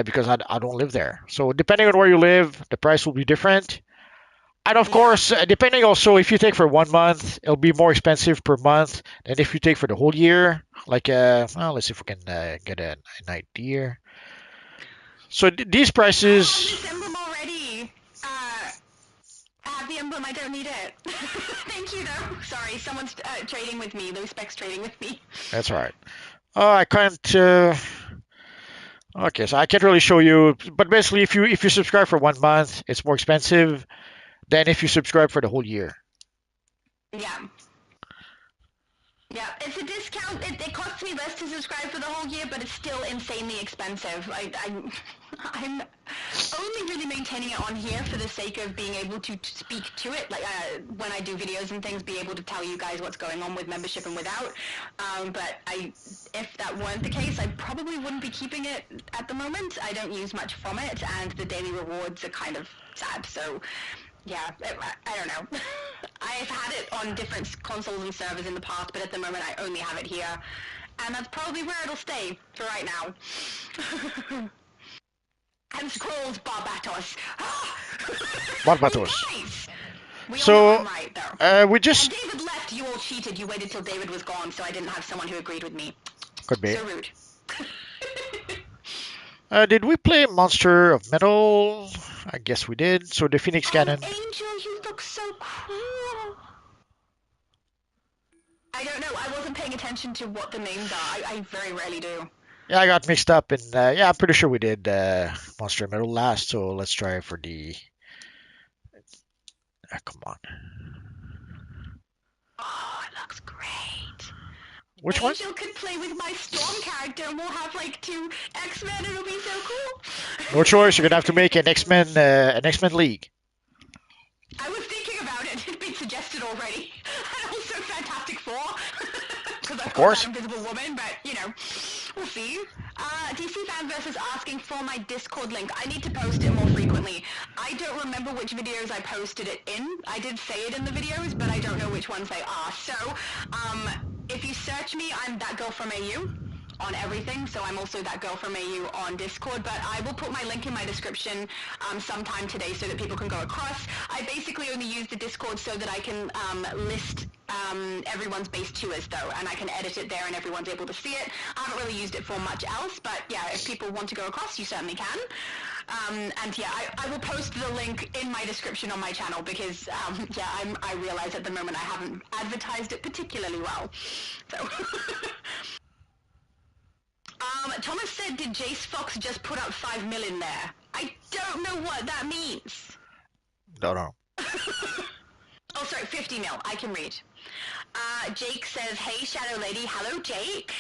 because I don't live there. So depending on where you live, the price will be different. And of course, depending also if you take for 1 month, it'll be more expensive per month than if you take for the whole year. Like, well, let's see if we can get an idea. So these prices. Oh, this emblem already. I have the emblem. I don't need it. Thank you, though. Sorry, someone's trading with me. Those specs trading with me. That's all right. Oh, I can't. Okay, so I can't really show you. But basically, if you subscribe for 1 month, it's more expensive than if you subscribe for the whole year. Yeah. Yeah, it's a discount. It costs me less to subscribe for the whole year, but it's still insanely expensive. I'm only really maintaining it on here for the sake of being able to speak to it, like when I do videos and things, be able to tell you guys what's going on with membership and without. But if that weren't the case, I probably wouldn't be keeping it at the moment. I don't use much from it, and the daily rewards are kind of sad, so... Yeah, I don't know. I've had it on different consoles and servers in the past, but at the moment I only have it here. And that's probably where it'll stay for right now. And scrolls Barbatos. Barbatos. Nice. We So, all know I'm right, though. we just... And David left, you all cheated. You waited till David was gone, so I didn't have someone who agreed with me. Could be. So rude. Did we play Monster of Metal? I guess we did. So the Phoenix Cannon. Angel, you look so cool. I don't know. I wasn't paying attention to what the names are. I very rarely do. Yeah, I got mixed up, and yeah, I'm pretty sure we did Monster of Metal last. So let's try for the. Come on. Oh, it looks great. Which one? Angel could play with my Storm character, and we'll have like 2 X-Men. It'll be so cool. No choice. You're gonna have to make an X-Men league. I was thinking about it. It's been suggested already. And also Fantastic Four. Because I've got that Invisible Woman, but you know, we'll see. DC Fanverse is asking for my Discord link. I need to post it more frequently. I don't remember which videos I posted it in. I did say it in the videos, but I don't know which ones they are. So, if you search me, I'm that girl from AU on everything, so I'm also that girl from AU on Discord, but I will put my link in my description sometime today so that people can go across. I basically only use the Discord so that I can list everyone's base tours though, and I can edit it there and everyone's able to see it. I haven't really used it for much else, but yeah, if people want to go across, you certainly can. And yeah, I will post the link in my description on my channel because, yeah, I realize at the moment I haven't advertised it particularly well. So... Thomas said, did Jace Fox just put up 5 million there? I don't know what that means. Don't know. Oh, sorry, 50 mil. I can read. Jake says, hey, Shadow Lady. Hello, Jake.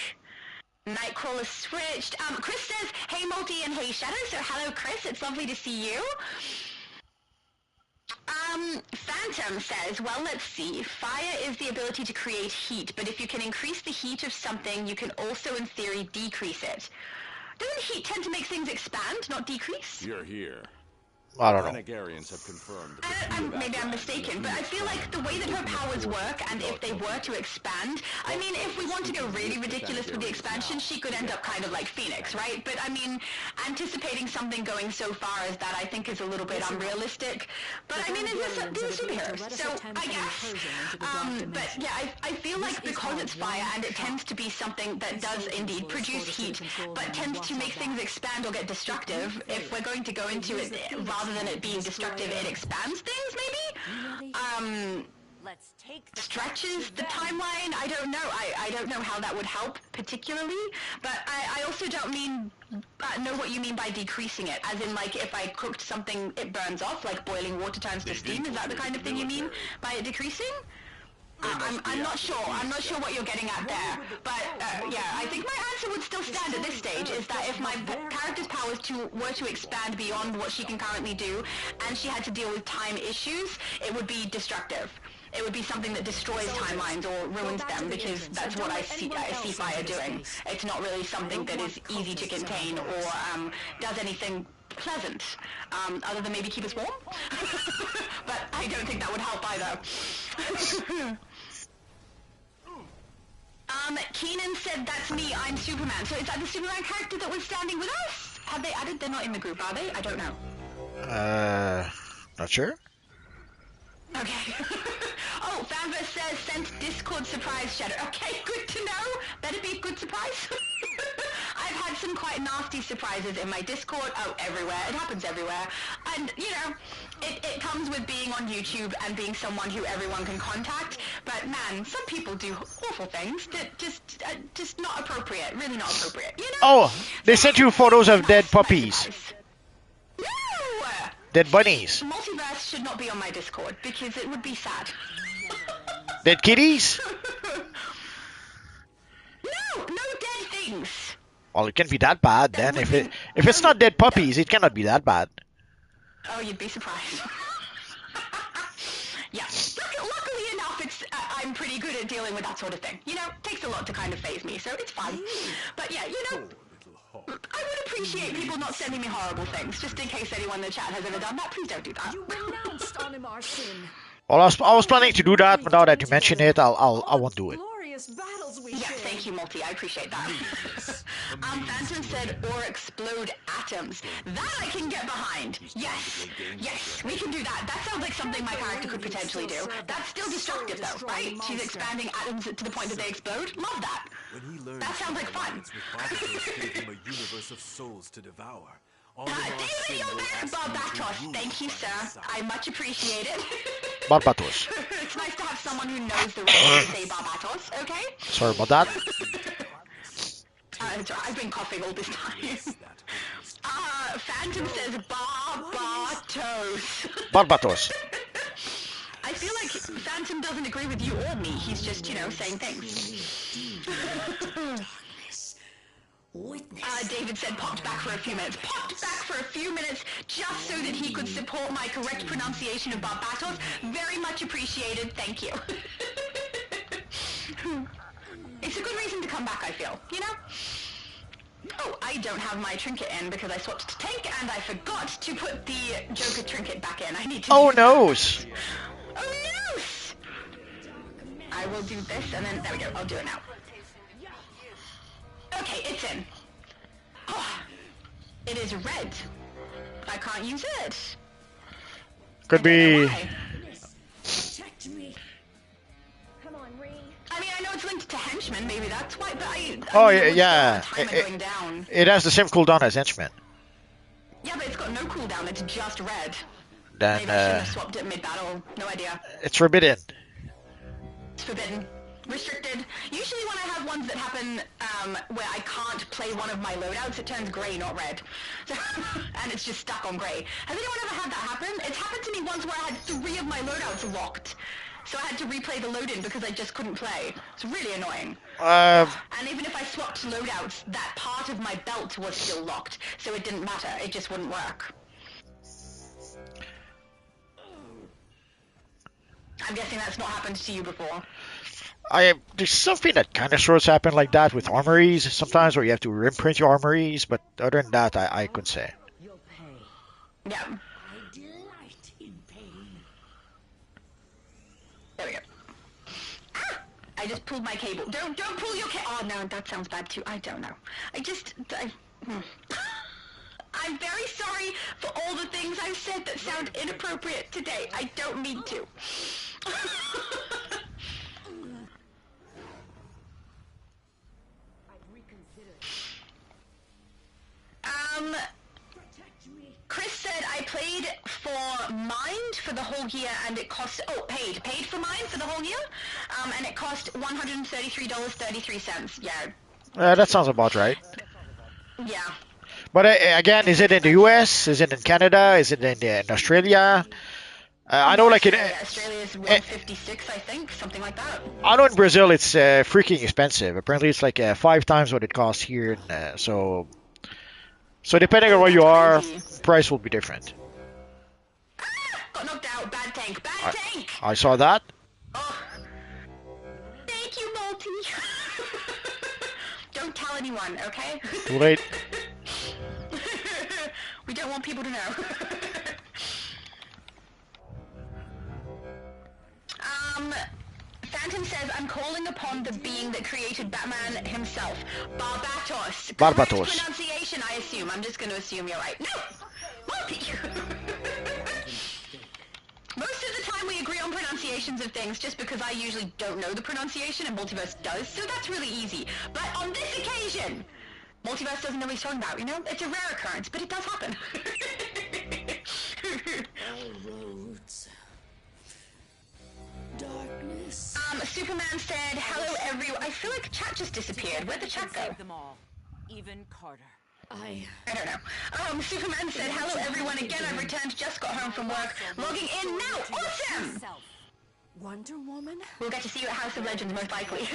Nightcrawler switched. Chris says, hey, Multi and hey, Shadow. So, hello, Chris. It's lovely to see you. Phantom says, well, let's see. Fire is the ability to create heat, but if you can increase the heat of something, you can also, in theory, decrease it. Doesn't heat tend to make things expand, not decrease? You're here. I don't know. Renegarians have confirmed. Maybe I'm mistaken, but I feel like the way that her powers work, and if they were to expand, I mean, if we want to go really ridiculous with the expansion, she could end up kind of like Phoenix, right? But I mean, anticipating something going so far as that, I think is a little bit unrealistic. But I mean, these are superheroes, so I guess. But yeah, I feel like because it's fire, and it tends to be something that does indeed produce heat, but tends to make things expand or get destructive, if we're going to go into it rather than it being destructive, it expands things, maybe? Let's take the Stretches the timeline? I don't know. I don't know how that would help particularly, but I also don't know what you mean by decreasing it, as in like if I cooked something, it burns off, like boiling water turns to steam. Is that the kind of thing you mean by it decreasing? I'm not sure. I'm not sure what you're getting at there. But, yeah, I think my answer would still stand at this stage, is that if my character's powers were to expand beyond what she can currently do, and she had to deal with time issues, it would be destructive. it would be something that destroys timelines or ruins them, because that's what I see fire doing. It's not really something that is easy to contain or does anything pleasant, other than maybe keep us warm. But I don't think that would help either. Keenan said, that's me, I'm Superman. So is that the Superman character that was standing with us? Have they added? They're not in the group, are they? I don't know. Not sure. Okay. Oh, Fanverse says, sent Discord surprise shadow. Okay, good to know. Better be a good surprise. I've had some quite nasty surprises in my Discord. Oh, everywhere. It happens everywhere. And, you know, it comes with being on YouTube and being someone who everyone can contact. But, man, some people do awful things that just not appropriate. Really not appropriate, you know? Oh, they sent you photos of dead puppies. No! Dead bunnies. Multiverse should not be on my Discord because it would be sad. Dead kitties? No dead things. Well, it can't be that bad then. If it's not dead puppies, it cannot be that bad. Oh, you'd be surprised. Yeah. Luckily enough, I'm pretty good at dealing with that sort of thing. You know, it takes a lot to kind of phase me, so it's fine. But yeah, you know, I would appreciate people not sending me horrible things, just in case anyone in the chat has ever done that. Please don't do that. You renounced Animar sin. Well, I was planning to do that, but now that you mention it, I won't do it. Glorious battles we Yes, shared. thank you, Multi. I appreciate that. Phantom said, or explode atoms. That I can get behind. Yes, we can do that. That sounds like something my character could potentially do. That's still destructive, though, right? She's expanding atoms to the point that they explode. Love that. That sounds like fun. Gave him a universe of souls to devour. David, you're back, Barbatos. Thank you, sir. I much appreciate it. Barbatos. It's nice to have someone who knows the right way to say Barbatos, okay? Sorry about that. I've been coughing all this time. Phantom says Barbatos. Barbatos. I feel like Phantom doesn't agree with you or me. He's just, you know, saying things. David said popped back for a few minutes. Popped back for a few minutes just so that he could support my correct pronunciation of Barbatos. Very much appreciated. Thank you. It's a good reason to come back, I feel. You know? Oh, I don't have my trinket in because I swapped to tank and I forgot to put the Joker trinket back in. I need to. Oh, noes. Oh, noes! I will do this and then, there we go, I'll do it now. Okay, it's in. Oh, it is red. I can't use it. Could be. Protect me. Come on, Ring. I mean, I know it's linked to Henchmen, maybe that's why, but I Oh, mean, yeah. Time going down. It has the same cooldown as Henchmen. Yeah, but it's got no cooldown, it's just red. Then Maybe I shouldn't have swapped it mid-battle, no idea. it's forbidden. It's forbidden. Restricted. Usually when I have ones that happen where I can't play one of my loadouts, it turns grey, not red. And it's just stuck on grey. Has anyone ever had that happen? It's happened to me once where I had 3 of my loadouts locked. So I had to replay the load-in because I just couldn't play. It's really annoying. And even if I swapped loadouts, that part of my belt was still locked. So it didn't matter. It just wouldn't work. I'm guessing that's not happened to you before. There's something that kind of sorts happen like that with armories sometimes, where you have to imprint your armories, but other than that, I couldn't say. Yeah. I delight in pain. There we go. Ah! I just pulled my cable. Don't pull your cable. Oh no, that sounds bad too. I don't know. I'm very sorry for all the things I've said that sound inappropriate today. I don't mean to. Chris said I played for Mind for the whole year and it cost, paid for Mind for the whole year, and it cost $133.33. Yeah. That sounds about right. Yeah. But again, is it in the US? Is it in Canada? Is it in Australia? I know, like in Australia's 156, I think, something like that. I know in Brazil it's freaking expensive. Apparently, it's like 5 times what it costs here. So depending on where you are, price will be different. Ah, got knocked out. Bad tank. Bad tank. I saw that. anyone, okay? Too late. We don't want people to know. Phantom says, I'm calling upon the being that created Batman himself. Barbatos. Barbatos. Correct pronunciation, I assume. I'm just going to assume you're right. No! Multi! Most of the time we agree on pronunciations of things just because I usually don't know the pronunciation and Multiverse does, so that's really easy. But on this occasion, Multiverse doesn't know what he's talking about, you know? It's a rare occurrence, but it does happen. All roads. Darkness. Superman said, hello everyone. I feel like chat just disappeared. Where'd the chat go? Save them all. Even Carter. I don't know. Superman said, hello everyone again. I've returned, just got home from work. Logging in now. Awesome! Wonder Woman? We'll get to see you at House of Legends, most likely.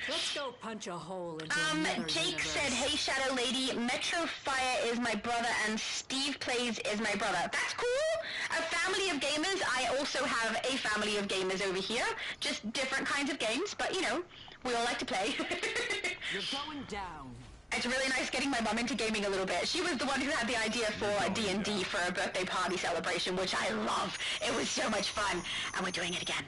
Let's go punch a hole into another Jake universe. said, hey Shadow Lady, Metro Fire is my brother and Steve Plays is my brother. That's cool! A family of gamers. I also have a family of gamers over here. Just different kinds of games, but you know, we all like to play. You're going down. It's really nice getting my mom into gaming a little bit. She was the one who had the idea for D&D for a birthday party celebration, which I love. It was so much fun, and we're doing it again.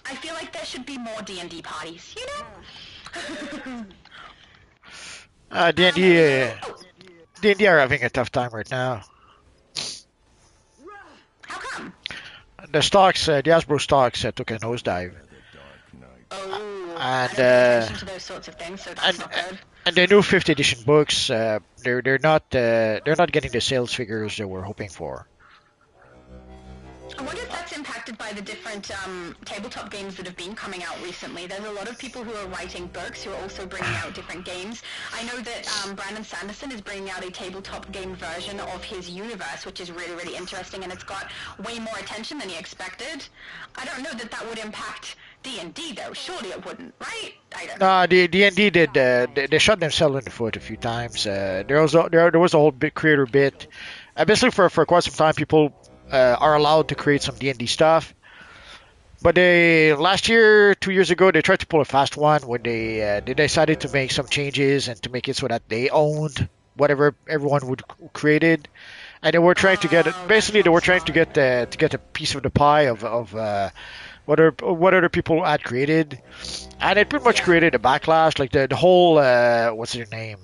I feel like there should be more D&D parties, you know? D&D are having a tough time right now. How come? The stocks, the Hasbro stocks took a nosedive. Oh, And, I don't pay attention to those sorts of things, so that's not good. And the new 5th edition books, they're not getting the sales figures they were hoping for. I wonder if that's impacted by the different tabletop games that have been coming out recently. There's a lot of people who are writing books who are also bringing out different games. I know that Brandon Sanderson is bringing out a tabletop game version of his universe, which is really, really interesting, and it's got way more attention than he expected. I don't know that that would impact D&D, though. Surely it wouldn't, right? I don't know. The D&D did, they shot themselves in the foot a few times. There was a whole big creator bit. Basically, for quite some time, people are allowed to create some D&D stuff. But last year, 2 years ago, they tried to pull a fast one when they decided to make some changes and to make it so that they owned whatever everyone would created, and they were trying to get it. Basically, they were trying to get a piece of the pie of what other people had created, and it pretty much created a backlash. Like the whole what's their name?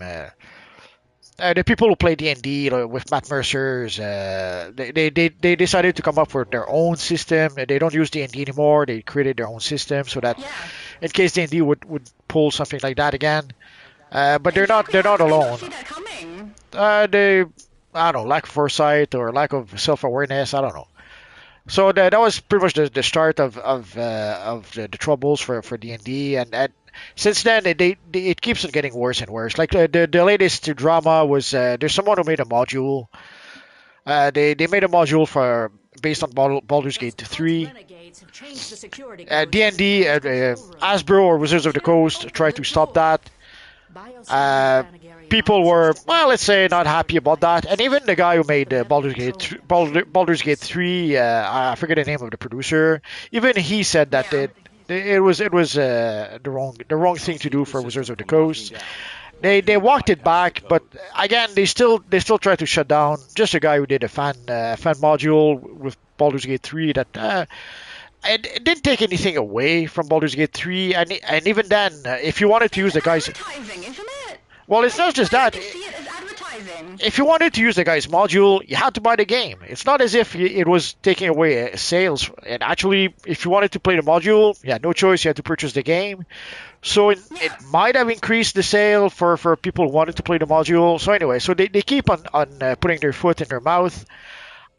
The people who play D&D with Matt Mercer's, they decided to come up with their own system. They don't use D&D anymore. They created their own system so that in case D&D would pull something like that again. But they're not alone. See that coming. I don't know, lack of foresight or lack of self-awareness. I don't know. So that was pretty much the start of the troubles for D&D, and since then it keeps on getting worse and worse. Like the latest drama was there's someone who made a module. They made a module based on Baldur's Gate 3. D&D, Hasbro or Wizards of the Coast tried to stop that. People were, well, let's say, not happy about that, and even the guy who made Baldur's Gate 3, I forget the name of the producer, even he said that it was the wrong thing to do for Wizards of the Coast. They walked it back, but again, they still try to shut down just a guy who did a fan module with Baldur's Gate 3 that. It didn't take anything away from Baldur's Gate 3, and even then, if you wanted to use the guy's... Advertising, isn't it? Well, it's not just that. I see it as advertising. If you wanted to use the guy's module, you had to buy the game. It's not as if it was taking away sales. And actually, if you wanted to play the module, you had no choice. You had to purchase the game. So it might have increased the sale for people who wanted to play the module. So anyway, so they keep on putting their foot in their mouth.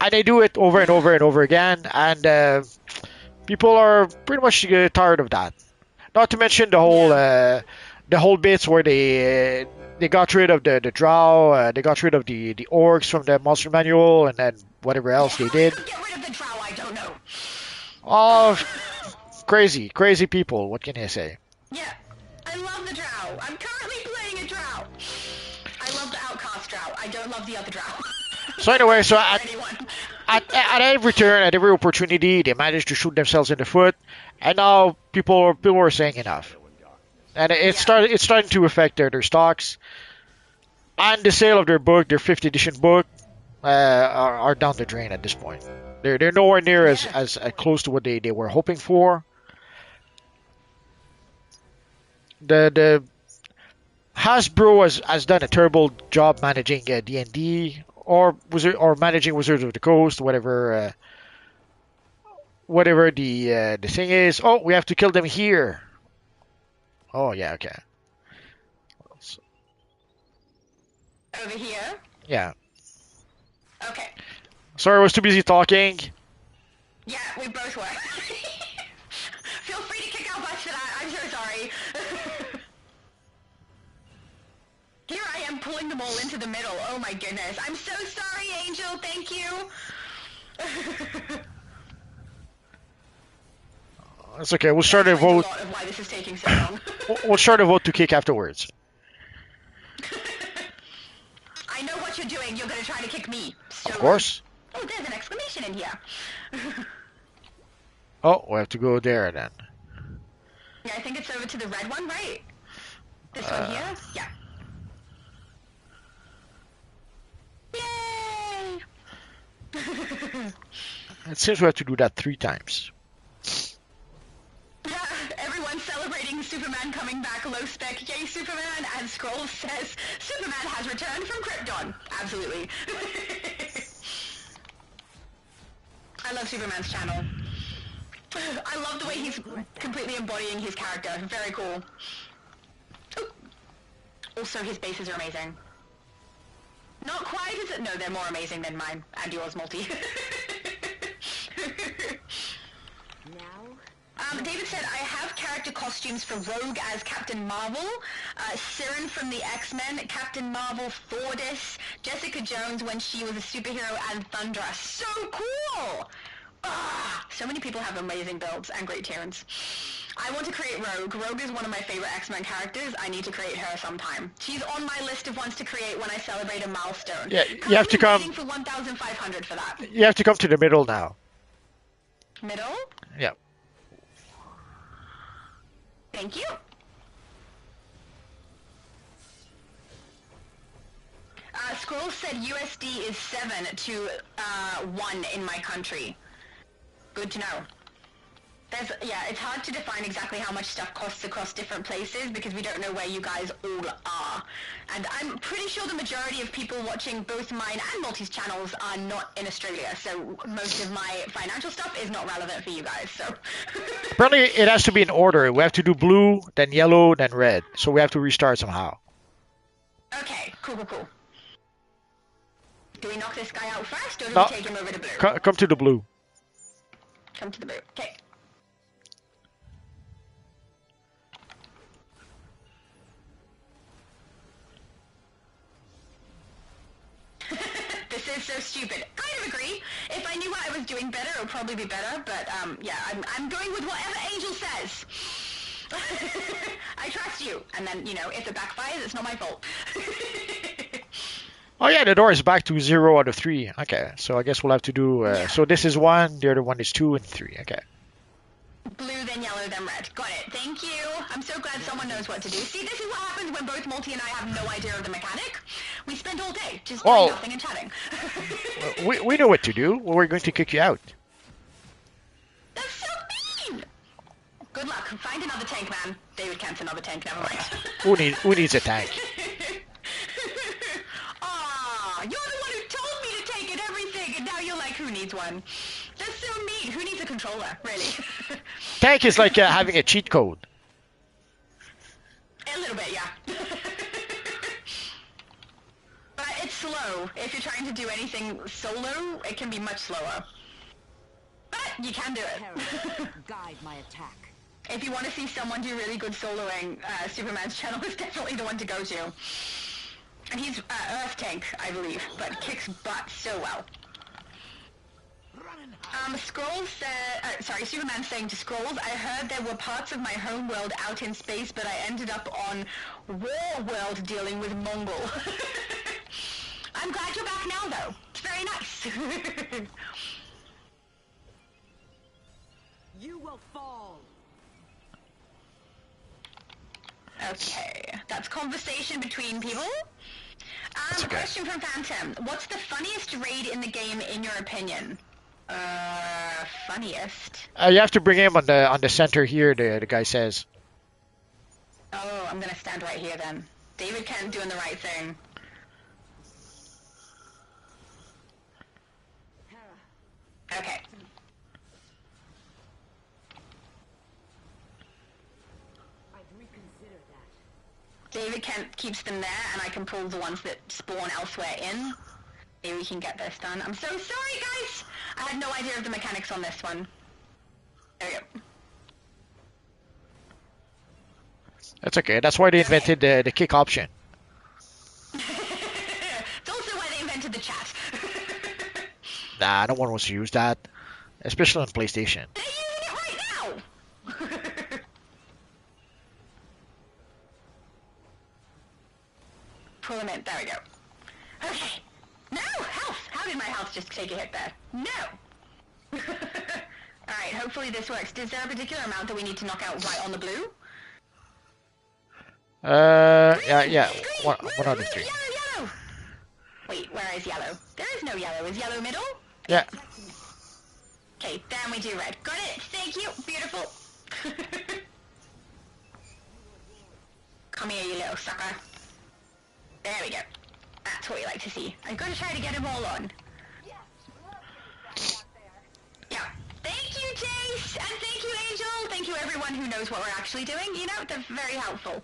And they do it over and over and over again. And... people are pretty much tired of that. Not to mention the whole bits where they got rid of the drow, they got rid of the orcs from the monster manual, and then whatever else they did. Get rid of the drow, I don't know. Oh, crazy people. What can I say? Yeah, I love the drow. I'm currently playing a drow. I love the outcast drow. I don't love the other drow. So anyway, so at every turn, at every opportunity, they manage to shoot themselves in the foot, and now people are saying enough, and it's starting to affect their stocks, and the sale of their book, their fifth edition book, are down the drain at this point. They're nowhere near as close to what they were hoping for. The Hasbro has done a terrible job managing D&D or managing Wizards of the Coast, whatever the thing is. Oh, we have to kill them here. Oh yeah, okay. Over here? Yeah. Okay. Sorry, I was too busy talking. Yeah, we both were. Feel free to kick our butts for that. I'm so sorry. Here I am pulling them all into the middle. Oh my goodness. I'm so sorry, Angel. Thank you. It's okay. We'll start a vote. A lot of why this is taking so long. We'll start a vote to kick afterwards. I know what you're doing. You're going to try to kick me. So, Of course. Oh, there's an exclamation in here. Oh, we have to go there then. Yeah, I think it's over to the red one, right? This one here? Yeah. Yay! It seems we have to do that 3 times. Everyone's celebrating Superman coming back, low spec, yay Superman, and Scrolls says, Superman has returned from Krypton. Absolutely. I love Superman's channel. I love the way he's completely embodying his character. Very cool. Ooh. Also, his bases are amazing. Not quite as it. No, they're more amazing than mine and yours, Multi. David said, I have character costumes for Rogue as Captain Marvel, Siren from the X-Men, Captain Marvel, Thordis, Jessica Jones when she was a superhero, and Thundra. So cool! So many people have amazing builds and great tunes. I want to create Rogue. Rogue is one of my favorite X-Men characters. I need to create her sometime. She's on my list of ones to create when I celebrate a milestone. Yeah, you have to come. For 1,500 for that. You have to come to the middle now. Middle? Yeah. Thank you. Scroll said USD is 7 to 1 in my country. Good to know. It's hard to define exactly how much stuff costs across different places because we don't know where you guys all are. And I'm pretty sure the majority of people watching both mine and Multi's channels are not in Australia, so most of my financial stuff is not relevant for you guys, so... Apparently it has to be in order. We have to do blue, then yellow, then red. So we have to restart somehow. Okay, cool. Do we knock this guy out first, or do No. we take him over to blue? Come to the blue. Come to the blue. Okay. This is so stupid. Kind of agree. If I knew what I was doing better, it would probably be better, but, yeah, I'm going with whatever Angel says. I trust you. And then, if it backfires, it's not my fault. Oh yeah, the door is back to 0 out of 3. Okay, so I guess we'll have to do... So this is 1, the other one is 2 and 3. Okay. Blue, then yellow, then red. Got it. Thank you. I'm so glad someone knows what to do. See, this is what happens when both Multi and I have no idea of the mechanic. We spend all day just doing nothing and chatting. we know what to do. We're going to kick you out. That's so mean! Good luck. Find another tank, man. David Kent's another tank. Never mind. Who needs a tank? You're the one who told me to take it, everything, and now you're like, who needs one? That's so mean. Who needs a controller, really? Tank is like having a cheat code. A little bit, yeah. But it's slow. If you're trying to do anything solo, it can be much slower. But you can do it. Guide my attack. If you want to see someone do really good soloing, Superman's channel is definitely the one to go to. And he's Earth Tank, I believe, but kicks butt so well. Superman saying to Scrolls, I heard there were parts of my home world out in space, but I ended up on War World dealing with Mongol. I'm glad you're back now, though. It's very nice. You will fall. Okay, that's conversation between people. okay. Question from Phantom. What's the funniest raid in the game in your opinion? Funniest? You have to bring him on the center here. The guy says. Oh, I'm gonna stand right here then. David Kent doing the right thing. Okay. I'd reconsider that. David Kent keeps them there, and I can pull the ones that spawn elsewhere in. Maybe we can get this done. I'm so sorry, guys! I had no idea of the mechanics on this one. There we go. That's okay. That's why they invented the kick option. It's also why they invented the chat. Nah, no one wants to use that, especially on PlayStation. They're using it right now! Pull them in. There we go. Okay. No! Health! How did my health just take a hit there? No! Alright, hopefully this works. Is there a particular amount that we need to knock out right on the blue? Yeah. One out of three. Yellow! Wait, where is yellow? There is no yellow. Is yellow middle? Yeah. Okay, then we do red. Got it! Thank you! Beautiful! Come here, you little sucker. There we go. That's what we like to see. I've got to try to get them all on. Yeah. Thank you, Jace! And thank you, Angel! Thank you, everyone who knows what we're actually doing. You know, they're very helpful.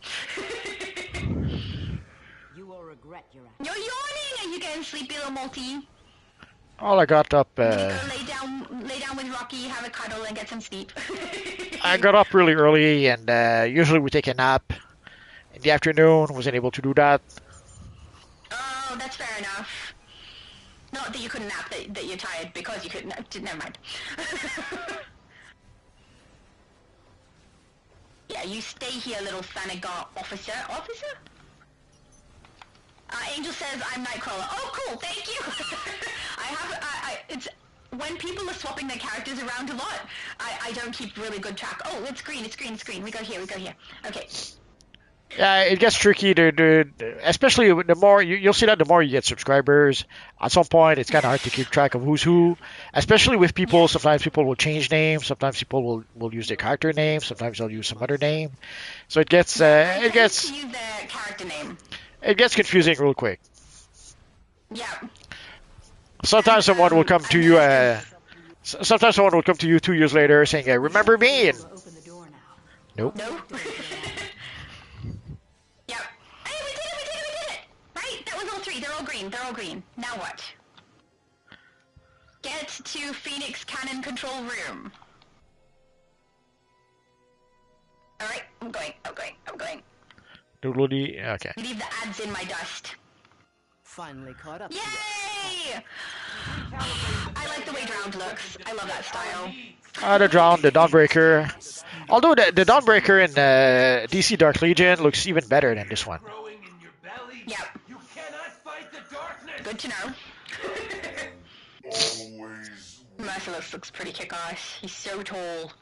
You will regret your action. You're yawning! Are you getting sleepy, little multi? All I got up. You go lay down with Rocky, have a cuddle, and get some sleep. I got up really early, and usually we take a nap in the afternoon. Wasn't able to do that. Oh, that's fair enough. Not that you couldn't nap, that you're tired because you couldn't nap. Never mind. Yeah, you stay here, little Thanagar officer. Officer? Angel says I'm Nightcrawler. Oh, cool, thank you! It's... When people are swapping their characters around a lot, I don't keep really good track. Oh, it's green. We go here. Okay. Yeah, it gets tricky especially the more you'll see that the more you get subscribers. At some point, it's kind of hard to keep track of who's who, especially with people. Sometimes people will change names. Sometimes people will use their character name. Sometimes they'll use some other name. So it gets I use their character name. It gets confusing real quick. Yeah. Sometimes someone will come to you. Sometimes someone will come to you 2 years later saying, "Remember me?" And Open the door now. nope. Nope. Yep. Hey, we did it! Right? That was all three. They're all green. Now what? Get to Phoenix Cannon Control Room. Alright, I'm going. Okay. Leave the ads in my dust. Finally caught up. Yay! I like the way Drowned looks. I love that style. The Dawnbreaker. Although the Dawnbreaker in DC Dark Legion looks even better than this one. Growing in your belly. Yep. You cannot fight the darkness. Good to know. Always. Merciless looks pretty kick-ass. He's so tall.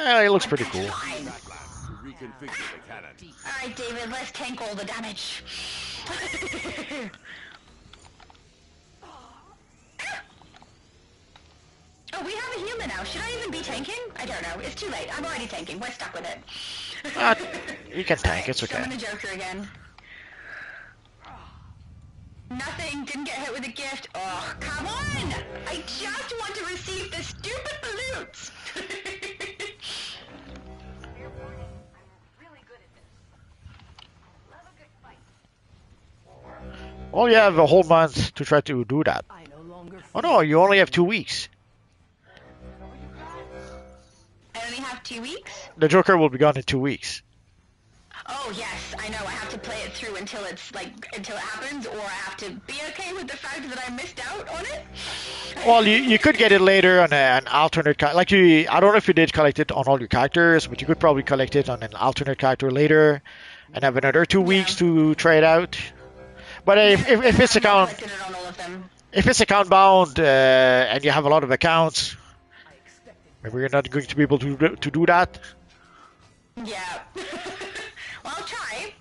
It looks pretty cool. Fine. To reconfigure the cannon. Alright, David, let's tank all the damage. Oh, we have a human now. Should I even be tanking? I don't know. It's too late. I'm already tanking. We're stuck with it. You can tank. It's okay. Summon the Joker again. Nothing. Didn't get hit with a gift. Oh, come on! I just want to receive the stupid balloons! Well, you have a whole month to try to do that. I no longer Oh no, you only have 2 weeks. I only have 2 weeks? The Joker will be gone in 2 weeks. Oh yes, I know. I have to play it through until it happens, or I have to be okay with the fact that I missed out on it. Well, you could get it later on an alternate I don't know if you did collect it on all your characters, but you could probably collect it on an alternate character later, and have another 2 weeks to try it out. But if it's a count, Collected it on all of them. If it's account bound and you have a lot of accounts, maybe you're not going to be able to do that. Yeah. Well, I'll try.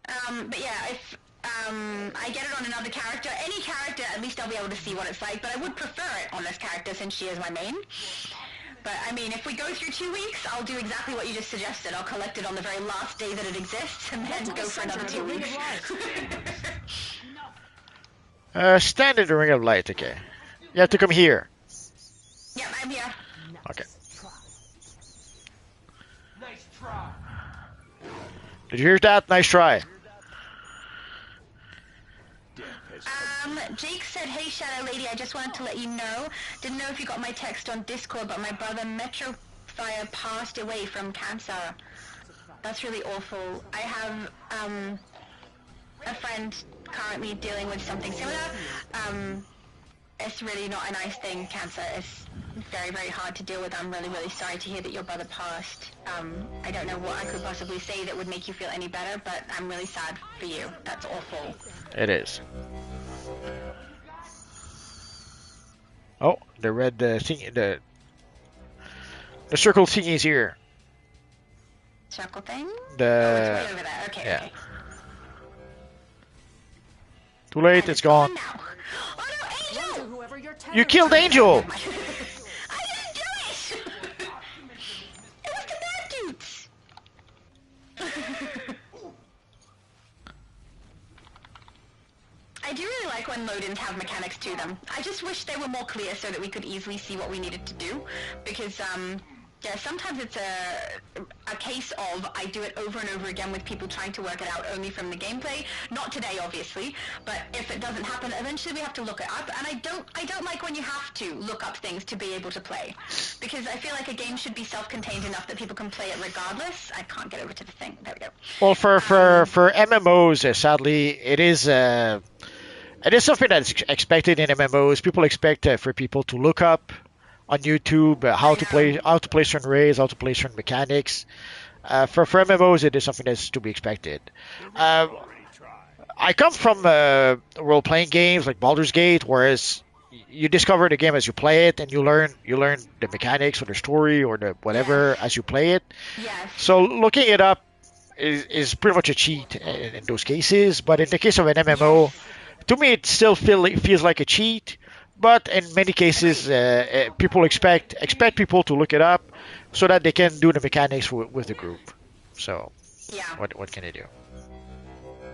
But yeah, if I get it on another character, any character, at least I'll be able to see what it's like. But I would prefer it on this character since she is my main. But I mean, if we go through 2 weeks, I'll do exactly what you just suggested. I'll collect it on the very last day that it exists, and then go for another 2 weeks. Stand in the ring of light. Okay. You have to come here. Yep, I'm here. Okay. Nice try. Did you hear that? Nice try. Jake said, hey Shadow Lady, I just wanted to let you know. Didn't know if you got my text on Discord, but my brother Metrofire passed away from cancer. That's really awful. I have a friend currently dealing with something similar. It's really not a nice thing, cancer. It's very, very hard to deal with. I'm really, really sorry to hear that your brother passed. I don't know what I could possibly say that would make you feel any better, but I'm really sad for you. That's awful. It is. Oh, the red thing, the circle thingy is here. Circle thing? The Oh, it's way over there. Okay, yeah. okay. Too late. It's gone. Now. Oh no, Angel! Whoever you're You killed Angel. I didn't do it! It was the bad dudes! I do really like when load-ins have mechanics to them. I just wish they were more clear so that we could easily see what we needed to do. Because, yeah, sometimes it's a case of I do it over and over again with people trying to work it out only from the gameplay. Not today, obviously, but if it doesn't happen, eventually we have to look it up. And I don't like when you have to look up things to be able to play, because I feel like a game should be self-contained enough that people can play it regardless. I can't get over to the thing. There we go. Well, for MMOs, sadly, it is something that's expected in MMOs. People expect for people to look up on YouTube how to play certain raids, how to play certain mechanics. For MMOs, it is something that's to be expected. I come from role-playing games like Baldur's Gate, whereas you discover the game as you play it, and you learn the mechanics or the story or the whatever as you play it. Yes. So looking it up is pretty much a cheat in those cases. But in the case of an MMO, to me, it still feels like a cheat. But in many cases, people expect people to look it up so that they can do the mechanics with the group. So, Yeah. what can they do?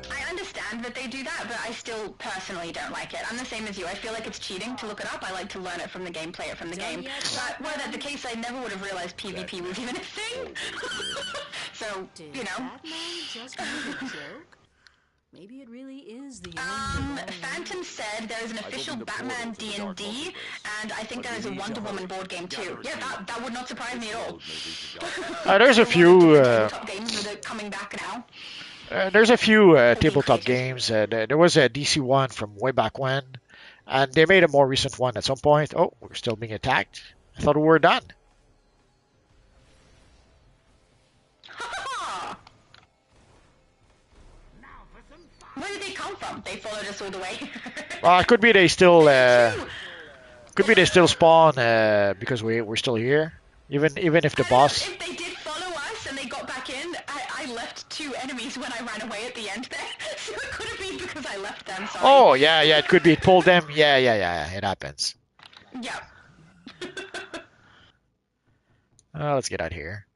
I understand that they do that, but I still personally don't like it. I'm the same as you. I feel like it's cheating to look it up. I like to learn it from the game, play it from the game. But were that the case, I never would have realized PvP was even a thing. So, Did you know. Batman just make a joke? Maybe it really is the end of all. Phantom said there is an official Batman D&D, and I think there is a Wonder Woman board game too. Yeah, that would not surprise me at all. There's a few. Top games that are coming back now. There's a few tabletop games. There was a DC one from way back when, and they made a more recent one at some point. Oh, we're still being attacked. I thought we were done. Where did they come from? They followed us all the way. Well, it could be they still spawn because we're still here. Even if the boss. If they did follow us and they got back in, I left 2 enemies when I ran away at the end there. So it could have been because I left them. Sorry. Oh yeah, it could be. It pulled them. Yeah. It happens. Yeah. Let's get out of here.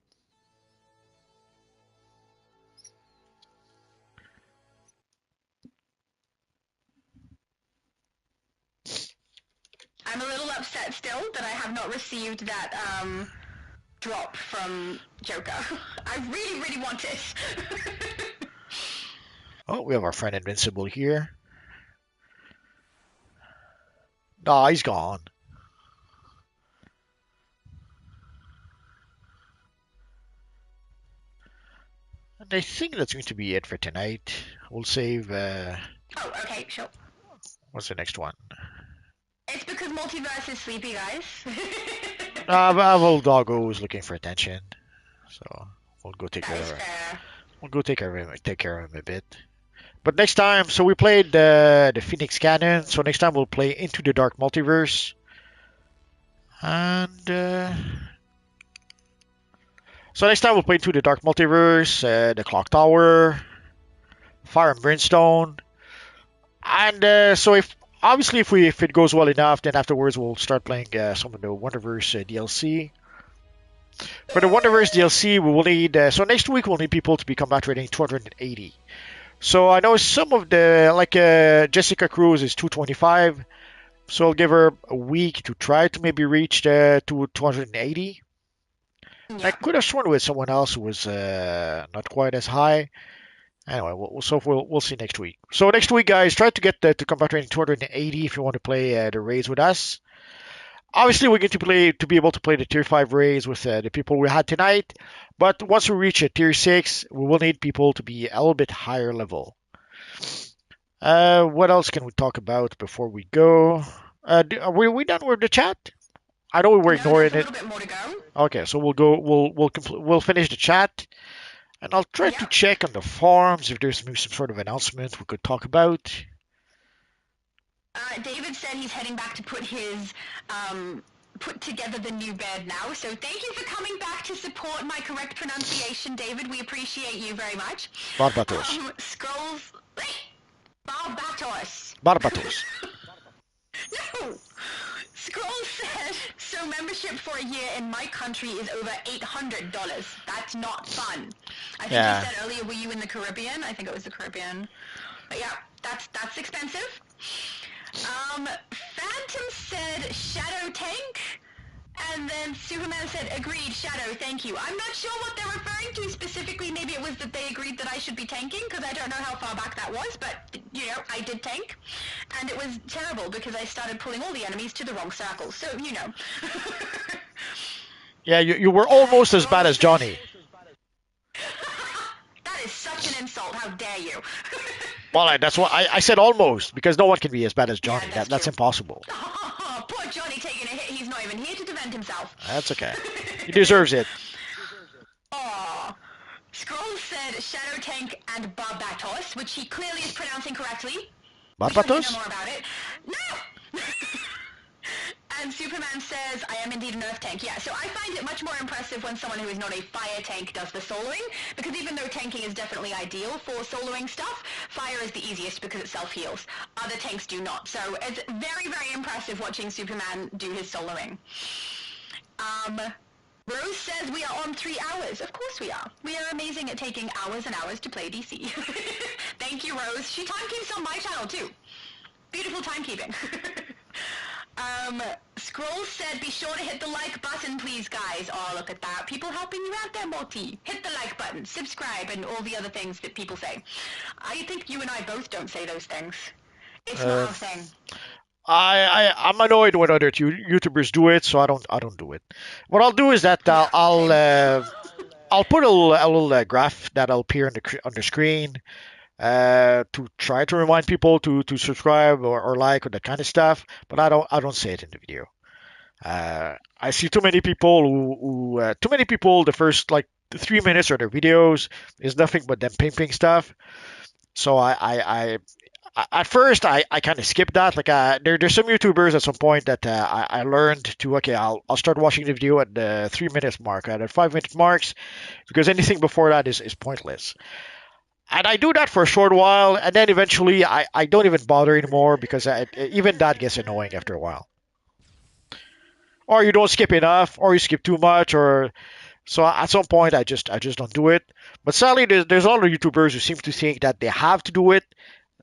I'm a little upset still that I have not received that drop from Joker. I really, really want it. Oh, we have our friend Invincible here. Nah, he's gone. And I think that's going to be it for tonight. We'll save. Oh, okay, sure. What's the next one? It's because Multiverse is sleepy, guys. Well, Doggo is looking for attention, so we'll go take That is care. fair. We'll go take care of him a bit. But next time, so we played the Phoenix Cannon. So next time we'll play Into the Dark Multiverse. And so next time we'll play Into the Dark Multiverse, the Clock Tower, Fire and Brimstone. And so if it goes well enough, then afterwards we'll start playing some of the Wonderverse DLC. For the Wonderverse DLC, we will need so next week we'll need people to be combat rating 280. So I know some of the Jessica Cruz is 225, so I'll give her a week to try to maybe reach to 280. Yeah. I could have sworn with someone else who was not quite as high. Anyway, we'll see next week. So next week, guys, try to get to combat rating 280 if you want to play the raids with us. Obviously, we're going to be able to play the tier 5 raids with the people we had tonight. But once we reach a tier 6, we will need people to be a little bit higher level. What else can we talk about before we go? Are we done with the chat? I know we were ignoring there's it. a little bit more to go. Okay, so we'll go. We'll finish the chat, and I'll try to check on the forums if there's maybe some sort of announcement we could talk about. David said he's heading back to put together the new bed now. So thank you for coming back to support my correct pronunciation, David. We appreciate you very much. Barbatos. Scrolls. Barbatos. Barbatos. No. Scroll said, so membership for a year in my country is over $800. That's not fun. I think you said earlier, were you in the Caribbean? I think it was the Caribbean. But yeah, that's expensive. Phantom said Shadow Tank, and then Superman said, agreed, Shadow, thank you. I'm not sure what they're referring to specifically. Maybe it was that they agreed that I should be tanking, because I don't know how far back that was, but, you know, I did tank. And it was terrible, because I started pulling all the enemies to the wrong circle, so, you know. Yeah, you were almost as bad as Johnny. That is such an insult, how dare you. Well, that's why I said almost, because no one can be as bad as Johnny. Yeah, That's impossible. Poor Johnny taking a hit. He's not even here to defend himself. That's okay. He deserves it. Aw. Scroll said Shadow Tank and Barbatos, which he clearly is pronouncing correctly. Barbatos? We know more about it. No! And Superman says, I am indeed an Earth Tank. Yeah, so I find it much more impressive when someone who is not a fire tank does the soloing, because even though tanking is definitely ideal for soloing stuff, fire is the easiest because it self-heals. Other tanks do not. So it's very, very impressive watching Superman do his soloing. Rose says we are on 3 hours. Of course we are. We are amazing at taking hours and hours to play DC. Thank you, Rose. She timekeeps on my channel, too. Beautiful timekeeping. Scroll said, be sure to hit the like button, please, guys. Oh, look at that. People helping you out there, Morty. Hit the like button, subscribe, and all the other things that people say. I think you and I both don't say those things. It's not our thing. I'm annoyed when other YouTubers do it, so I don't do it. What I'll do is that I'll put a little graph that'll appear on the screen to try to remind people to subscribe or like or that kind of stuff. But I don't say it in the video. I see too many people who the first like 3 minutes of their videos is nothing but them pimping stuff. So I at first I kind of skipped that. Like there's some YouTubers at some point that I learned to I'll start watching the video at the 3 minutes mark, at the 5 minute marks, because anything before that is pointless. And I do that for a short while, and then eventually I don't even bother anymore, because even that gets annoying after a while. Or you don't skip enough, or you skip too much, or so at some point I just don't do it. But sadly, there's a lot of YouTubers who seem to think that they have to do it,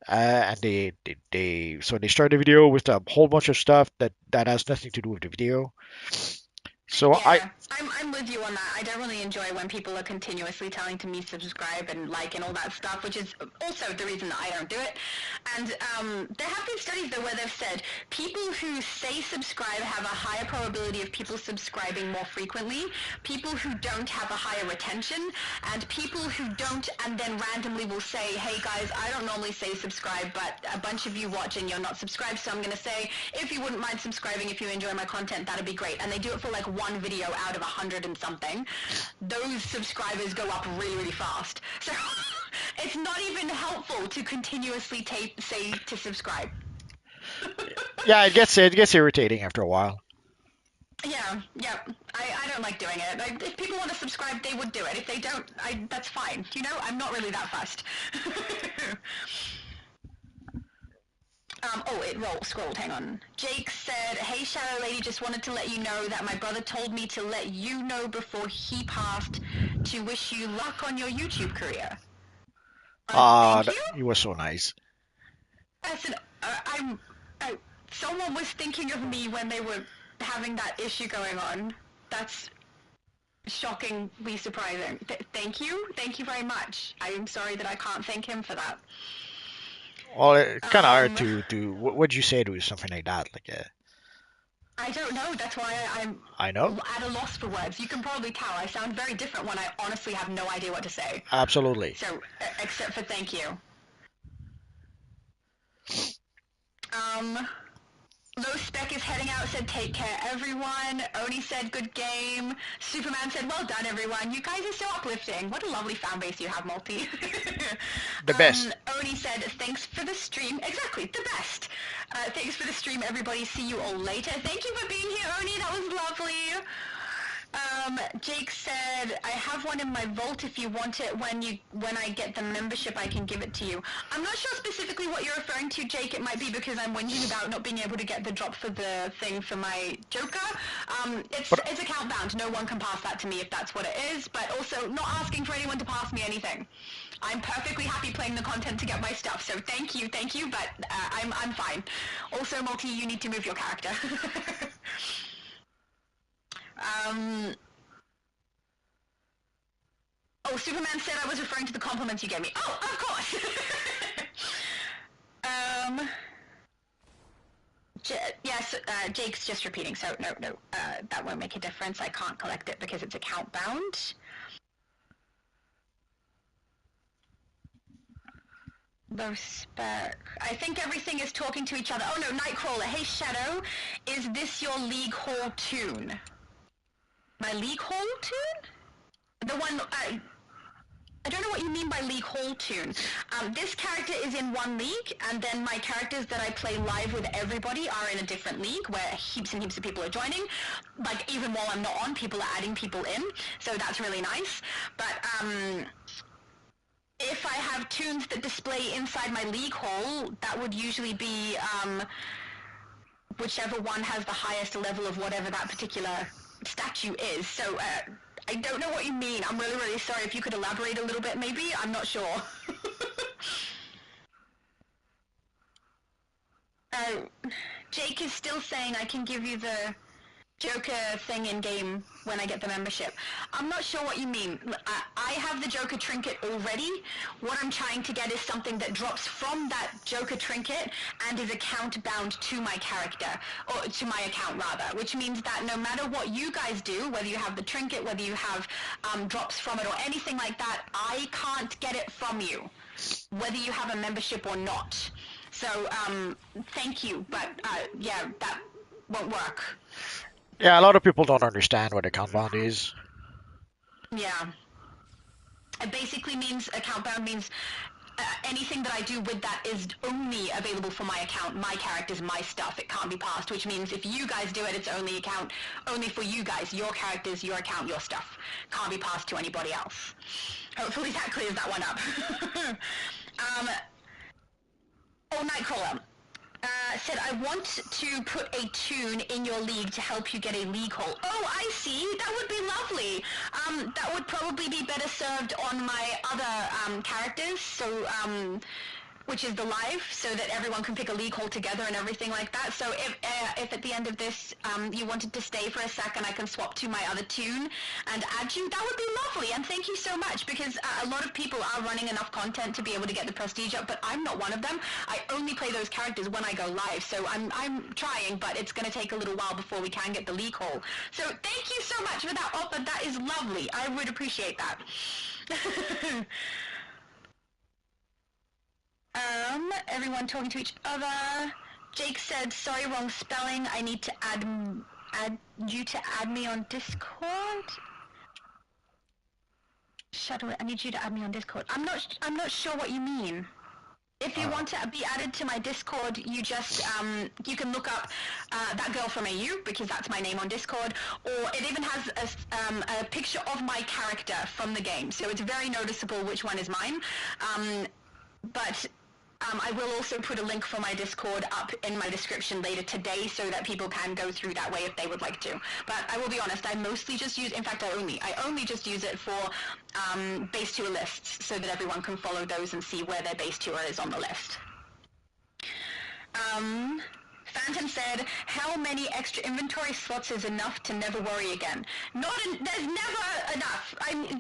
and they start a video with a whole bunch of stuff that has nothing to do with the video. So yeah, I'm with you on that. I don't really enjoy when people are continuously telling to me subscribe and like and all that stuff, which is also the reason that I don't do it. And there have been studies though where they've said people who say subscribe have a higher probability of people subscribing more frequently, people who don't have a higher retention, and people who don't and then randomly will say, hey guys, I don't normally say subscribe, but a bunch of you watching, you're not subscribed, so I'm going to say, if you wouldn't mind subscribing, if you enjoy my content, that'd be great. And they do it for like one video out of 100 and something. Those subscribers go up really, really fast. So it's not even helpful to continuously say to subscribe. Yeah, it gets irritating after a while. Yeah. I don't like doing it. If people want to subscribe, they would do it. If they don't, that's fine. You know, I'm not really that fussed. It scrolled, hang on. Jake said, hey Shadow Lady, just wanted to let you know that my brother told me to let you know before he passed to wish you luck on your YouTube career. Thank you? He was so nice. I said, someone was thinking of me when they were having that issue going on. That's shockingly surprising. Thank you. Thank you very much. I am sorry that I can't thank him for that. Well, it's kind of hard to what would you say to something like that? Like, I don't know. That's why I'm I know. at a loss for words. You can probably tell I sound very different when I honestly have no idea what to say. Absolutely. So, except for thank you. Low Spec is heading out, said take care everyone. Oni said good game. Superman said well done everyone. You guys are so uplifting. What a lovely fan base you have, Multi. The best. Oni said thanks for the stream. Exactly, the best. Thanks for the stream everybody. See you all later. Thank you for being here, Oni. That was lovely. Jake said, I have one in my vault if you want it when I get the membership I can give it to you. I'm not sure specifically what you're referring to, Jake. It might be because I'm whinging about not being able to get the drop for the thing for my Joker. It's account bound. No one can pass that to me if that's what it is, but also not asking for anyone to pass me anything. I'm perfectly happy playing the content to get my stuff, so thank you, but I'm fine. Also, Multi, you need to move your character. Superman said I was referring to the compliments you gave me. Oh, of course! Yes, Jake's just repeating, so no, that won't make a difference. I can't collect it because it's account bound. Low spec. I think everything is talking to each other. Oh no, Nightcrawler. Hey Shadow, is this your League Hall tune? My League Hall tune? The one, I don't know what you mean by League Hall tune. This character is in one league, and then my characters that I play live with everybody are in a different league, where heaps and heaps of people are joining. Like, even while I'm not on, people are adding people in, so that's really nice. But, if I have tunes that display inside my League Hall, that would usually be, whichever one has the highest level of whatever that particular statue is. So, I don't know what you mean. I'm really, really sorry. If you could elaborate a little bit, maybe? I'm not sure. Jake is still saying I can give you the Joker thing in-game when I get the membership. I'm not sure what you mean. I have the Joker trinket already. What I'm trying to get is something that drops from that Joker trinket and is account-bound to my character, or to my account rather, which means that no matter what you guys do, whether you have the trinket, whether you have drops from it or anything like that, I can't get it from you, whether you have a membership or not. So, thank you, but yeah, that won't work. Yeah, a lot of people don't understand what account bound is. Yeah. It basically means, account bound means anything that I do with that is only available for my account, my characters, my stuff. It can't be passed, which means if you guys do it, it's only for you guys, your characters, your account, your stuff. Can't be passed to anybody else. Hopefully that clears that one up. Nightcrawler. Said, I want to put a tune in your league to help you get a league hole. Oh, I see. That would be lovely. That would probably be better served on my other characters, so which is the live, so that everyone can pick a league hole together and everything like that. So if at the end of this you wanted to stay for a second, I can swap to my other tune and add you, that would be lovely. And thank you so much, because a lot of people are running enough content to be able to get the prestige up, but I'm not one of them. I only play those characters when I go live, so I'm trying, but it's going to take a little while before we can get the league hole. So thank you so much for that offer. That is lovely. I would appreciate that. Everyone talking to each other. Jake said, sorry, wrong spelling. I need to add you to add me on Discord. Shadow, I need you to add me on Discord. I'm not sure what you mean. If you want to be added to my Discord, you just you can look up that girl from AU, because that's my name on Discord, or it even has a picture of my character from the game, so it's very noticeable which one is mine. But I will also put a link for my Discord up in my description later today, so that people can go through that way if they would like to. But I will be honest, I mostly just use, in fact I only just use it for base tour lists, so that everyone can follow those and see where their base tour is on the list. Phantom said, how many extra inventory slots is enough to never worry again? There's never enough.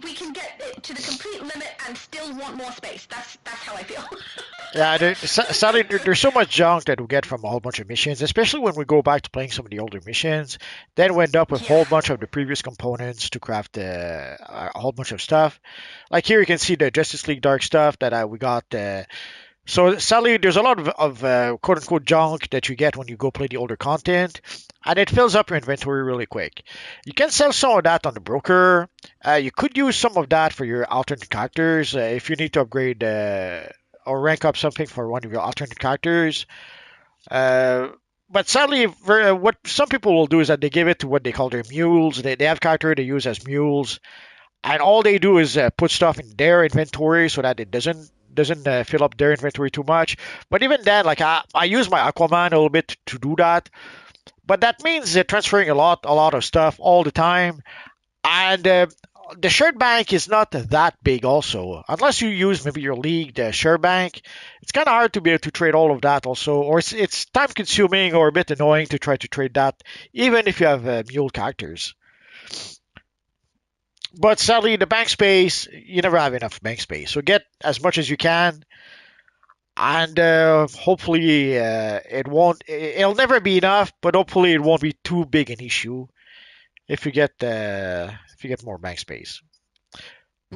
We can get it to the complete limit and still want more space. That's how I feel. Yeah, sadly, there's so much junk that we get from a whole bunch of missions, especially when we go back to playing some of the older missions. Then we end up with a whole bunch of the previous components to craft a whole bunch of stuff. Like here, you can see the Justice League Dark stuff that we got. So sadly, there's a lot of quote-unquote junk that you get when you go play the older content, and it fills up your inventory really quick. You can sell some of that on the broker. You could use some of that for your alternate characters if you need to upgrade or rank up something for one of your alternate characters. But sadly, what some people will do is that they give it to what they call their mules. They have characters they use as mules, and all they do is put stuff in their inventory so that it doesn't fill up their inventory too much. But even then, like I use my Aquaman a little bit to do that. But that means transferring a lot of stuff all the time, and the shared bank is not that big also. Unless you use maybe your league, the share bank, it's kind of hard to be able to trade all of that also, or it's time consuming or a bit annoying to try to trade that, even if you have mule characters. But sadly, the bank space, you never have enough bank space. So get as much as you can, and hopefully it'll never be enough, but hopefully it won't be too big an issue if you get more bank space.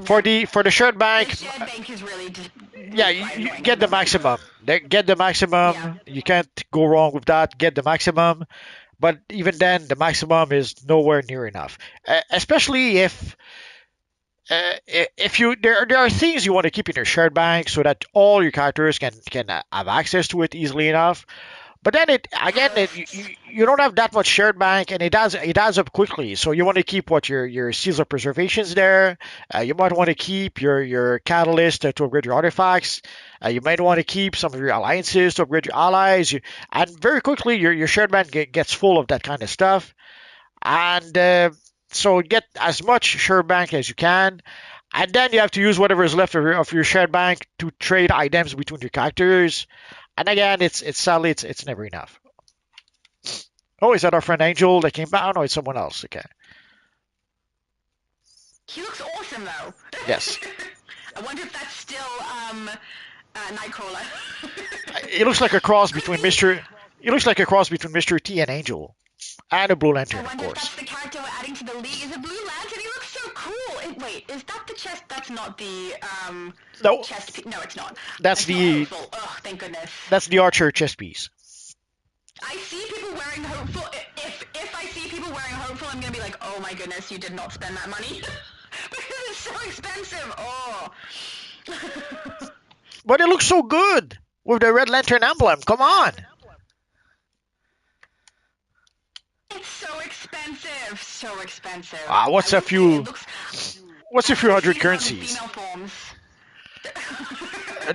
For the shared bank, The shared bank is really just yeah, you get the maximum. Get the maximum. Yeah. You can't go wrong with that. Get the maximum. But even then, the maximum is nowhere near enough. Especially if you there are things you want to keep in your shared bank so that all your characters can have access to it easily enough. But then you don't have that much shared bank, and it adds up quickly. So you want to keep your seals of preservations there. You might want to keep your catalyst to upgrade your artifacts. You might want to keep some of your alliances to upgrade your allies. And very quickly your shared bank gets full of that kind of stuff. And so get as much shared bank as you can. And then you have to use whatever is left of your shared bank to trade items between your characters. And again, it's sadly it's never enough. Oh, is that our friend Angel that came back? Oh no, it's someone else. Okay. He looks awesome though. Yes. I wonder if that's still Nightcrawler. It looks like a cross between Mr. It looks like a cross between Mr. T and Angel, and a Blue Lantern, I of wonder if course. that's the character we're adding to the league. Is a Blue Lantern? He looks so cool. Wait, is that the chest? That's not the No, chest piece. No, it's not. that's It's the not hopeful. Ugh, thank goodness. that's the Archer chest piece. I see people wearing hopeful. If I see people wearing hopeful, I'm gonna be like, oh my goodness, you did not spend that money because it's so expensive. Oh. But it looks so good with the Red Lantern emblem. Come on. It's so expensive. So expensive. What's I a would say few it looks- what's a few hundred Female and currencies? Female forms.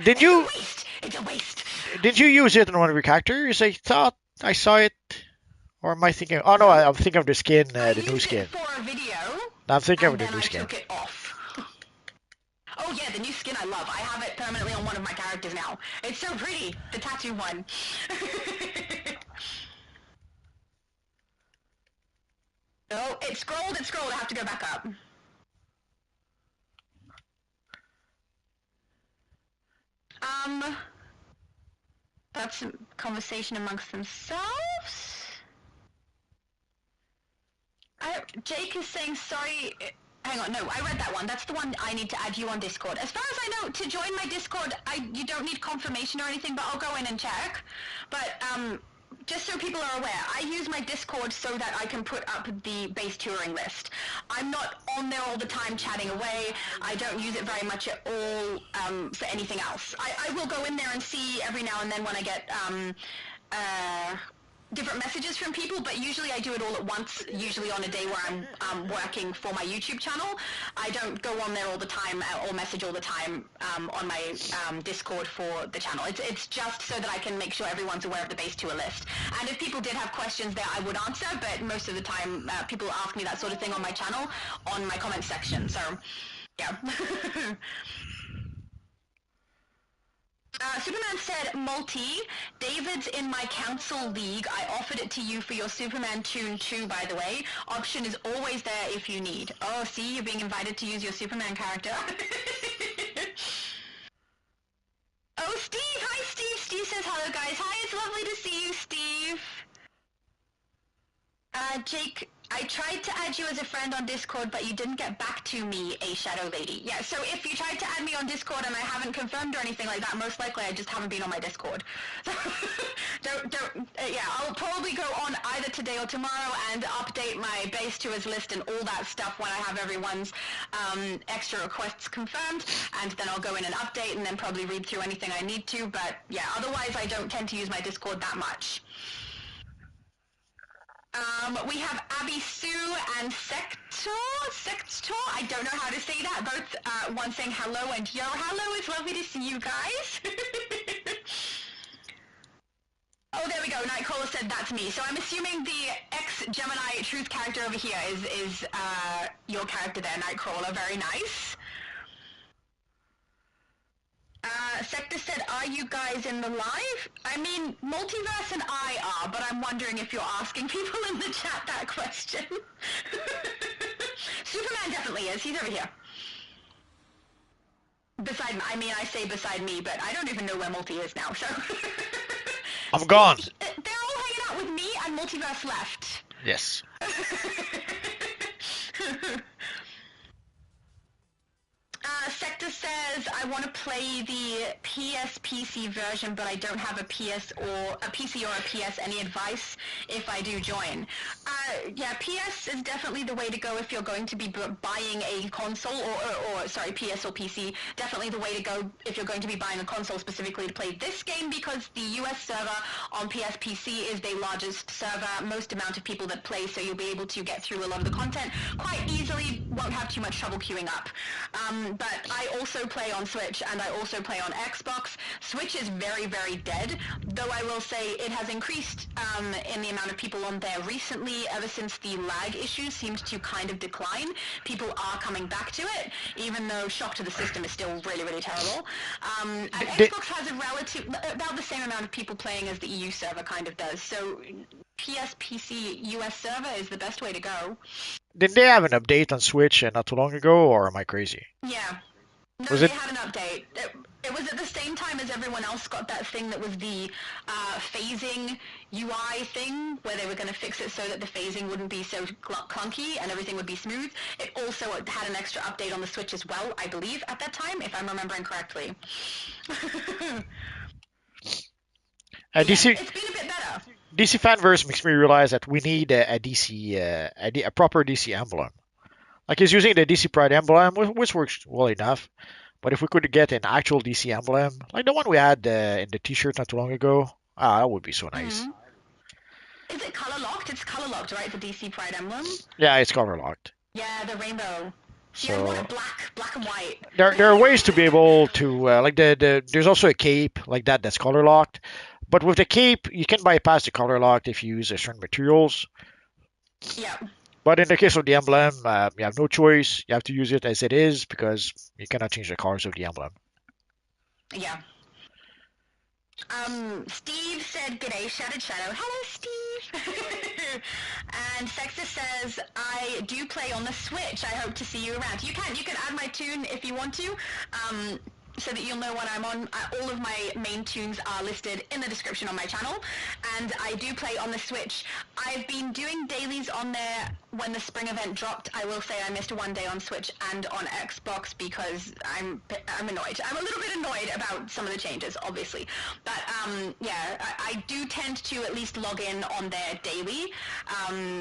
Did you It's a waste. did you use it on one of your characters? I thought I saw it. Or am I thinking? Oh no, I'm thinking of the skin, I the new used skin. it for a video. No, I'm thinking of And the then new I skin. took it off. Oh yeah, the new skin I love. I have it permanently on one of my characters now. It's so pretty, the tattoo one. Oh, it scrolled, I have to go back up. That's a conversation amongst themselves? Jake is saying sorry. Hang on, no, I read that one. That's the one I need to add you on Discord. As far as I know, to join my Discord, you don't need confirmation or anything, but I'll go in and check. But just so people are aware, I use my Discord so that I can put up the base touring list. I'm not on there all the time chatting away. I don't use it very much at all for anything else. I will go in there and see every now and then when I get different messages from people, but usually I do it all at once, usually on a day where I'm working for my YouTube channel. I don't go on there all the time or message all the time on my Discord for the channel. It's just so that I can make sure everyone's aware of the base tour list. And if people did have questions there, I would answer, but most of the time people ask me that sort of thing on my channel, on my comment section, so yeah. Superman said, Multi, David's in my council league. I offered it to you for your Superman tune too, by the way. Option is always there if you need. Oh, see, you're being invited to use your Superman character. Oh, Steve! Hi, Steve! Steve says hello, guys. Hi, it's lovely to see you, Steve. Jake, I tried to add you as a friend on Discord, but you didn't get back to me, a shadow lady. Yeah, so if you tried to add me on Discord and I haven't confirmed or anything like that, most likely I just haven't been on my Discord. So, yeah, I'll probably go on either today or tomorrow and update my base tours list and all that stuff when I have everyone's extra requests confirmed, and then I'll go in and update and then probably read through anything I need to, but yeah, otherwise I don't tend to use my Discord that much. We have Abby Sue and Sector? I don't know how to say that. Both one saying hello and yo, hello, it's lovely to see you guys. Oh, there we go. Nightcrawler said that's me. So I'm assuming the ex-Gemini Truth character over here is your character there, Nightcrawler. Very nice. Sector said, are you guys in the live? I mean, Multiverse and I are, but I'm wondering if you're asking people in the chat that question. Superman definitely is. He's over here. Beside, I mean, I say beside me, but I don't even know where Multi is now, so... I'm gone. They're all hanging out with me, and Multiverse left. Yes. Sector says, I want to play the PS-PC version, but I don't have a PC or a PS. Any advice if I do join? Yeah, PS is definitely the way to go if you're going to be buying a console, or sorry, PS or PC. Definitely the way to go if you're going to be buying a console specifically to play this game, because the US server on PS-PC is the largest server, most amount of people that play, so you'll be able to get through a lot of the content quite easily, won't have too much trouble queuing up. But I also play on Switch, and I also play on Xbox. Switch is very, very dead, though I will say it has increased in the amount of people on there recently, ever since the lag issue seemed to kind of decline. People are coming back to it, even though shock to the system is still really, really terrible. And Xbox has about the same amount of people playing as the EU server kind of does, so PS, PC, US server is the best way to go. Did they have an update on Switch not too long ago, or am I crazy? Yeah. No, Was they it? had an update. It was at the same time as everyone else got that thing that was the phasing UI thing, where they were going to fix it so that the phasing wouldn't be so clunky and everything would be smooth. It also had an extra update on the Switch as well, I believe, at that time, if I'm remembering correctly. DC, it's been a bit better. DC Fanverse makes me realize that we need a DC, a proper DC emblem. Like he's using the DC Pride emblem, which works well enough. But if we could get an actual DC emblem, like the one we had in the T-shirt not too long ago, that would be so nice. Mm-hmm. Is it color locked? It's color locked, right? The DC Pride emblem. Yeah, it's color locked. Yeah, the rainbow. So yeah, I want it black and white. There are ways to be able to like there's also a cape like that's color locked. But with the cape, you can bypass the color locked if you use certain materials. Yeah. But in the case of the emblem, you have no choice. You have to use it as it is because you cannot change the colors of the emblem. Yeah. Steve said, "G'day, Shattered Shadow." Hello, Steve. And Sexta says, "I do play on the Switch. I hope to see you around." You can add my tune if you want to. so that you'll know when I'm on. All of my main tunes are listed in the description on my channel, and I do play on the Switch. I've been doing dailies on there when the spring event dropped. I will say I missed one day on Switch and on Xbox because I'm annoyed. I'm a little bit annoyed about some of the changes, obviously. But yeah, I do tend to at least log in on there daily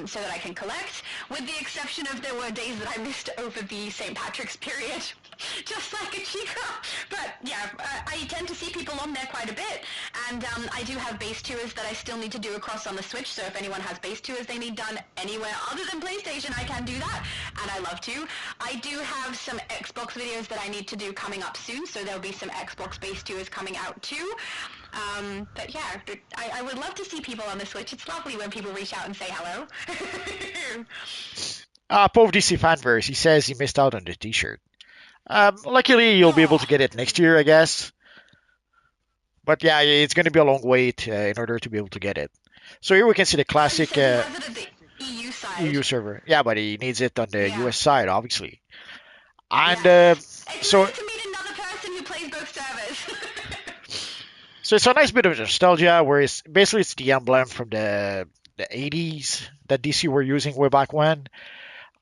so that I can collect, with the exception of there were days that I missed over the St. Patrick's period, just like a Chica. But yeah, I tend to see people on there quite a bit, and I do have base tours that I still need to do across on the Switch, so if anyone has base tours they need done anywhere other than PlayStation, I can do that, and I love to. I do have some Xbox videos that I need to do coming up soon, so there'll be some Xbox base tours coming out too. But yeah, I would love to see people on the Switch. It's lovely when people reach out and say hello. Pov DC Fanverse, he says he missed out on the t-shirt. Luckily, you'll be able to get it next year, I guess. But yeah, it's going to be a long wait in order to be able to get it. So here we can see the classic He has it at the EU side. EU server. Yeah, but he needs it on the Yeah. US side, obviously. And Yeah. It's so nice to meet another person who plays both servers. so it's a nice bit of nostalgia, where it's basically it's the emblem from the 80s that DC were using way back when.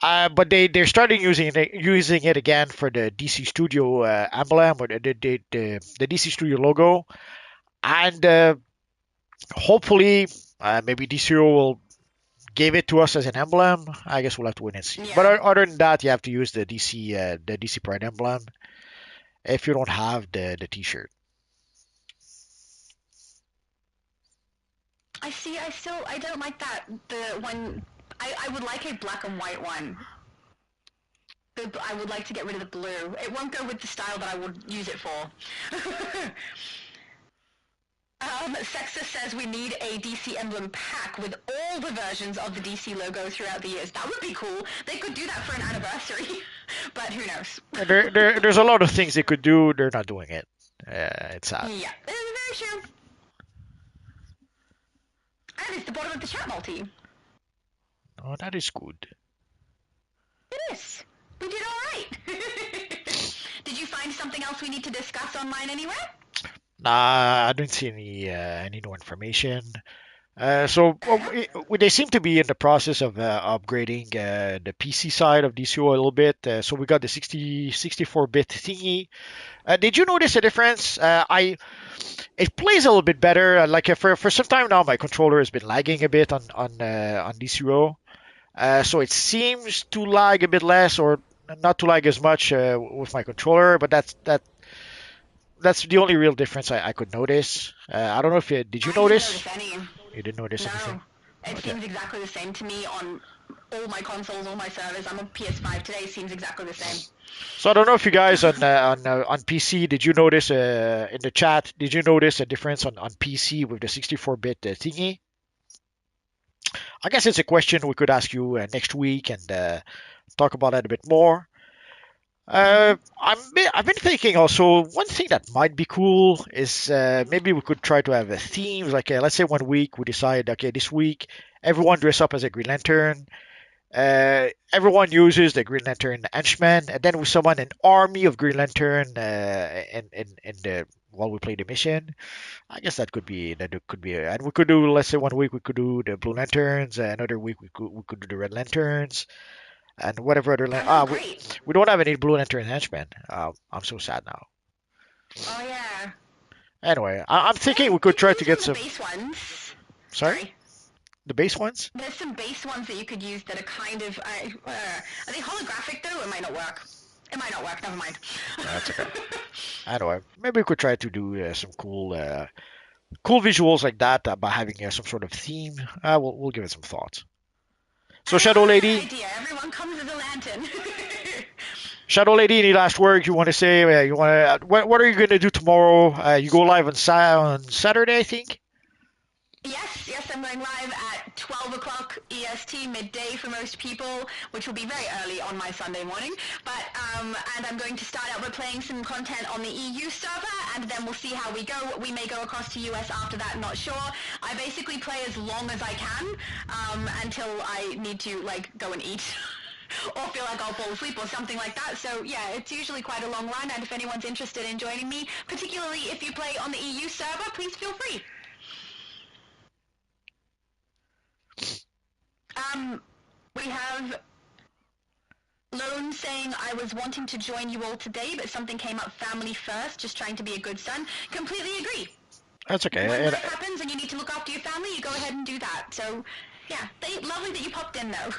But they're starting using it again for the DC Studio emblem, or the DC Studio logo, and hopefully maybe DCUO will give it to us as an emblem. I guess we'll have to wait and see. Yeah. But other than that, you have to use the DC Pride emblem if you don't have the T-shirt. I don't like that. The one, I would like a black and white one. I would like to get rid of the blue. It won't go with the style that I would use it for. Sexa says we need a DC emblem pack with all the versions of the DC logo throughout the years. That would be cool. They could do that for an anniversary, but who knows? There's a lot of things they could do. They're not doing it. It's sad. Yeah, it's very true. And it's the bottom of the chat multi. Oh, that is good. It is. We did all right. Did you find something else we need to discuss online anywhere? Nah, I don't see any new information. So they seem to be in the process of upgrading the PC side of DCO a little bit. So we got the 64-bit thingy. Did you notice a difference? It plays a little bit better. Like for some time now, my controller has been lagging a bit on DCO. So it seems to lag a bit less, or not to lag as much with my controller. But that's the only real difference I could notice. I don't know if did you notice? I didn't notice any. You didn't notice anything? No, it seems exactly the same to me on all my consoles, all my servers. I'm on PS5 today. It seems exactly the same. So I don't know if you guys on PC, did you notice in the chat? Did you notice a difference on PC with the 64-bit thingy? I guess it's a question we could ask you next week and talk about that a bit more. I've been thinking also, one thing that might be cool is maybe we could try to have a theme. Like let's say 1 week we decide, okay, this week everyone dress up as a Green Lantern. Everyone uses the Green Lantern Henchmen, and then we summon an army of Green Lantern while we play the mission. I guess that could be and we could do, let's say 1 week we could do the Blue Lanterns, another week we could do the Red Lanterns. And whatever other we don't have any Blue Lantern Henchmen. I'm so sad now. Oh yeah. Anyway, I'm thinking we could try to get some base ones. Sorry? The base ones? There's some base ones that you could use that are kind of are they holographic though? It might not work. It might not work. Never mind. That's okay. Anyway, maybe we could try to do some cool visuals like that by having some sort of theme. We'll give it some thoughts. So Shadow Lady. Idea. Everyone comes with a lantern. Shadow Lady, any last words you want to say? What are you going to do tomorrow? You go live on Saturday, I think. Yes, I'm going live at 12 o'clock EST, midday for most people, which will be very early on my Sunday morning. But and I'm going to start out by playing some content on the EU server, and then we'll see how we go. We may go across to US after that, not sure. I basically play as long as I can until I need to go and eat. or feel like I'll fall asleep or something like that. So yeah, it's usually quite a long run, and if anyone's interested in joining me, particularly if you play on the EU server, please feel free. We have Lone saying, I was wanting to join you all today, but something came up family first, just trying to be a good son. Completely agree. That's okay. When life happens and you need to look after your family, you go ahead and do that. So, yeah, lovely that you popped in, though.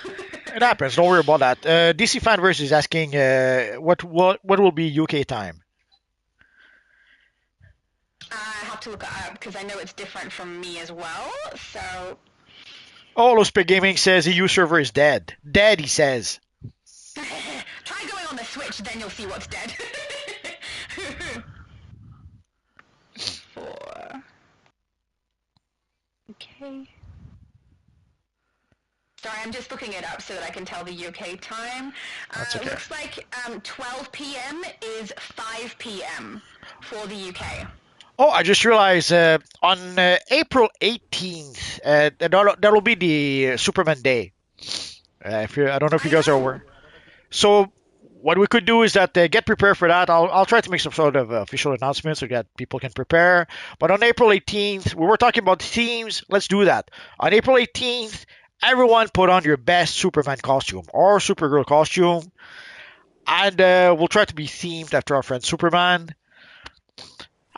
It happens. Don't worry about that. DC Fanverse is asking, what will be UK time? I have to look it up because I know it's different from me as well. So. Oh, Lospig Gaming says EU server is dead. Dead, he says. Try going on the Switch, then you'll see what's dead. 4. Okay. Sorry, I'm just looking it up so that I can tell the UK time. That's okay. Looks like 12 p.m. is 5 p.m. for the UK. Oh, I just realized on April 18th, that'll be the Superman Day. I don't know if you guys are aware. So what we could do is that get prepared for that. I'll try to make some sort of official announcement so that people can prepare. But on April 18th, we were talking about themes. Let's do that. On April 18th, everyone put on your best Superman costume or Supergirl costume. And we'll try to be themed after our friend Superman.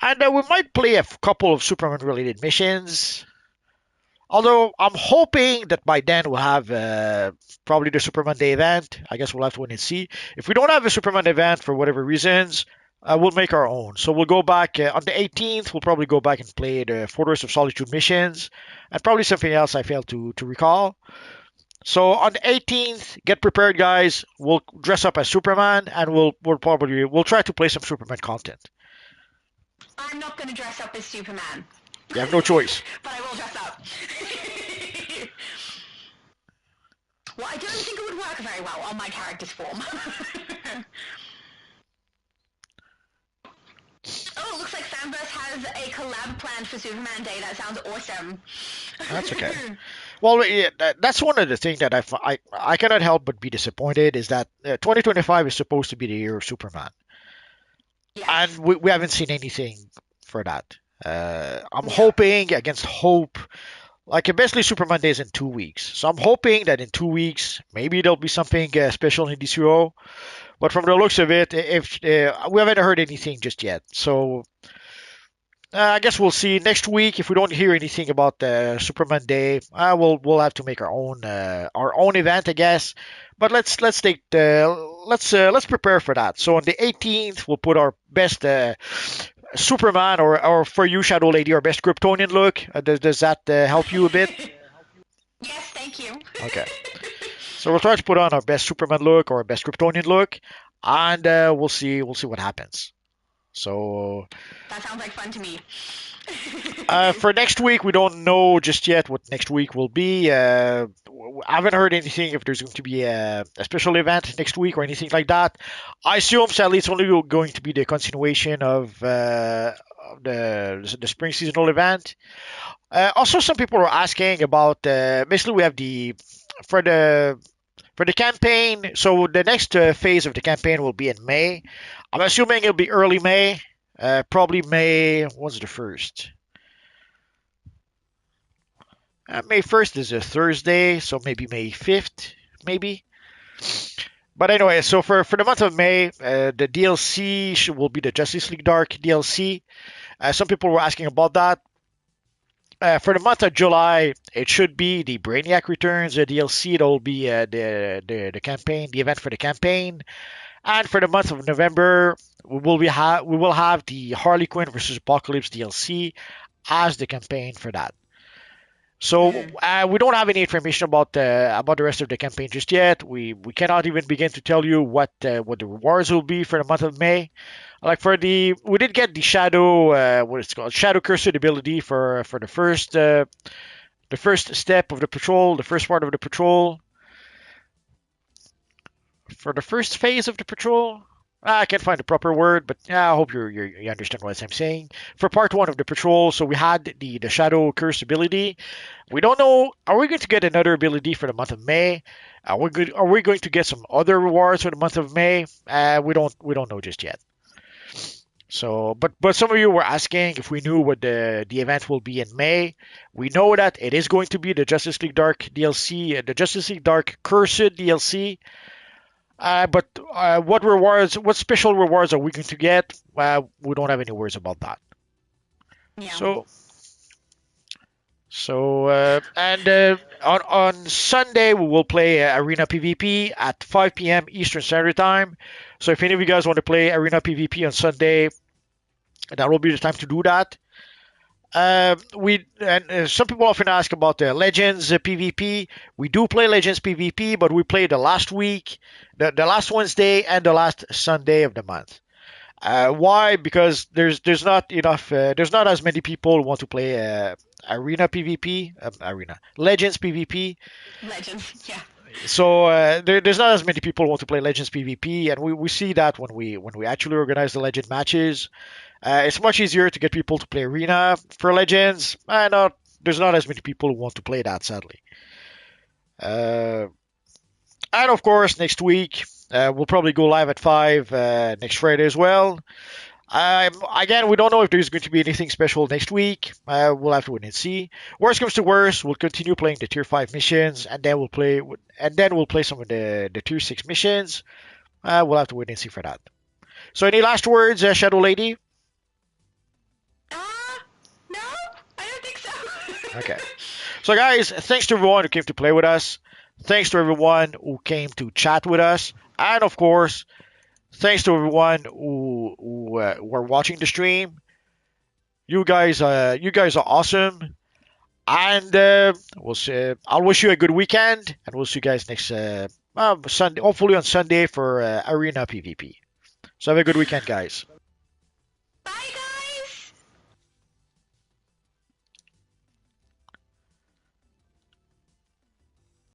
And we might play a couple of Superman-related missions. Although I'm hoping that by then we'll have probably the Superman Day event. I guess we'll have to wait and see. If we don't have a Superman event for whatever reasons, we'll make our own. So we'll go back on the 18th. We'll probably go back and play the Fortress of Solitude missions, and probably something else I failed to recall. So on the 18th, get prepared, guys. We'll dress up as Superman, and we'll try to play some Superman content. I'm not going to dress up as Superman. You have no choice. But I will dress up. Well, I don't think it would work very well on my character's form. Oh, it looks like Fanverse has a collab planned for Superman Day. That sounds awesome. That's okay. Well, yeah, that's one of the things that I cannot help but be disappointed is that 2025 is supposed to be the year of Superman. Yes. And we haven't seen anything for that. I'm hoping against hope. Like basically Superman Day is in 2 weeks. So I'm hoping that in 2 weeks, maybe there'll be something special in DCUO. But from the looks of it, if we haven't heard anything just yet. So I guess we'll see next week. If we don't hear anything about Superman Day, we'll have to make our own event, I guess. But let's prepare for that. So on the 18th, we'll put our best Superman or for you, Shadow Lady, our best Kryptonian look. Does that help you a bit? Yes, thank you. Okay. So we'll try to put on our best Superman look or our best Kryptonian look, and we'll see what happens. So that sounds like fun to me. For next week, we don't know just yet what next week will be. I haven't heard anything if there's going to be a special event next week or anything like that. I assume, sadly, it's only going to be the continuation of the spring seasonal event. Also, some people are asking about basically we have for the campaign. So the next phase of the campaign will be in May. I'm assuming it'll be early May. Probably May. What's the first? May 1st is a Thursday, so maybe May 5th, maybe. But anyway, so for the month of May, the DLC will be the Justice League Dark DLC. Some people were asking about that. For the month of July, it should be the Brainiac Returns DLC. That will be the campaign, the event for the campaign. And for the month of November, we will have the Harley Quinn versus Apocalypse DLC as the campaign for that. So we don't have any information about the rest of the campaign just yet. We cannot even begin to tell you what the rewards will be for the month of May. Like we did get the Shadow what it's called Shadow Cursor ability for the first step of the patrol, the first part of the patrol. For the first phase of the patrol, I can't find the proper word, but yeah, I hope you understand what I'm saying. For part one of the patrol, so we had the Shadow Curse ability. We don't know, are we going to get another ability for the month of May? Are we going to get some other rewards for the month of May? We don't know just yet. So, but some of you were asking if we knew what the event will be in May. We know that it is going to be the Justice League Dark DLC, the Justice League Dark Cursed DLC. But what special rewards are we going to get? We don't have any words about that. Yeah. And on Sunday we will play Arena PvP at 5 p.m. Eastern Standard Time. So if any of you guys want to play Arena PvP on Sunday, that will be the time to do that. Some people often ask about the Legends PvP. We do play Legends PvP, but we play the last week, the last Wednesday, and the last Sunday of the month. Why? Because there's not enough. There's not as many people who want to play Arena PvP, Legends PvP. Legends, yeah. So there's not as many people who want to play Legends PvP, and we see that when we actually organize the Legend matches. It's much easier to get people to play Arena for Legends. There's not as many people who want to play that, sadly. And of course, next week, we'll probably go live at 5 next Friday as well. Again, we don't know if there's going to be anything special next week. We'll have to wait and see. Worst comes to worst, we'll continue playing the Tier 5 missions, and then we'll play some of the Tier 6 missions. We'll have to wait and see for that. So, any last words, Shadow Lady? No, I don't think so. Okay. So, guys, thanks to everyone who came to play with us. Thanks to everyone who came to chat with us. And, of course, thanks to everyone who were watching the stream. You guys are awesome. And we'll see. I'll wish you a good weekend. And we'll see you guys next Sunday, hopefully on Sunday for Arena PvP. So have a good weekend, guys.